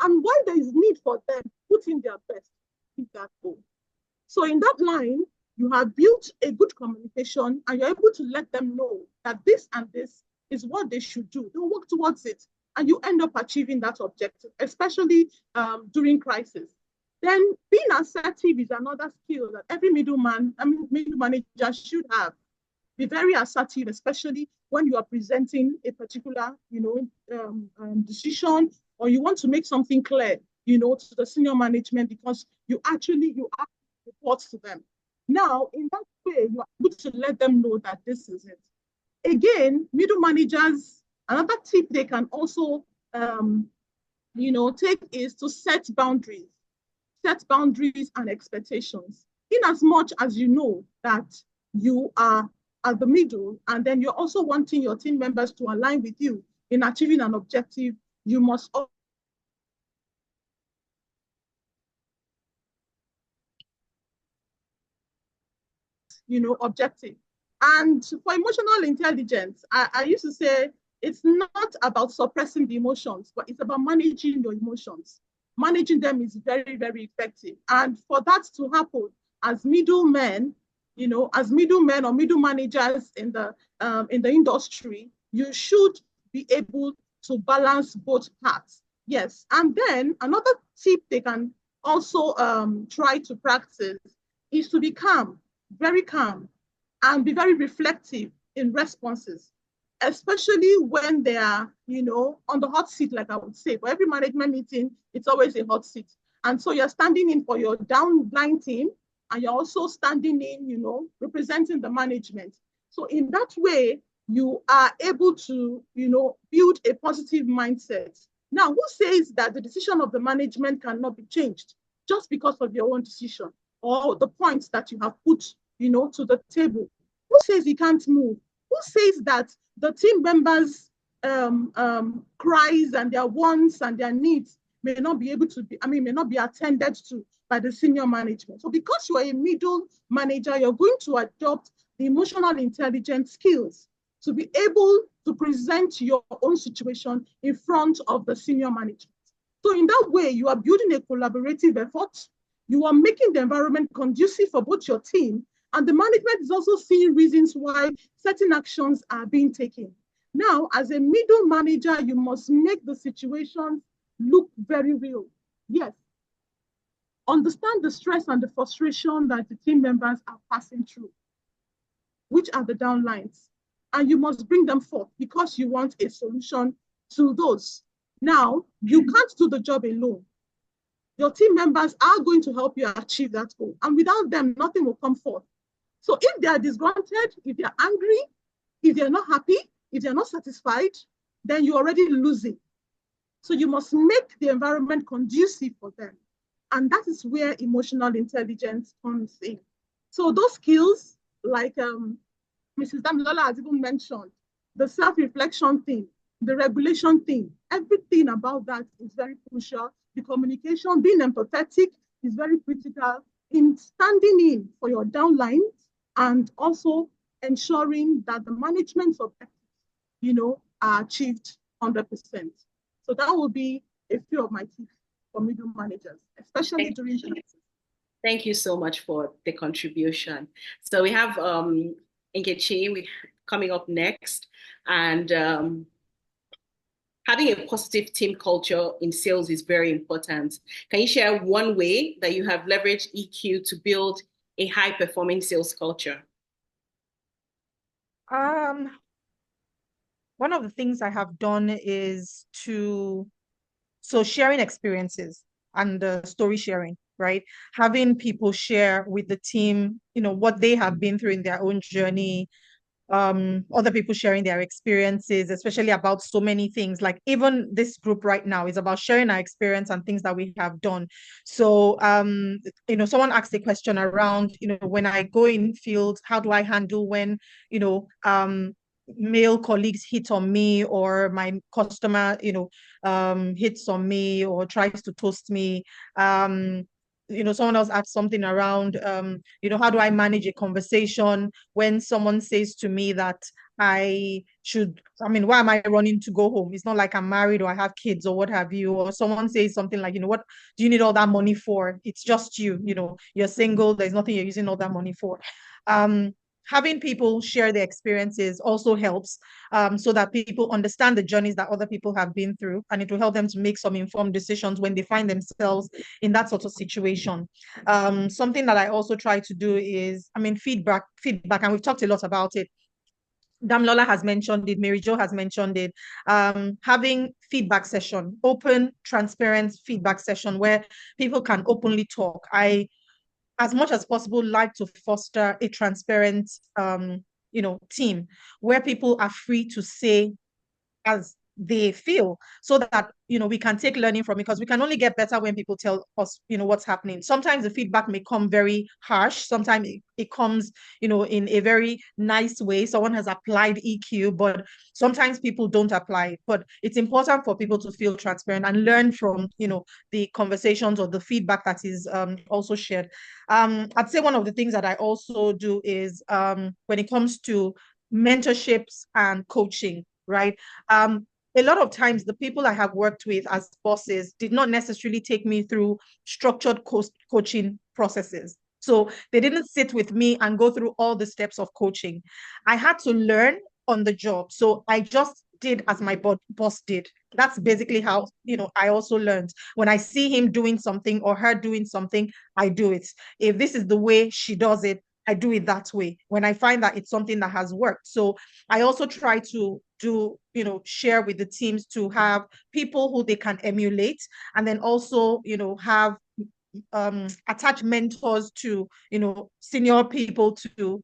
and why there is need for them putting their best in that goal. So in that line, you have built a good communication, and you're able to let them know that this and this is what they should do. They'll work towards it, and you end up achieving that objective, especially during crisis. Then being assertive is another skill that every middle manager should have. Be very assertive, especially when you are presenting a particular, decision, or you want to make something clear, to the senior management, because you are report to them. Now, in that way, you are able to let them know that this is it. Again, middle managers, another tip they can also, take is to set boundaries and expectations. In as much as you know that you are at the middle, and then you're also wanting your team members to align with you in achieving an objective, you must also objective. And for emotional intelligence, I used to say it's not about suppressing the emotions, but it's about managing your emotions. Managing them is very, very effective. And for that to happen, as middlemen or middle managers in the industry, you should be able to balance both parts. Yes. And then another tip they can also try to practice is to be calm, very calm, and be very reflective in responses, especially when they are, on the hot seat, like I would say. For every management meeting, it's always a hot seat. And so you're standing in for your downline team, and you're also standing in, representing the management. So in that way, you are able to, build a positive mindset. Now, who says that the decision of the management cannot be changed just because of your own decision or the points that you have put, to the table? Who says you can't move? Who says that the team members' cries and their wants and their needs may not be attended to by the senior management? So because you are a middle manager, you're going to adopt the emotional intelligence skills. to be able to present your own situation in front of the senior management. So in that way, you are building a collaborative effort. You are making the environment conducive for both your team, and the management is also seeing reasons why certain actions are being taken. Now, as a middle manager, you must make the situation look very real. Yes. Understand the stress and the frustration that the team members are passing through, which are the downlines. And you must bring them forth because you want a solution to those. Now, you can't do the job alone. Your team members are going to help you achieve that goal. And without them, nothing will come forth. So if they are disgruntled, if they're angry, if they're not happy, if they're not satisfied, then you're already losing. So you must make the environment conducive for them. And that is where emotional intelligence comes in. So those skills, like Mrs. Damilola has even mentioned, the self-reflection thing, the regulation thing, everything about that is very crucial. The communication, being empathetic is very critical in standing in for your downlines and also ensuring that the management objectives, are achieved 100%. So that will be a few of my tips for middle managers, especially during crisis. Thank you so much for the contribution. So we have Nkechi coming up next, and having a positive team culture in sales is very important. Can you share one way that you have leveraged EQ to build a high-performing sales culture? One of the things I have done is sharing experiences and story sharing, right? Having people share with the team, what they have been through in their own journey, other people sharing their experiences, especially about so many things. Like even this group right now is about sharing our experience and things that we have done. So, someone asked a question around, when I go in field, how do I handle when, male colleagues hit on me or my customer, hits on me or tries to toast me. Someone else asked something around, how do I manage a conversation when someone says to me that why am I running to go home? It's not like I'm married or I have kids or what have you. Or someone says something like, what do you need all that money for? It's just you, you're single. There's nothing you're using all that money for. Having people share their experiences also helps so that people understand the journeys that other people have been through, and it will help them to make some informed decisions when they find themselves in that sort of situation. Something that I also try to do is, feedback, and we've talked a lot about it. Damilola has mentioned it, Mary Jo has mentioned it, having feedback session, open, transparent feedback session where people can openly talk. As much as possible, like to foster a transparent, team where people are free to say as they feel, so that we can take learning from it, because we can only get better when people tell us what's happening. Sometimes the feedback may come very harsh, sometimes it comes in a very nice way. Someone has applied EQ, but sometimes people don't apply it. But it's important for people to feel transparent and learn from the conversations or the feedback that is also shared. I'd say one of the things that I also do is when it comes to mentorships and coaching, right? A lot of times the people I have worked with as bosses did not necessarily take me through structured coaching processes. So they didn't sit with me and go through all the steps of coaching. I had to learn on the job. So I just did as my boss did. That's basically how, I also learned. When I see him doing something or her doing something, I do it. If this is the way she does it, I do it that way when I find that it's something that has worked. So I also try to share with the teams to have people who they can emulate, and then also, have attach mentors to senior people to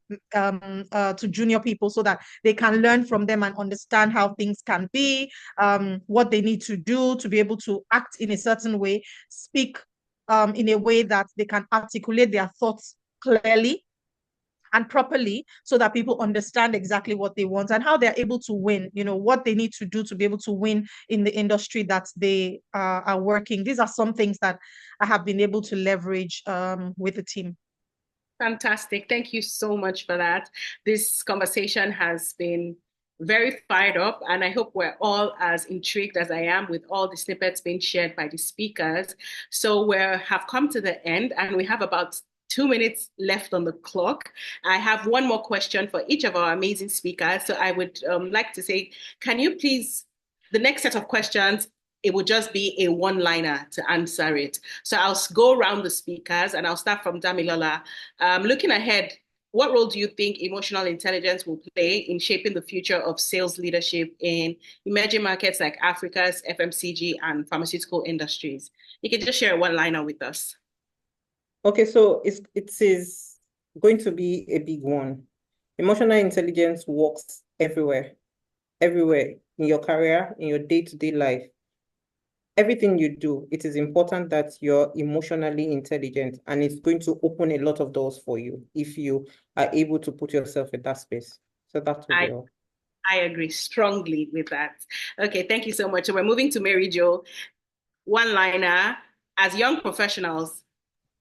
junior people, so that they can learn from them and understand how things can be, what they need to do to be able to act in a certain way, speak in a way that they can articulate their thoughts clearly and properly, so that people understand exactly what they want and how they're able to win, what they need to do to be able to win in the industry that they are working. These are some things that I have been able to leverage with the team. Fantastic. Thank you so much for that. This conversation has been very fired up, and I hope we're all as intrigued as I am with all the snippets being shared by the speakers. So we have come to the end, and we have about 2 minutes left on the clock. I have one more question for each of our amazing speakers. So I would like to say, can you please, the next set of questions, it would just be a one-liner to answer it. So I'll go around the speakers, and I'll start from Damilola. Looking ahead, what role do you think emotional intelligence will play in shaping the future of sales leadership in emerging markets like Africa's FMCG and pharmaceutical industries? You can just share a one-liner with us. Okay, so it is going to be a big one. Emotional intelligence works everywhere in your career, in your day-to-day life. Everything you do, it is important that you're emotionally intelligent, and it's going to open a lot of doors for you if you are able to put yourself in that space. So that will be all. I agree strongly with that. Okay, thank you so much. So we're moving to Mary Jo. One-liner, as young professionals,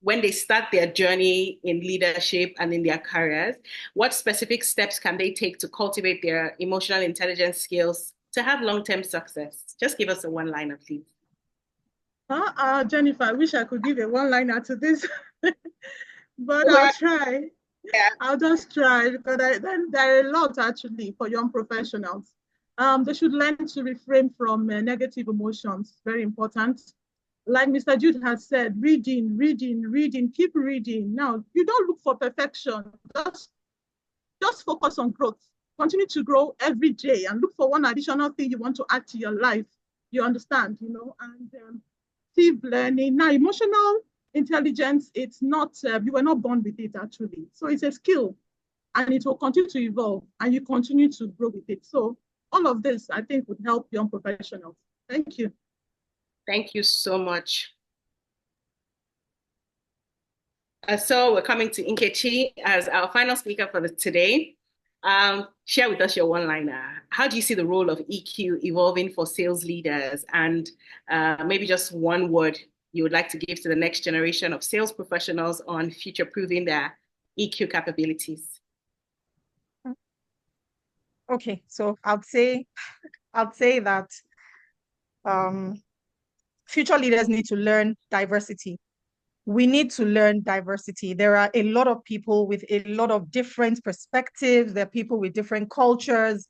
when they start their journey in leadership and in their careers, what specific steps can they take to cultivate their emotional intelligence skills to have long-term success? Just give us a one-liner, please. Jennifer, I wish I could give a one-liner to this, but I'll try. Yeah. I'll just try, because there are a lot actually for young professionals. They should learn to refrain from negative emotions, very important. Like Mr. Jude has said, reading, keep reading. Now, you don't look for perfection, just focus on growth. Continue to grow every day and look for one additional thing you want to add to your life. You understand, and keep learning. Now, emotional intelligence, it's not, you were not born with it actually. So it's a skill, and it will continue to evolve, and you continue to grow with it. So all of this, I think, would help young professionals. Thank you. Thank you so much. So we're coming to Nkechi as our final speaker for today. Share with us your one-liner. How do you see the role of EQ evolving for sales leaders? And maybe just one word you would like to give to the next generation of sales professionals on future-proofing their EQ capabilities. Okay, so I'd say that future leaders need to learn diversity. We need to learn diversity. There are a lot of people with a lot of different perspectives. There are people with different cultures,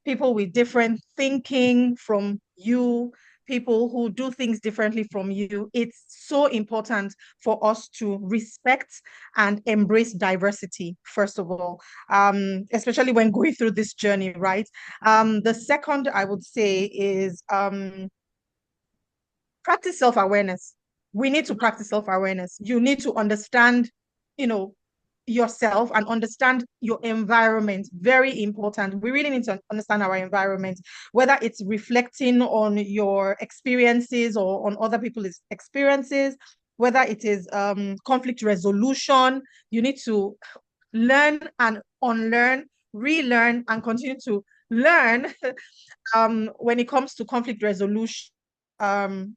people with different thinking from you, people who do things differently from you. It's so important for us to respect and embrace diversity, first of all, especially when going through this journey, right? The second I would say is practice self-awareness. We need to practice self-awareness. You need to understand, yourself and understand your environment. Very important. We really need to understand our environment, whether it's reflecting on your experiences or on other people's experiences, whether it is conflict resolution. You need to learn and unlearn, relearn, and continue to learn when it comes to conflict resolution,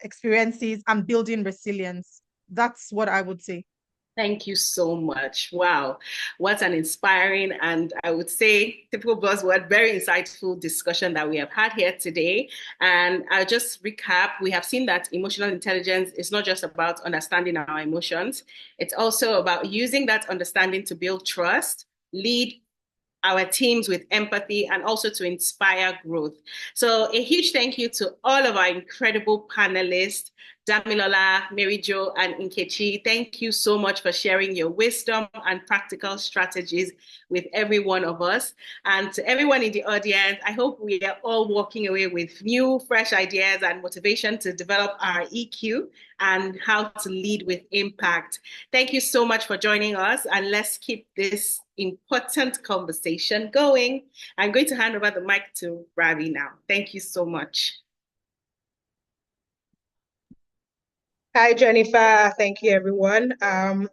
experiences, and building resilience. That's what I would say. Thank you so much. Wow, what an inspiring and I would say typical buzzword, very insightful discussion that we have had here today. And I'll just recap. We have seen that emotional intelligence is not just about understanding our emotions. It's also about using that understanding to build trust, lead our teams with empathy, and also to inspire growth. So a huge thank you to all of our incredible panelists, Damilola, Mary Jo, and Nkechi. Thank you so much for sharing your wisdom and practical strategies with every one of us. And to everyone in the audience, I hope we are all walking away with new, fresh ideas and motivation to develop our EQ and how to lead with impact. Thank you so much for joining us, and let's keep this important conversation going. I'm going to hand over the mic to Ravi now. Thank you so much. Hi, Jennifer. Thank you, everyone. I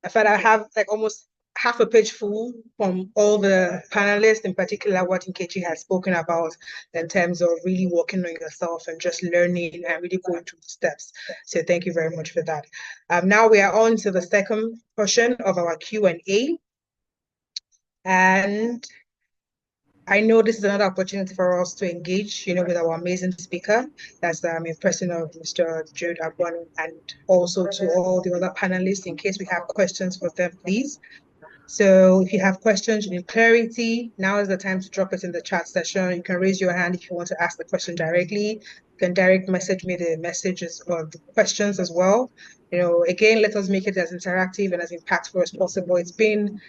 thought I have like almost half a page full from all the panelists, in particular what Nkechi has spoken about in terms of really working on yourself and just learning and really going through the steps. So thank you very much for that. Now we are on to the second portion of our Q&A. And I know this is another opportunity for us to engage, with our amazing speaker. That's in person of Mr. Jude Abonu, and also to all the other panelists, in case we have questions for them, please. So if you have questions, you need clarity, now is the time to drop it in the chat session. You can raise your hand if you want to ask the question directly. You can direct message me the messages or the questions as well. Again, let us make it as interactive and as impactful as possible. It's been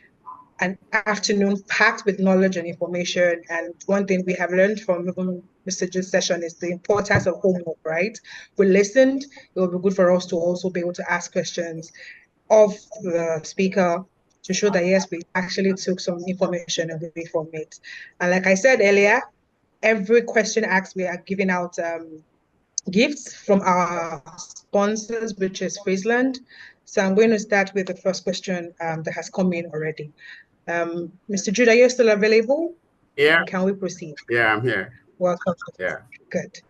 an afternoon packed with knowledge and information. And one thing we have learned from Mr. Jude's session is the importance of homework, right? We listened. It will be good for us to also be able to ask questions of the speaker to show that, yes, we actually took some information away from it. And like I said earlier, every question asked, we are giving out gifts from our sponsors, which is Friesland. So I'm going to start with the first question that has come in already. Mr. Jude, are you still available? Yeah. And can we proceed? Yeah, I'm here. Welcome. Yeah. Good.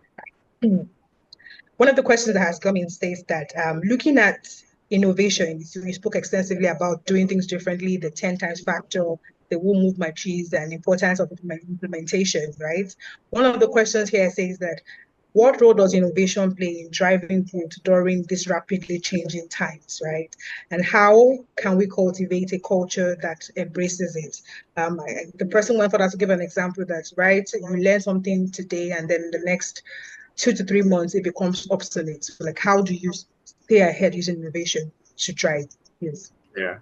One of the questions that has come in states that looking at innovation, we spoke extensively about doing things differently, the 10 times factor, the who move my cheese, and importance of implementation, right? One of the questions here says that, what role does innovation play in driving growth during these rapidly changing times, right? And how can we cultivate a culture that embraces it? The person went further to give an example that, right, you learn something today and then the next 2 to 3 months, it becomes obsolete. So, like, how do you stay ahead using innovation to try? Yes. Yeah.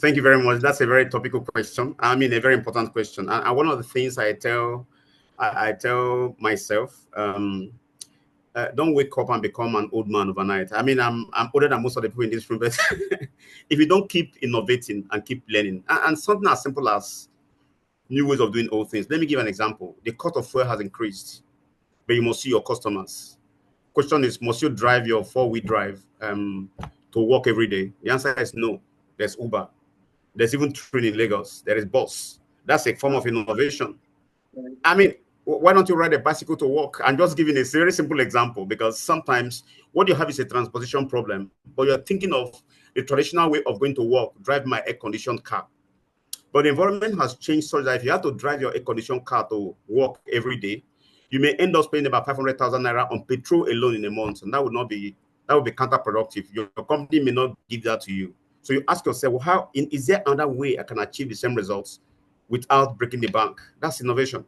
Thank you very much. That's a very topical question. I mean, a very important question. And one of the things I tell myself, don't wake up and become an old man overnight. I mean, I'm older than most of the people in this room, but if you don't keep innovating and keep learning, and something as simple as new ways of doing old things. Let me give an example. The cost of fuel has increased, but you must see your customers. Question is, must you drive your 4-wheel drive to work every day? The answer is no. There's Uber. There's even train in Lagos. There is bus. That's a form of innovation. I mean, why don't you ride a bicycle to work? I'm just giving a very simple example, because sometimes what you have is a transposition problem, but you're thinking of the traditional way of going to work, drive my air-conditioned car. But the environment has changed such that if you have to drive your air-conditioned car to work every day, you may end up spending about 500,000 naira on petrol alone in a month, and that would be counterproductive. Your company may not give that to you. So you ask yourself, well, is there another way I can achieve the same results without breaking the bank? That's innovation.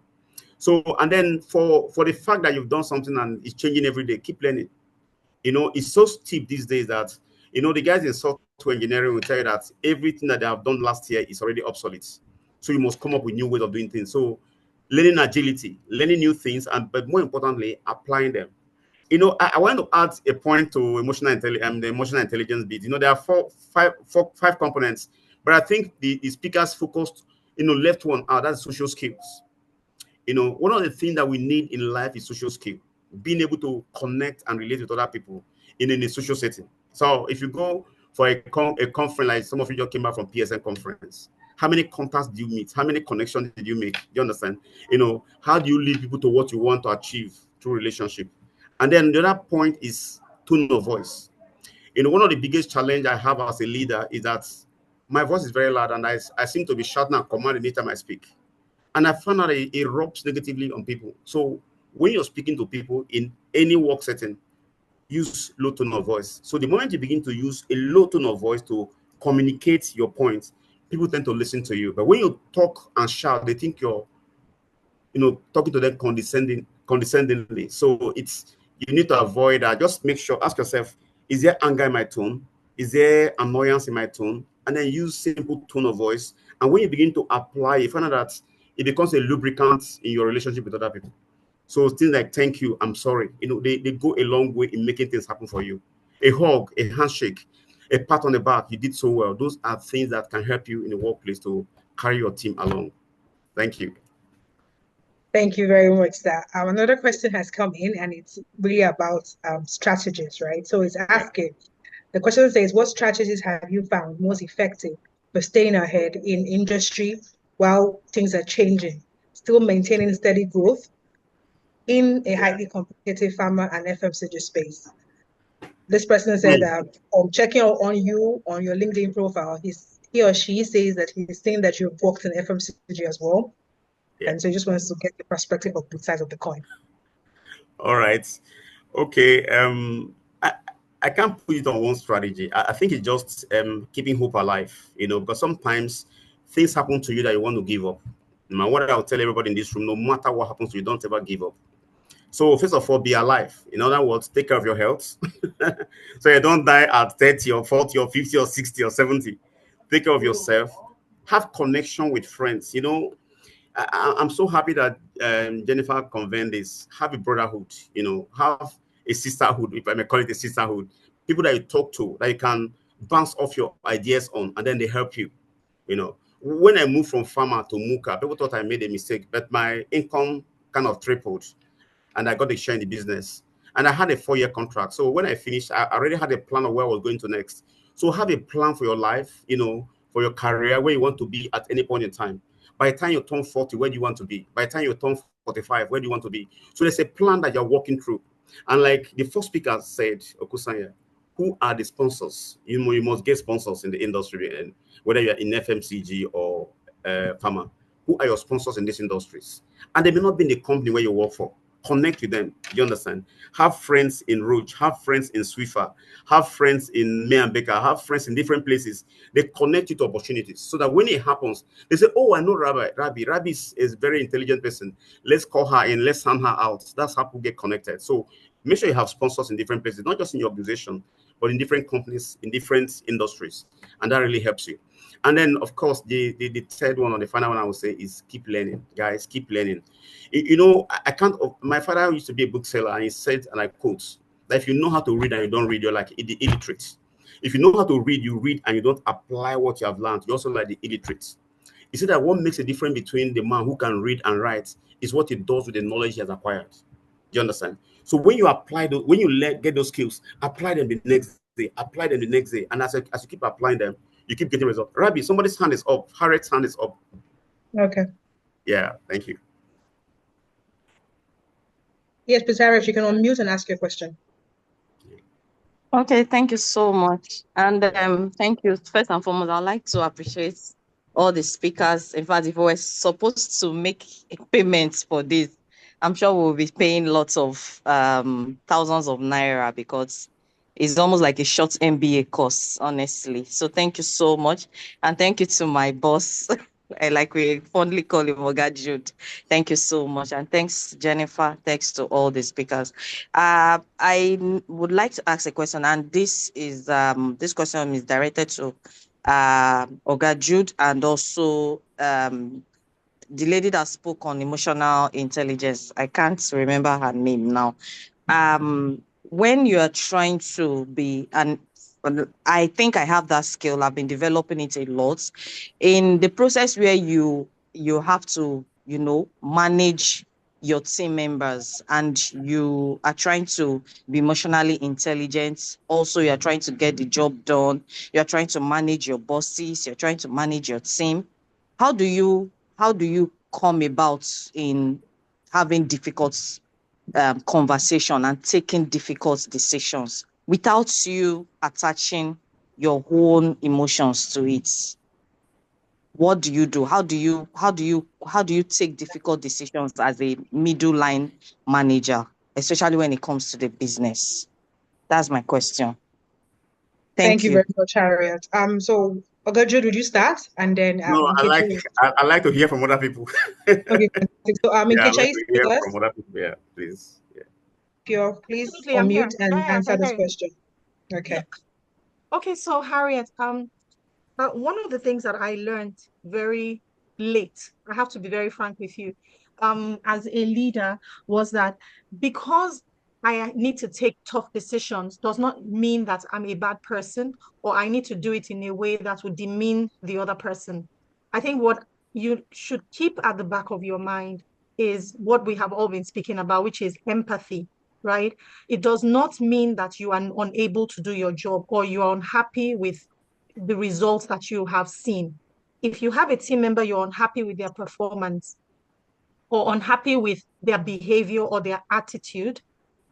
So, and then for the fact that you've done something and it's changing every day, keep learning. It's so steep these days that, the guys in software engineering will tell you that everything that they have done last year is already obsolete. So you must come up with new ways of doing things. So learning agility, learning new things, but more importantly, applying them. I want to add a point to the emotional intelligence bit. There are five components, but I think the speakers focused, left one out. That's social skills. One of the things that we need in life is social skill, being able to connect and relate with other people in a social setting. So if you go for a conference, like some of you just came back from PSN conference, how many contacts do you meet? How many connections did you make? Do you understand? How do you lead people to what you want to achieve through relationship? And then the other point is tone of voice. One of the biggest challenge I have as a leader is that my voice is very loud, and I seem to be shouting and commanding anytime I speak. And I found out it rubs negatively on people. So when you're speaking to people in any work setting, use low tone of voice. So the moment you begin to use a low tone of voice to communicate your points, people tend to listen to you. But when you talk and shout, they think you're, talking to them condescendingly. So you need to avoid that. Just make sure, ask yourself, is there anger in my tone? Is there annoyance in my tone? And then use simple tone of voice. And when you begin to apply, you find out that it becomes a lubricant in your relationship with other people. So things like thank you, I'm sorry, they go a long way in making things happen for you. A hug, a handshake, a pat on the back, you did so well. Those are things that can help you in the workplace to carry your team along. Thank you. Thank you very much, sir. Another question has come in, and it's really about strategies, right? So it's asking, the question says, what strategies have you found most effective for staying ahead in industry while things are changing, still maintaining steady growth in a highly competitive pharma and FMCG space? This person said, checking on you on your LinkedIn profile, he or she says that he's saying that you've worked in FMCG as well. Yeah. And so I just wanted to get the perspective of both sides of the coin. All right. Okay. I can't put it on one strategy. I think it's just keeping hope alive, because sometimes things happen to you that you want to give up. Now, what I'll tell everybody in this room, no matter what happens to you, don't ever give up. So first of all, be alive. In other words, take care of your health. So you don't die at 30 or 40 or 50 or 60 or 70. Take care of yourself. Have connection with friends. I'm so happy that Jennifer convened this. Have a brotherhood, have a sisterhood, if I may call it a sisterhood. People that you talk to, that you can bounce off your ideas on, and then they help you. When I moved from Pharma to Muka, people thought I made a mistake, but my income kind of tripled, and I got a share in the business. And I had a 4-year contract. So when I finished, I already had a plan of where I was going to next. So have a plan for your life, for your career, where you want to be at any point in time. By the time you turn 40, where do you want to be? By the time you turn 45, where do you want to be? So there's a plan that you're walking through. And like the first speaker said, Okusanya, who are the sponsors? You must get sponsors in the industry, and whether you're in FMCG or Pharma. Who are your sponsors in these industries? And they may not be in the company where you work for. Connect with them. You understand? Have friends in Rouge, have friends in Swiffer, have friends in May and Baker, have friends in different places. They connect you to opportunities so that when it happens, they say, oh, I know Rabbi. Rabbi is a very intelligent person. Let's call her in, let's hand her out. That's how people get connected. So make sure you have sponsors in different places, not just in your organization, but in different companies, in different industries. And that really helps you. And then, of course, the third one or the final one I would say is keep learning. Guys, keep learning. I can't. My father used to be a bookseller, and he said, and I quote, that if you know how to read and you don't read, you're like the illiterate. If you know how to read, you read and you don't apply what you have learned, you're also like the illiterate. He said that what makes a difference between the man who can read and write is what he does with the knowledge he has acquired. Do you understand? So when you apply those, when you get those skills, apply them the next day, apply them the next day, and as you keep applying them, you keep getting results. Rabbi, somebody's hand is up. Harriet's hand is up. Okay. Yeah, thank you. Yes, please, Harriet, you can unmute and ask your question. Okay, thank you so much. And thank you. First and foremost, I'd like to appreciate all the speakers. In fact, if we were supposed to make payments for this, I'm sure we'll be paying lots of thousands of naira, because it's almost like a short MBA course, honestly. So thank you so much. And thank you to my boss. Like we fondly call him Oga Jude. Thank you so much. And thanks, Jennifer. Thanks to all the speakers. I would like to ask a question, and this question is directed to Oga Jude, and also the lady that spoke on emotional intelligence. I can't remember her name now. When you are trying to be, and I think I have that skill, I've been developing it a lot, in the process where you have to, manage your team members, and you are trying to be emotionally intelligent. Also, you're trying to get the job done. You're trying to manage your bosses. You're trying to manage your team. How do you come about in having difficult conversation and taking difficult decisions without you attaching your own emotions to it? What do you do? How do you take difficult decisions as a middle line manager, especially when it comes to the business? That's my question. Thank Thank you you. very much, Harriet. So Oga Jude, would you start? And then No, I like to hear from other people. Okay, so Yeah, I Nkechi, like you to still hear with us? from other people. Yeah, please. Yeah. Please Absolutely, I'm here. unmute and Yeah, I answer can this hear you. question. Okay. Yeah. Okay, so Harriet, one of the things that I learned very late, I have to be very frank with you, as a leader, was that because I need to take tough decisions does not mean that I'm a bad person, or I need to do it in a way that would demean the other person. I think what you should keep at the back of your mind is what we have all been speaking about, which is empathy, right? It does not mean that you are unable to do your job, or you are unhappy with the results that you have seen. If you have a team member, you're unhappy with their performance, or unhappy with their behavior or their attitude,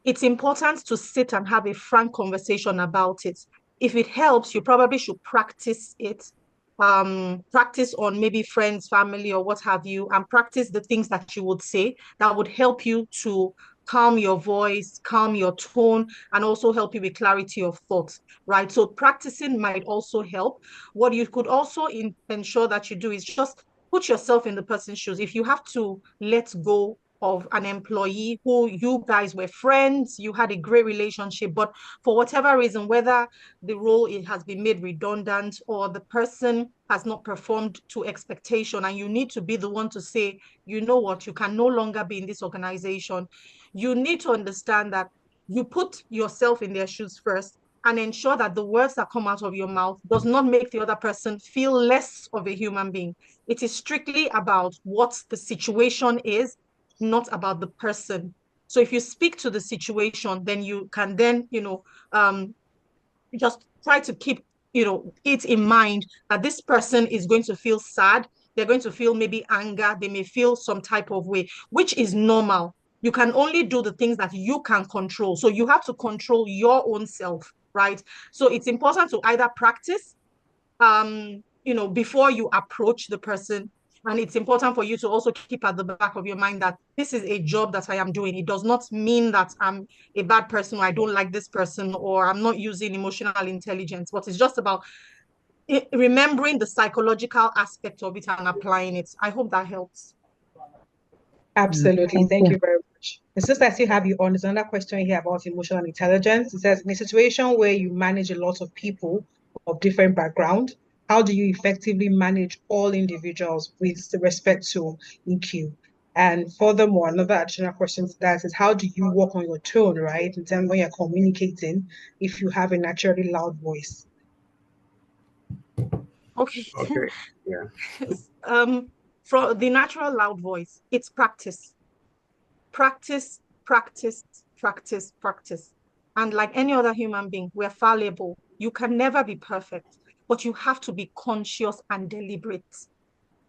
it's important to sit and have a frank conversation about it. If it helps, you probably should practice it practice on maybe friends, family, or what have you, and practice the things that you would say that would help you to calm your voice, calm your tone, and also help you with clarity of thought, right? So practicing might also help. What you could also ensure that you do is just put yourself in the person's shoes. If you have to let go of an employee who you guys were friends, you had a great relationship, but for whatever reason, whether the role it has been made redundant or the person has not performed to expectation, and you need to be the one to say, you know what, you can no longer be in this organization. You need to understand that you put yourself in their shoes first and ensure that the words that come out of your mouth does not make the other person feel less of a human being. It is strictly about what the situation is, not about the person. So if you speak to the situation, then you can then, just try to keep, it in mind that this person is going to feel sad. They're going to feel maybe anger. They may feel some type of way, which is normal. You can only do the things that you can control. So you have to control your own self, right? So it's important to either practice, before you approach the person. And it's important for you to also keep at the back of your mind that this is a job that I am doing. It does not mean that I'm a bad person, or I don't like this person, or I'm not using emotional intelligence, but it's just about remembering the psychological aspect of it and applying it. I hope that helps. Absolutely. Thank you very much. And since I still have you on, there's another question here about emotional intelligence. It says, in a situation where you manage a lot of people of different background, how do you effectively manage all individuals with respect to EQ? And furthermore, another additional question to that is, how do you work on your tone, right? In terms when you're communicating, if you have a naturally loud voice? Okay. Yeah. For the natural loud voice, it's practice. Practice, practice, practice, practice. And like any other human being, we're fallible. You can never be perfect, but you have to be conscious and deliberate.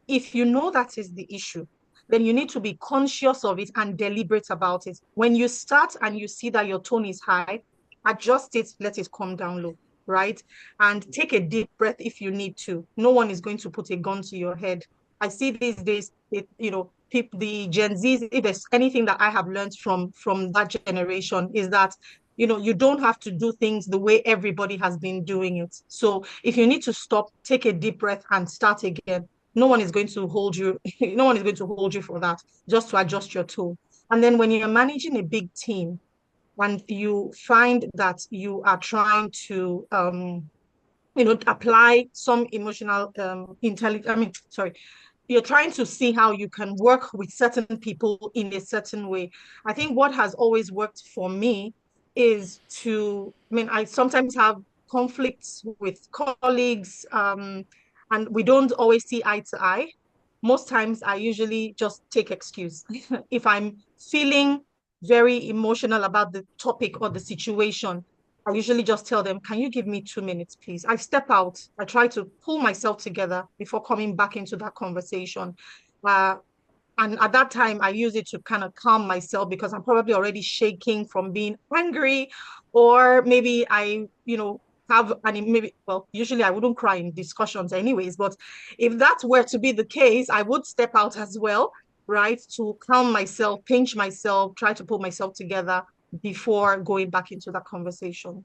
If you know that is the issue, then you need to be conscious of it and deliberate about it. When you start and you see that your tone is high, adjust it, let it come down low, right? And take a deep breath if you need to. No one is going to put a gun to your head. I see these days, people, the Gen Zs, if there's anything that I have learned from that generation, is that you don't have to do things the way everybody has been doing it. So if you need to stop, take a deep breath and start again. No one is going to hold you. No one is going to hold you for that, just to adjust your tone. And then when you're managing a big team, when you find that you are trying to, apply some emotional intelligence, you're trying to see how you can work with certain people in a certain way. I think what has always worked for me is I sometimes have conflicts with colleagues, and we don't always see eye to eye. Most times I usually just take excuse. If I'm feeling very emotional about the topic or the situation, I usually just tell them, can you give me 2 minutes, please? I step out. I try to pull myself together before coming back into that conversation. And at that time, I use it to kind of calm myself because I'm probably already shaking from being angry, or maybe I, usually I wouldn't cry in discussions anyways, but if that were to be the case, I would step out as well, right? To calm myself, pinch myself, try to pull myself together before going back into that conversation.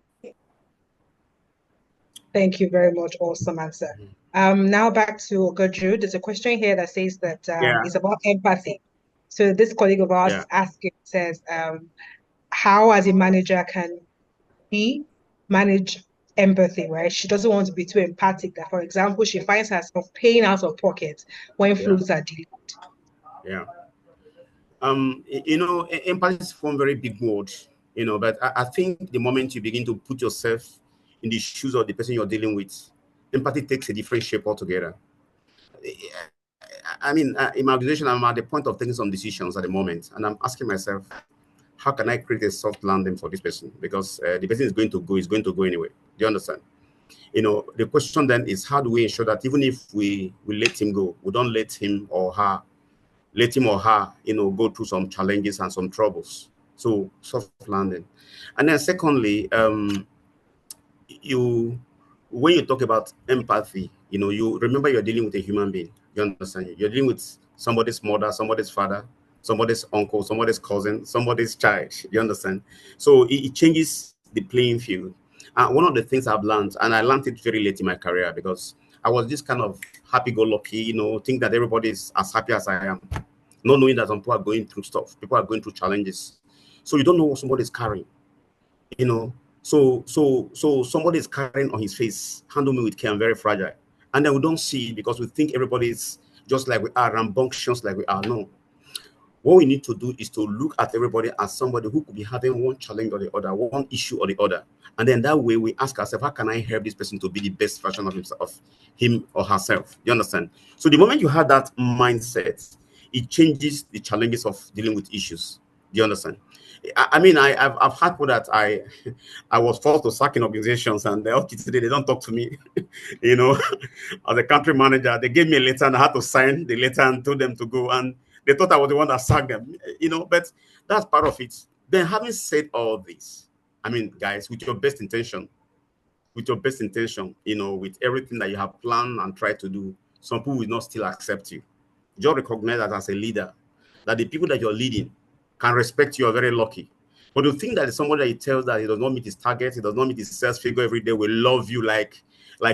Thank you very much. Awesome answer. Now back to Gertrude. There's a question here that says that it's about empathy. So this colleague of ours is asking, says, how as a manager can he manage empathy, right? She doesn't want to be too empathic. That, for example, she finds herself paying out of pocket when flows are delayed. Yeah. Empathy is from very big word, but I think the moment you begin to put yourself in the shoes of the person you're dealing with, empathy takes a different shape altogether. I mean, in my organization, I'm at the point of taking some decisions at the moment, and I'm asking myself, how can I create a soft landing for this person? Because the person is going to go anyway. Do you understand? The question then is, how do we ensure that even if we let him go, we don't let him or her, go through some challenges and some troubles? So soft landing. And then secondly, you when you talk about empathy, you know, you remember you're dealing with a human being. You understand? You're dealing with somebody's mother, somebody's father, somebody's uncle, somebody's cousin, somebody's child. You understand? So it changes the playing field. One of the things I've learned, and I learned it very late in my career because I was just kind of happy-go-lucky, you know, think that everybody is as happy as I am, not knowing that some people are going through stuff, people are going through challenges. So you don't know what somebody's carrying, you know. So somebody is carrying on his face, handle me with care, I'm very fragile. And then we don't see it because we think everybody is just like we are, rambunctious like we are. No. What we need to do is to look at everybody as somebody who could be having one challenge or the other, one issue or the other. And then that way we ask ourselves, how can I help this person to be the best version of himself, of him or herself? You understand? So the moment you have that mindset, it changes the challenges of dealing with issues. Do you understand? I mean, I've had people that I was forced to sack in organizations, and they're okay today, they don't talk to me. You know, as a country manager, they gave me a letter and I had to sign the letter and told them to go. And they thought I was the one that sacked them, you know, but that's part of it. Then having said all this, I mean, guys, with your best intention, you know, with everything that you have planned and tried to do, some people will not still accept you. Just recognize that as a leader, that the people that you're leading can respect you are very lucky. But to think that somebody that he tells that he does not meet his target, he does not meet his sales figure every day, will love you like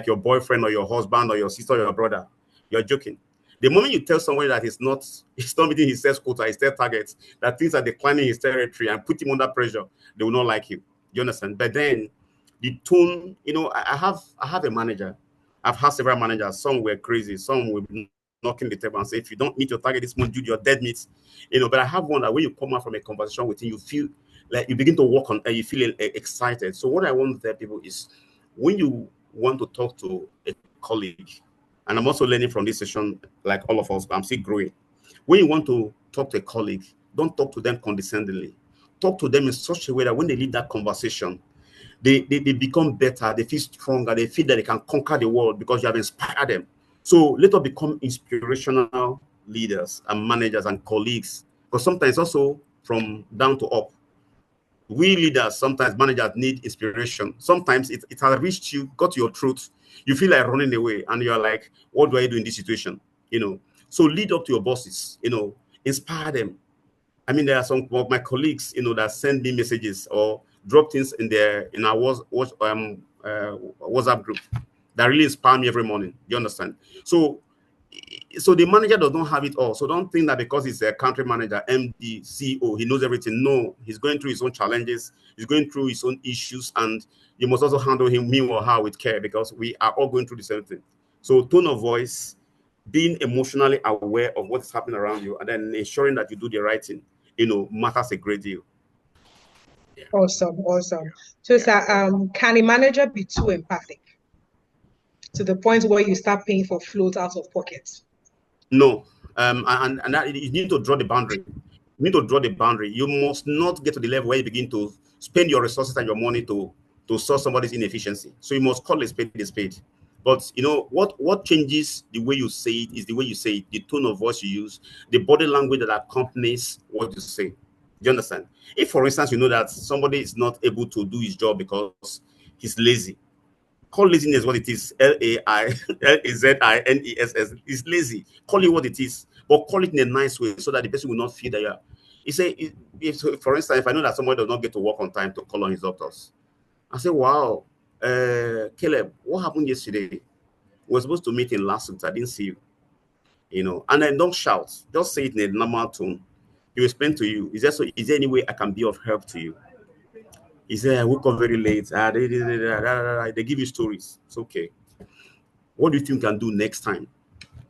your boyfriend or your husband or your sister or your brother, you're joking. The moment you tell somebody that he's not meeting his sales quota, his sales targets, that things are declining his territory and put him under pressure, they will not like you. You understand? But then the tone, you know, I have a manager. I've had several managers. Some were crazy. Some were knocking the table and say, if you don't meet your target this month, Jude, you're dead meat. You know, but I have one that when you come out from a conversation with him, you feel like you begin to work on and you feel excited. So what I want to tell people is when you want to talk to a colleague, and I'm also learning from this session, like all of us, but I'm still growing. When you want to talk to a colleague, don't talk to them condescendingly. Talk to them in such a way that when they leave that conversation, they become better, they feel stronger, they feel that they can conquer the world because you have inspired them. So let us become inspirational leaders and managers and colleagues, because sometimes also from down to up, we leaders, sometimes managers need inspiration. Sometimes it has reached you, got to your throat, you feel like running away and you're like, what do I do in this situation? You know, so lead up to your bosses, you know, inspire them. I mean, there are some of my colleagues, you know, that send me messages or drop things in our WhatsApp group that really inspire me every morning. You understand? So the manager does not have it all. So don't think that because he's a country manager, MD, CEO, he knows everything. No, he's going through his own challenges. He's going through his own issues, and you must also handle him or her with care because we are all going through the same thing. So tone of voice, being emotionally aware of what's happening around you, and then ensuring that you do the right thing, you know, matters a great deal. Yeah. Awesome. So, sir, can a manager be too empathic to the point where you start paying for float out of pocket? No, and that you need to draw the boundary. You need to draw the boundary. You must not get to the level where you begin to spend your resources and your money to solve somebody's inefficiency. So you must call a spade a spade. But you know what changes the way you say it is the way you say it, the tone of voice you use, the body language that accompanies what you say. Do you understand? If, for instance, you know that somebody is not able to do his job because he's lazy, call laziness what it is. Lazines. It's lazy. Call it what it is, but call it in a nice way so that the person will not feel that you are. If, for instance, if I know that somebody does not get to work on time to call on his doctors, I say, wow, Caleb, what happened yesterday? We were supposed to meet in last week. I didn't see you. You know, and then don't shout. Just say it in a normal tone. He will explain to you. Is there any way I can be of help to you? He said, I woke up very late. They give you stories. It's okay. What do you think you can do next time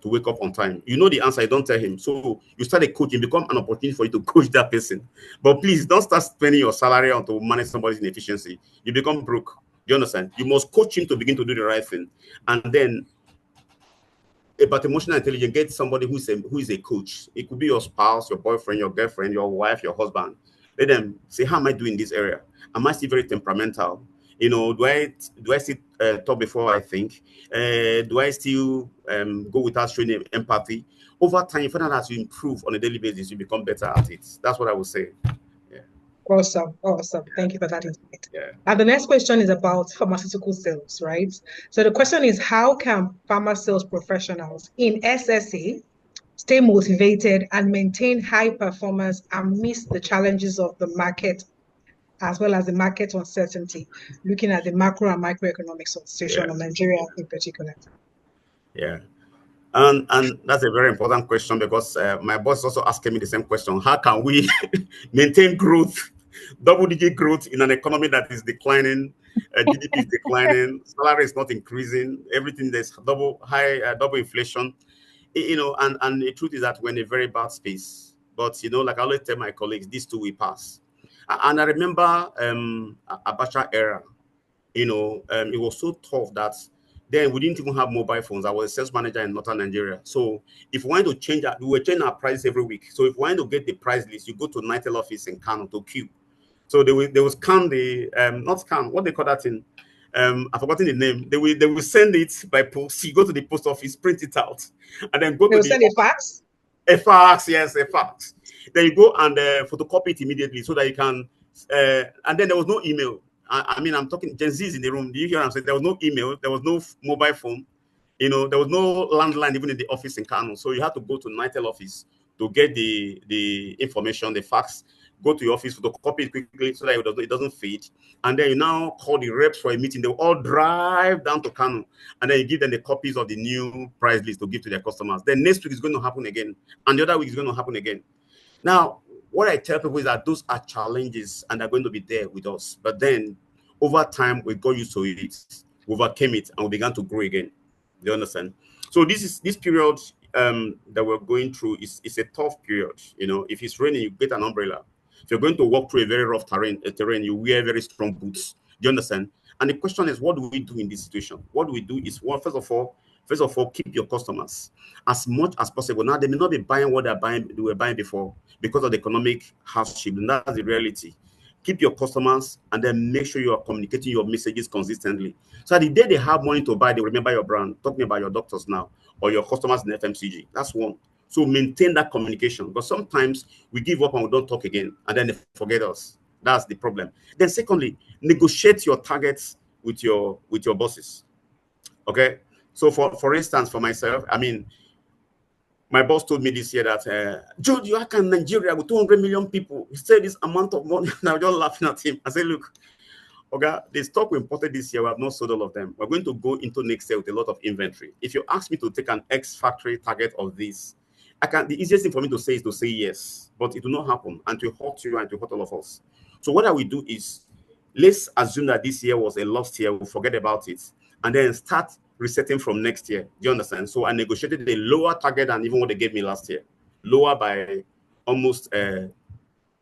to wake up on time? You know the answer, you don't tell him. So you start a coaching, become an opportunity for you to coach that person. But please don't start spending your salary on to manage somebody's inefficiency. You become broke. Do you understand? You must coach him to begin to do the right thing. And then about emotional intelligence, get somebody who is a coach. It could be your spouse, your boyfriend, your girlfriend, your wife, your husband. Let them say, how am I doing in this area? Am I still very temperamental? You know, do I still talk before I think? Do I still go without showing empathy? Over time, you find out as you improve on a daily basis, you become better at it. That's what I would say. Yeah. Awesome, awesome. Thank you for that insight. Yeah. And the next question is about pharmaceutical sales, right? So the question is, how can pharma sales professionals in SSA stay motivated and maintain high performance amidst the challenges of the market, as well as the market uncertainty, looking at the macro and microeconomic situation of Nigeria in particular? Yeah. And that's a very important question, because my boss is also asking me the same question. How can we maintain growth, double-digit growth in an economy that is declining, GDP is declining, salary is not increasing, everything, there's double inflation, and the truth is that we're in a very bad space. But, like I always tell my colleagues, these two will pass. And I remember Abacha era, it was so tough that then we didn't even have mobile phones. I was a sales manager in northern Nigeria. So if we wanted to change that, we were changing our price every week. So if we wanted to get the price list, you go to Nitel office in Kano to queue. So they will scan the, not scan, what they call that in, I've forgotten the name. They will send it by post. You go to the post office, print it out, and then go They to will send a fax? A fax, yes, a fax. Then you go and photocopy it immediately so that you can, and then there was no email. I mean, I'm talking Gen Z's in the room. Do you hear what I'm saying? There was no email, there was no mobile phone, there was no landline even in the office in Kano. So you had to go to Nitel office to get the information, the fax. Go to your office, photocopy it quickly so that it doesn't fade. And then you now call the reps for a meeting. They will all drive down to Kano, and then you give them the copies of the new price list to give to their customers. Then next week is going to happen again, and the other week is going to happen again. Now, what I tell people is that those are challenges and they're going to be there with us. But then over time, we got used to it, we overcame it, and we began to grow again. Do you understand? So this period that we're going through is a tough period. If it's raining, you get an umbrella. If you're going to walk through a very rough terrain, you wear very strong boots. Do you understand? And the question is, what do we do in this situation? What do we do is, well, first of all, keep your customers as much as possible. Now, they may not be buying what they were buying before because of the economic hardship, and that's the reality. Keep your customers, and then make sure you are communicating your messages consistently. So the day they have money to buy, they remember your brand. Talking about your doctors now, or your customers in FMCG. That's one. So maintain that communication. But sometimes we give up and we don't talk again, and then they forget us. That's the problem. Then secondly, negotiate your targets with your bosses. Okay. So for instance, for myself, I mean, my boss told me this year that, Jude, you are in Nigeria with 200 million people. He said this amount of money, and I was just laughing at him. I said, look, okay, the stock we imported this year, we have not sold all of them. We're going to go into next year with a lot of inventory. If you ask me to take an ex-factory target of this, the easiest thing for me to say is to say yes, but it will not happen, and to hurt you and to hurt all of us. So what I will do is, let's assume that this year was a lost year, we'll forget about it, and then start resetting from next year. Do you understand? So I negotiated a lower target than even what they gave me last year, lower by almost $3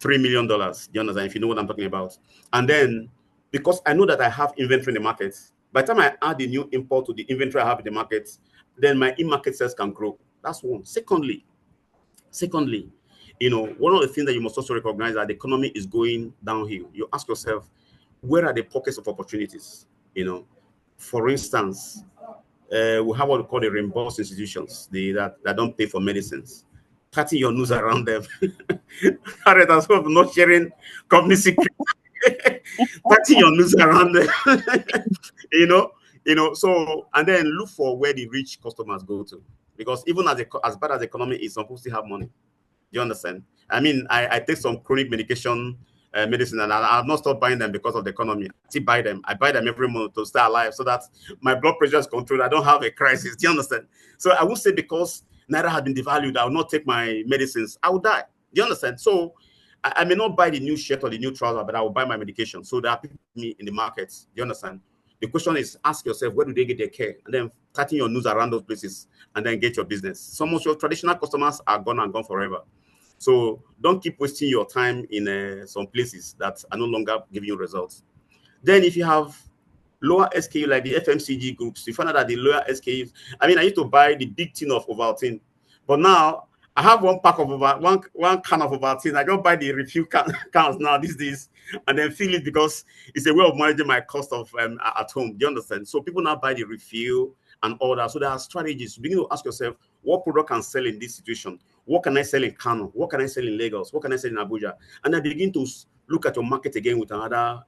million. Do you understand? If you know what I'm talking about. And then, because I know that I have inventory in the market, by the time I add the new import to the inventory I have in the market, then my in-market sales can grow. That's one. Secondly, one of the things that you must also recognize that the economy is going downhill. You ask yourself, where are the pockets of opportunities? For instance, we have what we call the reimbursed institutions, that don't pay for medicines. Cutting your nose around them. As well, not sharing company secrets. Cutting your nose around them. So, and then look for where the rich customers go to. Because even as bad as the economy is, some people still have money. Do you understand? I mean, I take some chronic medicine, and I have not stopped buying them because of the economy. I still buy them. I buy them every month to stay alive so that my blood pressure is controlled. I don't have a crisis. Do you understand? So I won't say because Naira has been devalued, I will not take my medicines. I will die. Do you understand? So I may not buy the new shirt or the new trouser, but I will buy my medication. So there are people in the markets. Do you understand? The question is, ask yourself, where do they get their care? And then cutting your nose around those places and then get your business. Some of your traditional customers are gone and gone forever. So don't keep wasting your time in some places that are no longer giving you results. Then if you have lower SKU like the FMCG groups, you find out that the lower SKUs, I mean, I used to buy the big tin of Ovaltine, but now I have one pack of one can of Ovaltine. I don't buy the refill cans now these days, and then fill it because it's a way of managing my cost of at home. Do you understand? So people now buy the refill and all that. So there are strategies. You begin to ask yourself, what product can sell in this situation? What can I sell in Kano? What can I sell in Lagos? What can I sell in Abuja? And I begin to look at your market again with another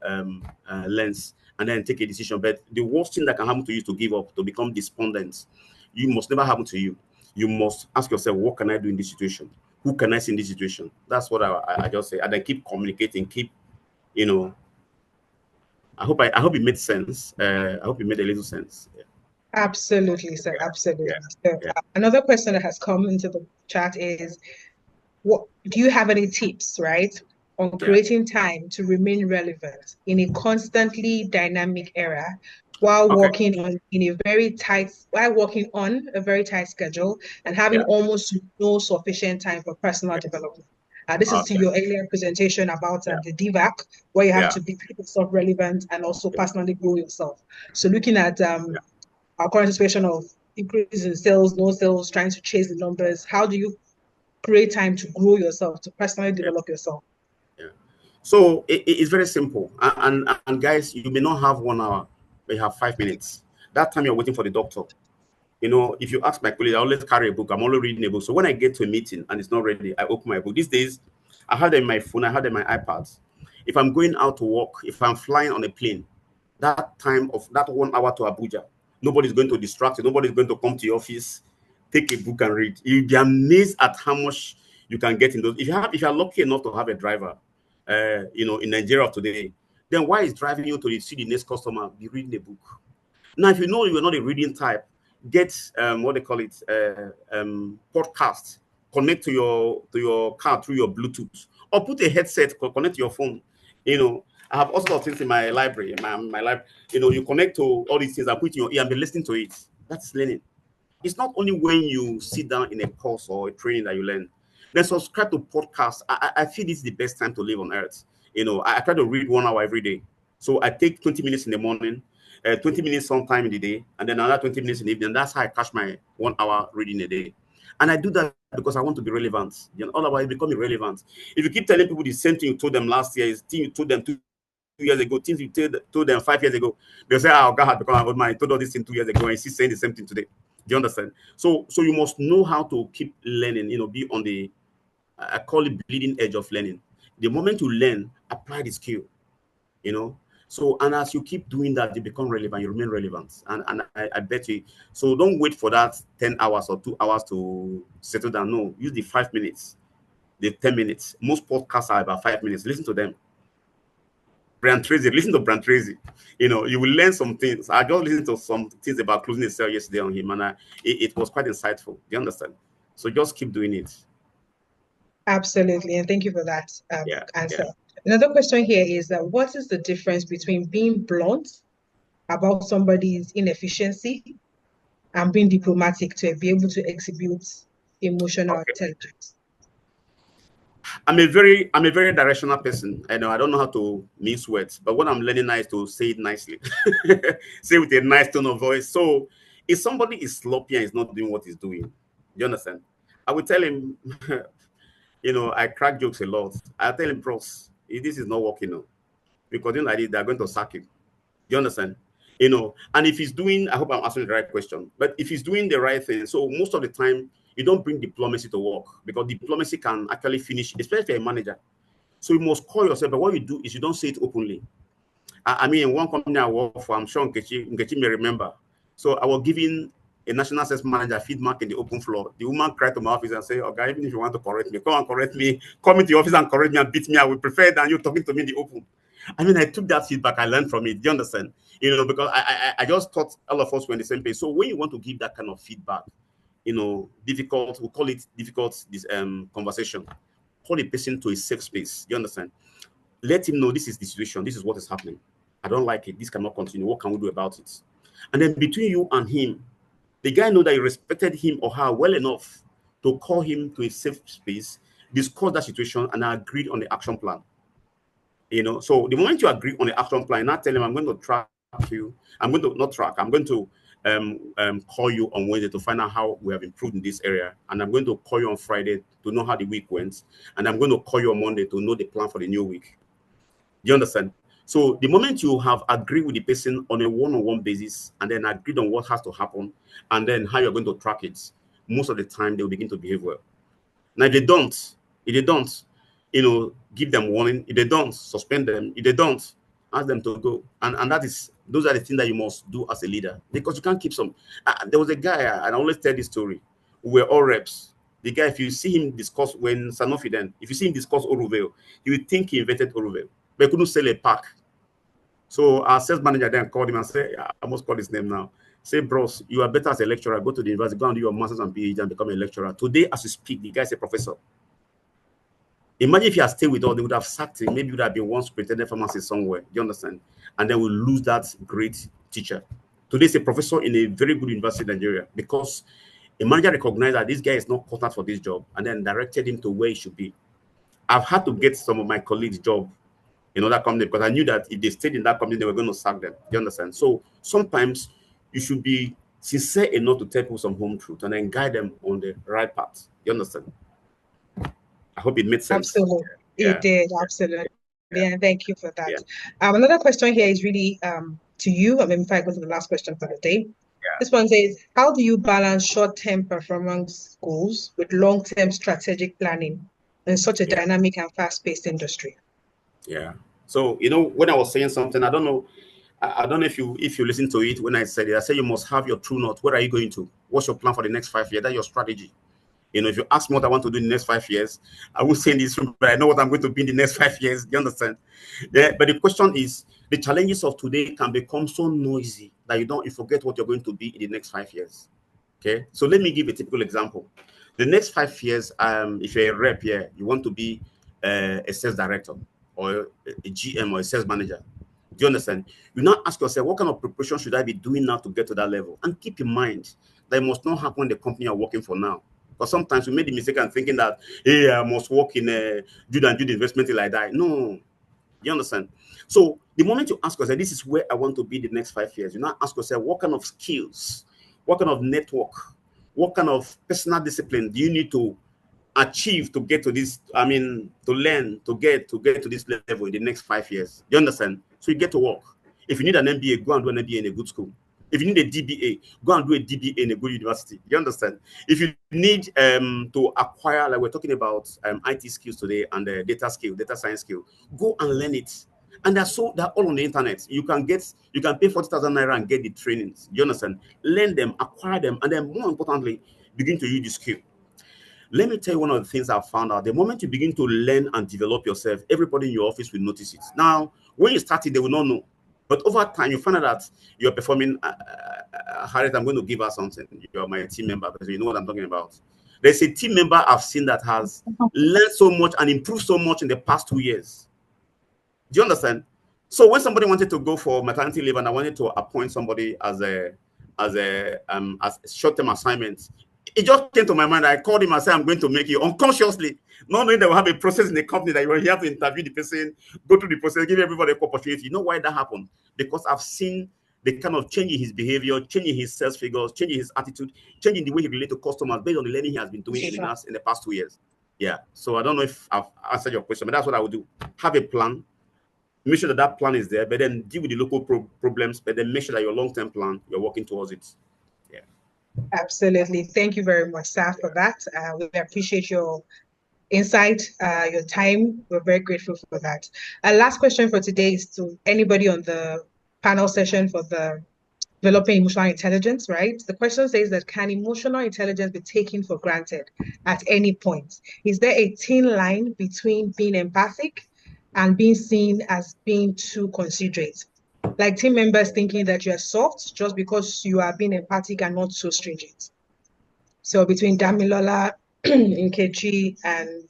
lens, and then take a decision. But the worst thing that can happen to you is to give up, to become despondent. You must never happen to you. You must ask yourself, what can I do in this situation? Who can I see in this situation? That's what I just say. And then keep communicating, keep, you know, I hope it made sense. I hope it made a little sense. Yeah. Absolutely, sir. Absolutely. Yeah. So, Yeah. another question that has come into the chat is, what do you have any tips, right, on creating time to remain relevant in a constantly dynamic era while working on a very tight schedule and having almost no sufficient time for personal development? This is to your earlier presentation about the DVAC, where you have to be keep yourself relevant and also personally grow yourself. So looking at our current situation of increase in sales, no sales, trying to chase the numbers, how do you create time to grow yourself, to personally develop yourself? Yeah. So it's very simple. And guys, you may not have 1 hour, but you have 5 minutes. That time you're waiting for the doctor. You know, if you ask my colleagues, I always carry a book. I'm always reading a book. So when I get to a meeting and it's not ready, I open my book. These days, I have them in my phone, I have them in my iPad. If I'm going out to work, if I'm flying on a plane, that time of that 1 hour to Abuja, nobody's going to distract you. Nobody's going to come to your office, take a book and read. You'll be amazed at how much you can get in those. If you're lucky enough to have a driver, you know, in Nigeria today, then why is driving you to see the next customer? Be reading a book. Now, if you know you're not a reading type, get what they call it, podcast. Connect to your car through your Bluetooth, or put a headset, connect to your phone. You know, I have all sorts of things in my library. My library, you know, you connect to all these things and put in your ear and be listening to it. That's learning. It's not only when you sit down in a course or a training that you learn. Then subscribe to podcasts. I feel this is the best time to live on earth. You know, I try to read 1 hour every day. So I take 20 minutes in the morning, 20 minutes sometime in the day, and then another 20 minutes in the evening. That's how I catch my 1 hour reading a day. And I do that because I want to be relevant. You know, otherwise become irrelevant. If you keep telling people the same thing you told them last year, is thing you told them 2 years ago, things you told them 5 years ago, they'll say, oh, God, because I told all this thing 2 years ago, and he's saying the same thing today. Do you understand? So you must know how to keep learning, you know, be on the, I call it bleeding edge of learning. The moment you learn, apply the skill, you know. So, and as you keep doing that, you become relevant, you remain relevant. And I bet you, so don't wait for that 10 hours or 2 hours to settle down. No, use the 5 minutes, the 10 minutes. Most podcasts are about 5 minutes. Listen to them. Brian Tracy, listen to Brian Tracy. You know, you will learn some things. I just listened to some things about closing the cell yesterday on him, and it was quite insightful. Do you understand? So just keep doing it. Absolutely, and thank you for that answer. Another question here is that what is the difference between being blunt about somebody's inefficiency and being diplomatic to be able to exhibit emotional intelligence? I'm a very directional person. I know I don't know how to mince words, but what I'm learning now is to say it nicely. Say with a nice tone of voice. So if somebody is sloppy and is not doing what he's doing, you understand? I will tell him, you know, I crack jokes a lot. I tell him, bros, if this is not working, no, because like this, they're going to sack him. You understand? You know, and if he's doing, I hope I'm answering the right question, but if he's doing the right thing, so most of the time, you don't bring diplomacy to work, because diplomacy can actually finish, especially if you're a manager. So you must call yourself, but what you do is you don't say it openly. I mean, in one company I work for, I'm sure Nkechi may remember. So I was giving a national sales manager feedback in the open floor. The woman cried to my office and said, "Oh, guy, even if you want to correct me, come and correct me. Come into the office and correct me and beat me. I would prefer than you talking to me in the open." I mean, I took that feedback. I learned from it. Do you understand? You know, because I just thought all of us were in the same page. So when you want to give that kind of feedback, you know, difficult, we call it difficult, this conversation, call a person to a safe space. Do you understand? Let him know this is the situation. This is what is happening. I don't like it. This cannot continue. What can we do about it? And then between you and him, the guy know that you respected him or her well enough to call him to a safe space, discuss that situation, and agreed on the action plan. You know, so the moment you agree on the action plan, not tell him, I'm going to track you. I'm going to not track. I'm going to call you on Wednesday to find out how we have improved in this area. And I'm going to call you on Friday to know how the week went. And I'm going to call you on Monday to know the plan for the new week. Do you understand? So the moment you have agreed with the person on a one-on-one basis and then agreed on what has to happen and then how you're going to track it, most of the time they will begin to behave well. Now, if they don't, you know, give them warning. If they don't, suspend them. If they don't, ask them to go. And those are the things that you must do as a leader, because you can't keep some. There was a guy, and I always tell this story. We were all reps. The guy, if you see him discuss when Sanofi then, if you see him discuss Oroville, you would think he invented Oroville, but he couldn't sell a pack. So our sales manager then called him and said, I must call his name now. Say, bros, you are better as a lecturer. Go to the university, go and do your master's and PhD and become a lecturer. Today, as you speak, the guy is a professor. Imagine if you had stayed with us, they would have sacked him. Maybe you would have been one superintendent pharmacist somewhere. Do you understand? And then we'll lose that great teacher. Today, he's a professor in a very good university in Nigeria, because a manager recognized that this guy is not cut out for this job and then directed him to where he should be. I've had to get some of my colleagues' job in other company because I knew that if they stayed in that company, they were going to sack them. You understand? So sometimes you should be sincere enough to tell people some home truth and then guide them on the right path. You understand? I hope it made sense. Absolutely. Yeah. It did, absolutely. Yeah, and thank you for that. Yeah. Another question here is really to you. I mean, if I go to the last question for the day. Yeah. This one says, how do you balance short-term performance goals with long-term strategic planning in such a dynamic and fast-paced industry? Yeah. So, you know, when I was saying something, I don't know if you listen to it when I said it. I said you must have your true north. Where are you going to? What's your plan for the next 5 years? That's your strategy. You know, if you ask me what I want to do in the next 5 years, I will say in this room, but I know what I'm going to be in the next 5 years. Do you understand? Yeah. But the question is, the challenges of today can become so noisy that you forget what you're going to be in the next 5 years. Okay. So let me give a typical example. The next 5 years, if you're a rep here, you want to be a sales director or a GM or a sales manager. Do you understand? You now ask yourself, what kind of preparation should I be doing now to get to that level? And keep in mind that it must not happen in the company you're working for now. Because sometimes we made the mistake of thinking that, hey, I must work in a Jude investment like that. No, you understand? So the moment you ask yourself, this is where I want to be the next 5 years, you now ask yourself, what kind of skills, what kind of network, what kind of personal discipline do you need to achieve to get to this? I mean, to learn, to get to this level in the next 5 years. You understand? So you get to work. If you need an MBA, go and do an MBA in a good school. If you need a DBA, go and do a DBA in a good university. You understand? If you need to acquire, like we're talking about IT skills today and data science skill, go and learn it. And they're all on the internet. You can pay 40,000 naira and get the trainings. You understand? Learn them, acquire them, and then more importantly, begin to use the skill. Let me tell you one of the things I've found out. The moment you begin to learn and develop yourself, everybody in your office will notice it. Now, when you start it, they will not know. But over time, you find out that you're performing. Harriet, I'm going to give her something. You're my team member because you know what I'm talking about. There's a team member I've seen that has learned so much and improved so much in the past 2 years. Do you understand? So when somebody wanted to go for maternity leave and I wanted to appoint somebody as short-term assignment, it just came to my mind. I called him and said, I'm going to make you unconsciously, not knowing that we have a process in the company that you have to interview the person, go through the process, give everybody an opportunity. You know why that happened? Because I've seen the kind of changing his behavior, changing his sales figures, changing his attitude, changing the way he relates to customers based on the learning he has been doing in the past 2 years. Yeah. So I don't know if I've answered your question, but that's what I would do. Have a plan. Make sure that plan is there, but then deal with the local problems, but then make sure that your long-term plan, you're working towards it. Yeah. Absolutely. Thank you very much, Sir, for that. We appreciate your insight, your time. We're very grateful for that. Last question for today is to anybody on the panel session for the developing emotional intelligence, right? The question says that, can emotional intelligence be taken for granted at any point? Is there a thin line between being empathic and being seen as being too considerate? Like team members thinking that you're soft just because you are being empathic and not so stringent. So between Damilola, Nkechi, and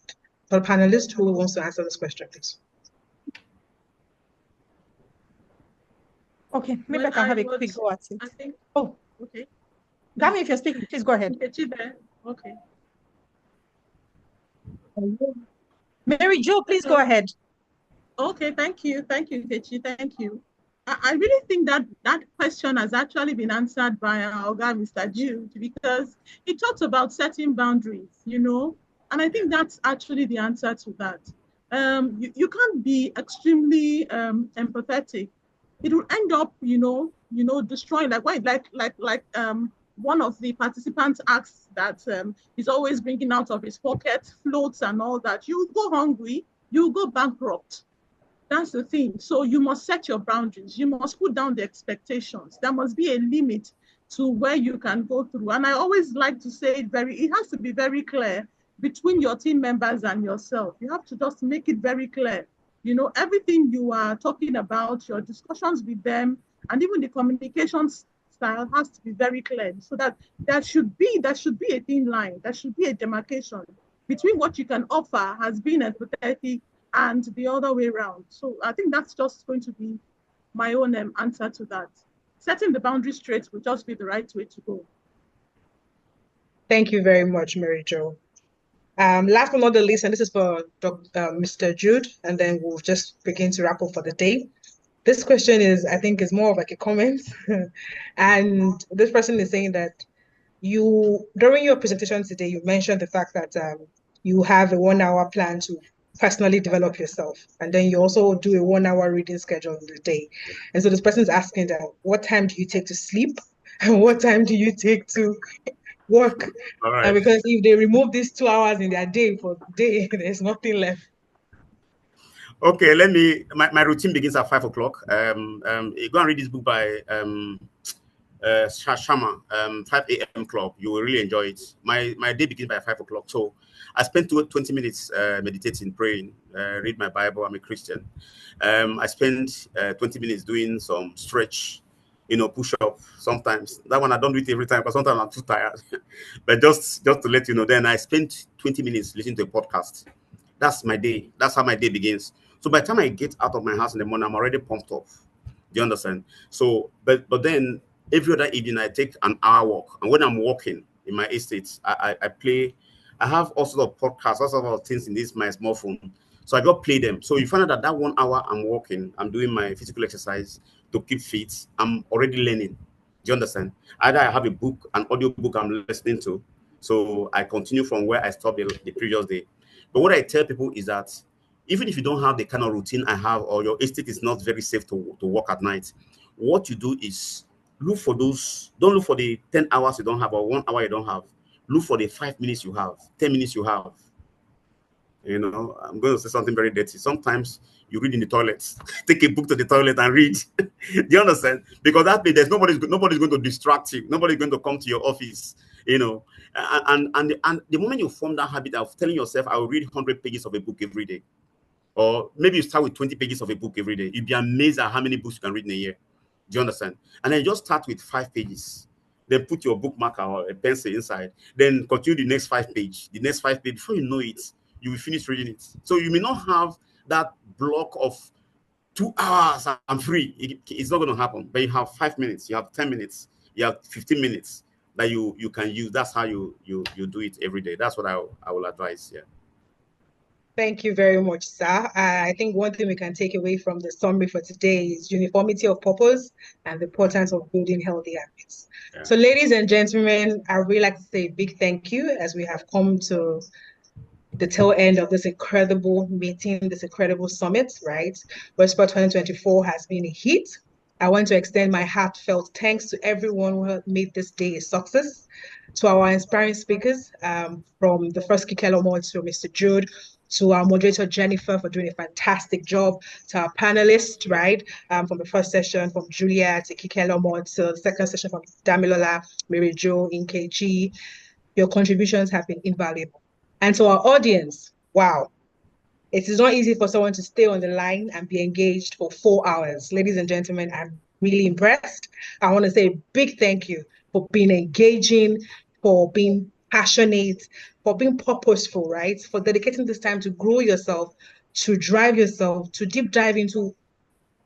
the panelist, who wants to answer this question, please? Okay, maybe I can have a quick go at it. Oh, okay. Dami, if you're speaking, please go ahead. Okay. Mary Jo, please go ahead. Okay, thank you. Thank you, Nkechi. Thank you. I really think that question has actually been answered by our guy, Mr. Jude, because he talks about setting boundaries, you know, and I think that's actually the answer to that. You can't be extremely empathetic. It will end up, you know, destroying, like one of the participants asks that he's always bringing out of his pocket floats and all that. You go hungry, you go bankrupt. That's the thing. So you must set your boundaries. You must put down the expectations. There must be a limit to where you can go through. And I always like to say it has to be very clear between your team members and yourself. You have to just make it very clear. You know, everything you are talking about, your discussions with them, and even the communications style has to be very clear, so that there should be a thin line, there should be a demarcation between what you can offer as being empathetic and the other way around. So I think that's just going to be my own answer to that. Setting the boundary straight will just be the right way to go. Thank you very much, Mary Jo. Last but not the least, and this is for Mr. Jude, and then we'll just begin to wrap up for the day. This question is, I think, is more of like a comment. And this person is saying that during your presentation today, you mentioned the fact that you have a 1 hour plan to personally develop yourself. And then you also do a 1 hour reading schedule in the day. And so this person is asking that, what time do you take to sleep? And what time do you take to work? All right. Because if they remove these 2 hours in their day for the day, there's nothing left. Okay, my routine begins at 5 o'clock. Go and read this book by Shama, 5 a.m. Club. You will really enjoy it. My day begins by 5 o'clock. So I spend 20 minutes meditating, praying, read my Bible. I'm a Christian. I spend 20 minutes doing some stretch, push up sometimes. That one I don't do it every time, but sometimes I'm too tired. But just to let you know, then I spend 20 minutes listening to a podcast. That's my day. That's how my day begins. So by the time I get out of my house in the morning, I'm already pumped up. Do you understand? So, but then every other evening I take an hour walk. And when I'm walking in my estate, I play. I have all sorts of podcasts, all sorts of things in my small phone. So I just play them. So you find out that 1 hour I'm walking, I'm doing my physical exercise to keep fit. I'm already learning. Do you understand? Either I have a book, an audio book I'm listening to. So I continue from where I stopped the previous day. But what I tell people is that even if you don't have the kind of routine I have, or your estate is not very safe to work at night, what you do is look for those. Don't look for the 10 hours you don't have or 1 hour you don't have. Look for the 5 minutes you have, 10 minutes you have. I'm going to say something very dirty. Sometimes you read in the toilet. Take a book to the toilet and read. Do you understand? Because that way, there's nobody's going to distract you. Nobody's going to come to your office. And the moment you form that habit of telling yourself, I will read 100 pages of a book every day, or maybe you start with 20 pages of a book every day, you'll be amazed at how many books you can read in a year. Do you understand? And then you just start with 5 pages. Then put your bookmarker or a pencil inside. Then continue the next 5 pages. The next 5 pages. Before you know it, you will finish reading it. So you may not have that block of 2 hours, I'm free. It's not going to happen. But you have 5 minutes, you have 10 minutes, you have 15 minutes that you can use. That's how you do it every day. That's what I will advise. Yeah. Thank you very much, sir. I think one thing we can take away from the summary for today is uniformity of purpose and the importance of building healthy habits. Yeah. So ladies and gentlemen, I would really like to say a big thank you as we have come to the tail end of this incredible meeting, this incredible summit, right? WIFPSA 2024 has been a hit. I want to extend my heartfelt thanks to everyone who made this day a success, to our inspiring speakers, from the first Kikelomo to Mr. Jude, to our moderator, Jennifer, for doing a fantastic job, to our panelists, right, from the first session, from Julia to Kikelomo, to the second session from Damilola, Mary Jo, Nkechi. Your contributions have been invaluable. And to our audience, wow, it is not easy for someone to stay on the line and be engaged for 4 hours. Ladies and gentlemen, I'm really impressed. I want to say a big thank you for being engaging, for being passionate, for being purposeful, right? For dedicating this time to grow yourself, to drive yourself, to deep dive into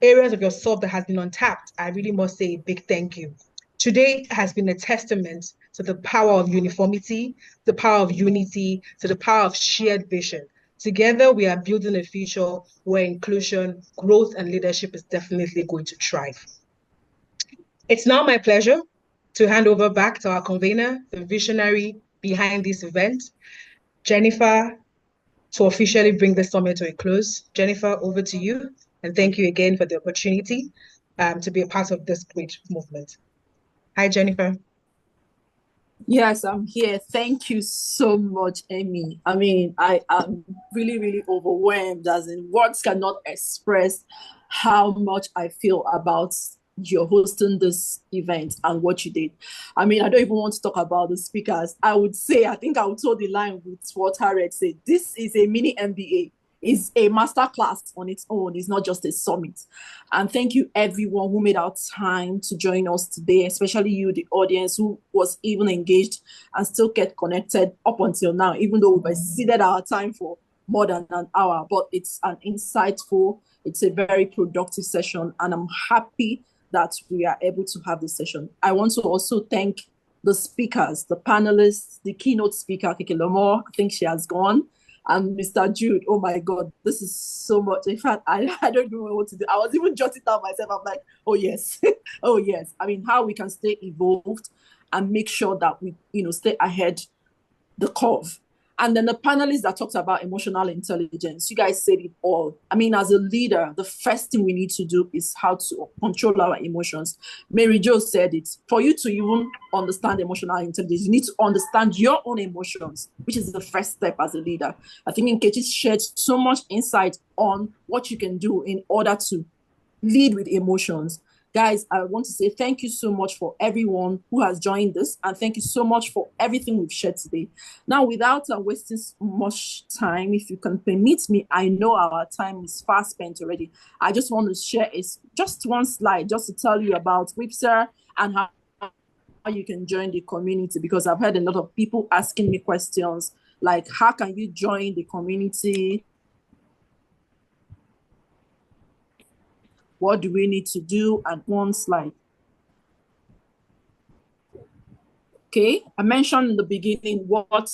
areas of yourself that has been untapped. I really must say a big thank you. Today has been a testament to the power of uniformity, the power of unity, to the power of shared vision. Together, we are building a future where inclusion, growth, and leadership is definitely going to thrive. It's now my pleasure to hand over back to our convener, the visionary behind this event, Jennifer, to officially bring the summit to a close. Jennifer, over to you. And thank you again for the opportunity to be a part of this great movement. Hi, Jennifer. Yes, I'm here. Thank you so much, Amy. I mean, I am really, really overwhelmed, as in words cannot express how much I feel about your hosting this event and what you did. I mean, I don't even want to talk about the speakers. I would say, I think I would toe the line with what Harriet said. This is a mini MBA. Is a masterclass on its own. It's not just a summit. And thank you everyone who made our time to join us today, especially you, the audience, who was even engaged and still get connected up until now, even though we've exceeded our time for more than an hour. But it's an insightful, it's a very productive session, and I'm happy that we are able to have this session. I want to also thank the speakers, the panelists, the keynote speaker, Kikelomo, I think she has gone, and Mr. Jude. Oh my God, this is so much. In fact, I don't know what to do. I was even jotting down myself. I'm like, oh yes, oh yes. I mean, how we can stay evolved and make sure that we, stay ahead the curve. And then the panelists that talked about emotional intelligence, you guys said it all. I mean, as a leader, the first thing we need to do is how to control our emotions. Mary Jo said it. For you to even understand emotional intelligence, you need to understand your own emotions, which is the first step as a leader. I think Nkechi shared so much insight on what you can do in order to lead with emotions. Guys, I want to say thank you so much for everyone who has joined this, and thank you so much for everything we've shared today. Now, without wasting much time, if you can permit me, I know our time is fast spent already. I just want to share just one slide just to tell you about WIFPSA and how you can join the community, because I've heard a lot of people asking me questions like, how can you join the community? What do we need to do? And one slide. Okay, I mentioned in the beginning what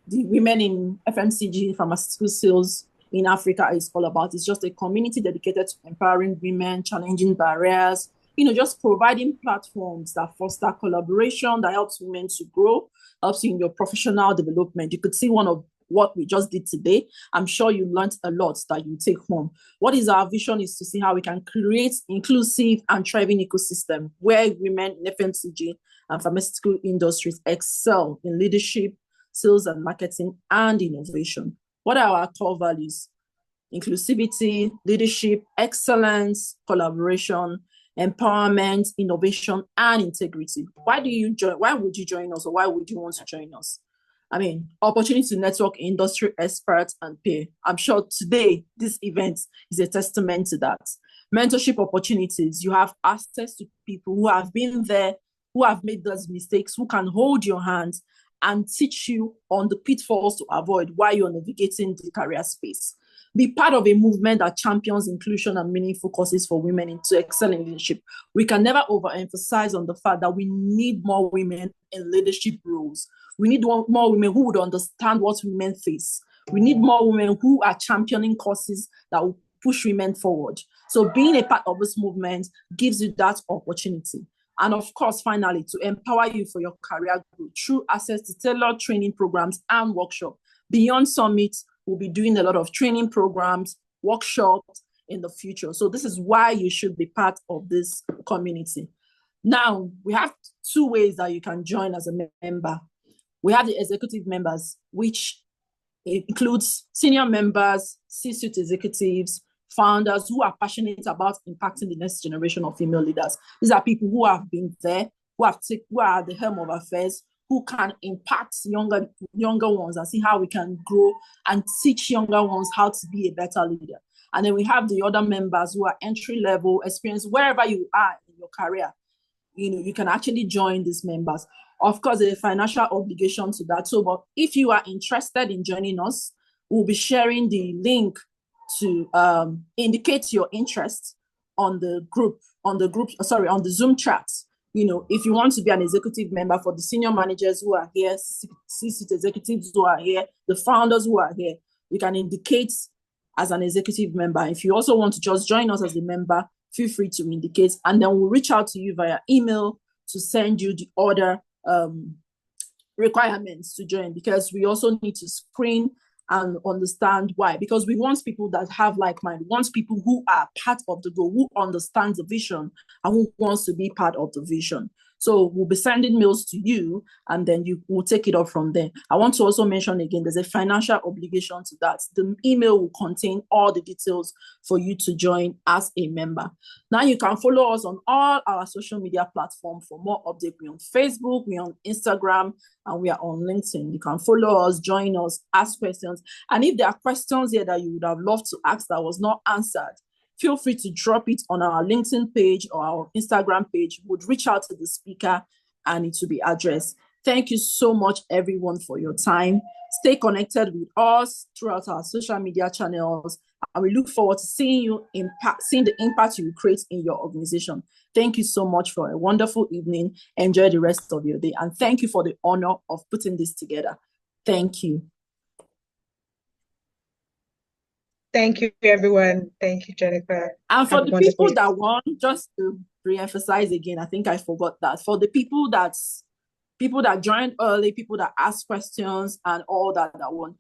the women in FMCG, pharmaceutical sales in Africa is all about. It's just a community dedicated to empowering women, challenging barriers, just providing platforms that foster collaboration, that helps women to grow, helps you in your professional development. You could see one of what we just did today. I'm sure you learned a lot that you take home. What is our vision is to see how we can create inclusive and thriving ecosystem where women in FMCG and pharmaceutical industries excel in leadership, sales and marketing, and innovation. What are our core values? Inclusivity, leadership, excellence, collaboration, empowerment, innovation, and integrity. Why would you join us, or why would you want to join us? I mean, opportunity to network industry experts and peer. I'm sure today, this event is a testament to that. Mentorship opportunities. You have access to people who have been there, who have made those mistakes, who can hold your hands and teach you on the pitfalls to avoid while you're navigating the career space. Be part of a movement that champions inclusion and meaningful courses for women to excel in leadership. We can never overemphasize on the fact that we need more women in leadership roles. We need more women who would understand what women face. We need more women who are championing courses that will push women forward. So being a part of this movement gives you that opportunity. And of course, finally, to empower you for your career growth through access to tailored training programs and workshops. Beyond Summit, we'll be doing a lot of training programs, workshops in the future. So this is why you should be part of this community. Now, we have two ways that you can join as a member. We have the executive members, which includes senior members, C-suite executives, founders who are passionate about impacting the next generation of female leaders. These are people who have been there, who are at the helm of affairs, who can impact younger ones and see how we can grow and teach younger ones how to be a better leader. And then we have the other members who are entry-level, experience wherever you are in your career. You can actually join these members. Of course, there's a financial obligation to that. So, but if you are interested in joining us, we'll be sharing the link to indicate your interest on the Zoom chat. If you want to be an executive member, for the senior managers who are here, C-suite executives who are here, the founders who are here, you can indicate as an executive member. If you also want to just join us as a member, feel free to indicate, and then we'll reach out to you via email to send you the other requirements to join, because we also need to screen and understand why. Because we want people that have like mind, we want people who are part of the goal, who understands the vision and who wants to be part of the vision. So we'll be sending mails to you, and then you will take it up from there. I want to also mention again, there's a financial obligation to that. The email will contain all the details for you to join as a member. Now you can follow us on all our social media platforms for more updates. We're on Facebook, we're on Instagram, and we are on LinkedIn. You can follow us, join us, ask questions. And if there are questions here that you would have loved to ask that was not answered, feel free to drop it on our LinkedIn page or our Instagram page. We'll reach out to the speaker and it will be addressed. Thank you so much, everyone, for your time. Stay connected with us throughout our social media channels, and we look forward to seeing the impact you create in your organization. Thank you so much for a wonderful evening. Enjoy the rest of your day, and thank you for the honor of putting this together. Thank you. Thank you, everyone. Thank you, Jennifer. And for the people that won, just to re-emphasize again, I think I forgot that. For the people that joined early, people that asked questions and all that won,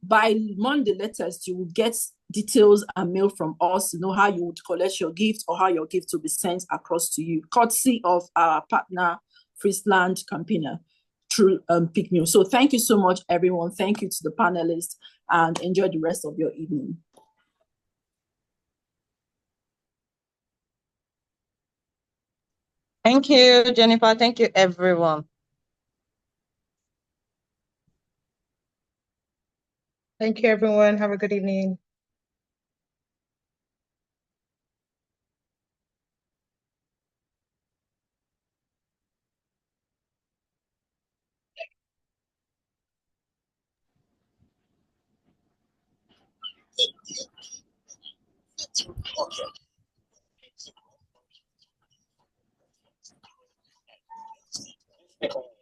by Monday latest, you will get details and mail from us to know how you would collect your gift or how your gift will be sent across to you, courtesy of our partner, Friesland Campaigner, through Pick New. So thank you so much, everyone. Thank you to the panelists, and enjoy the rest of your evening. Thank you, Jennifer. Thank you, everyone. Thank you, everyone. Have a good evening.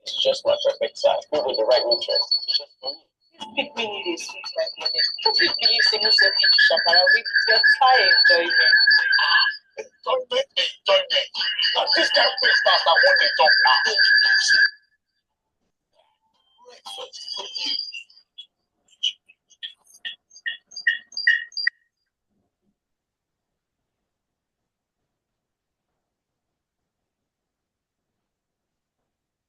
It's just my perfect size. Filled with the right nutrients. Just for me. Pick me need a sweet my clinic. If you believe saying something to Shakara with better enjoyment. Enjoyment. Now this kind of place I want to talk now. Breakfast.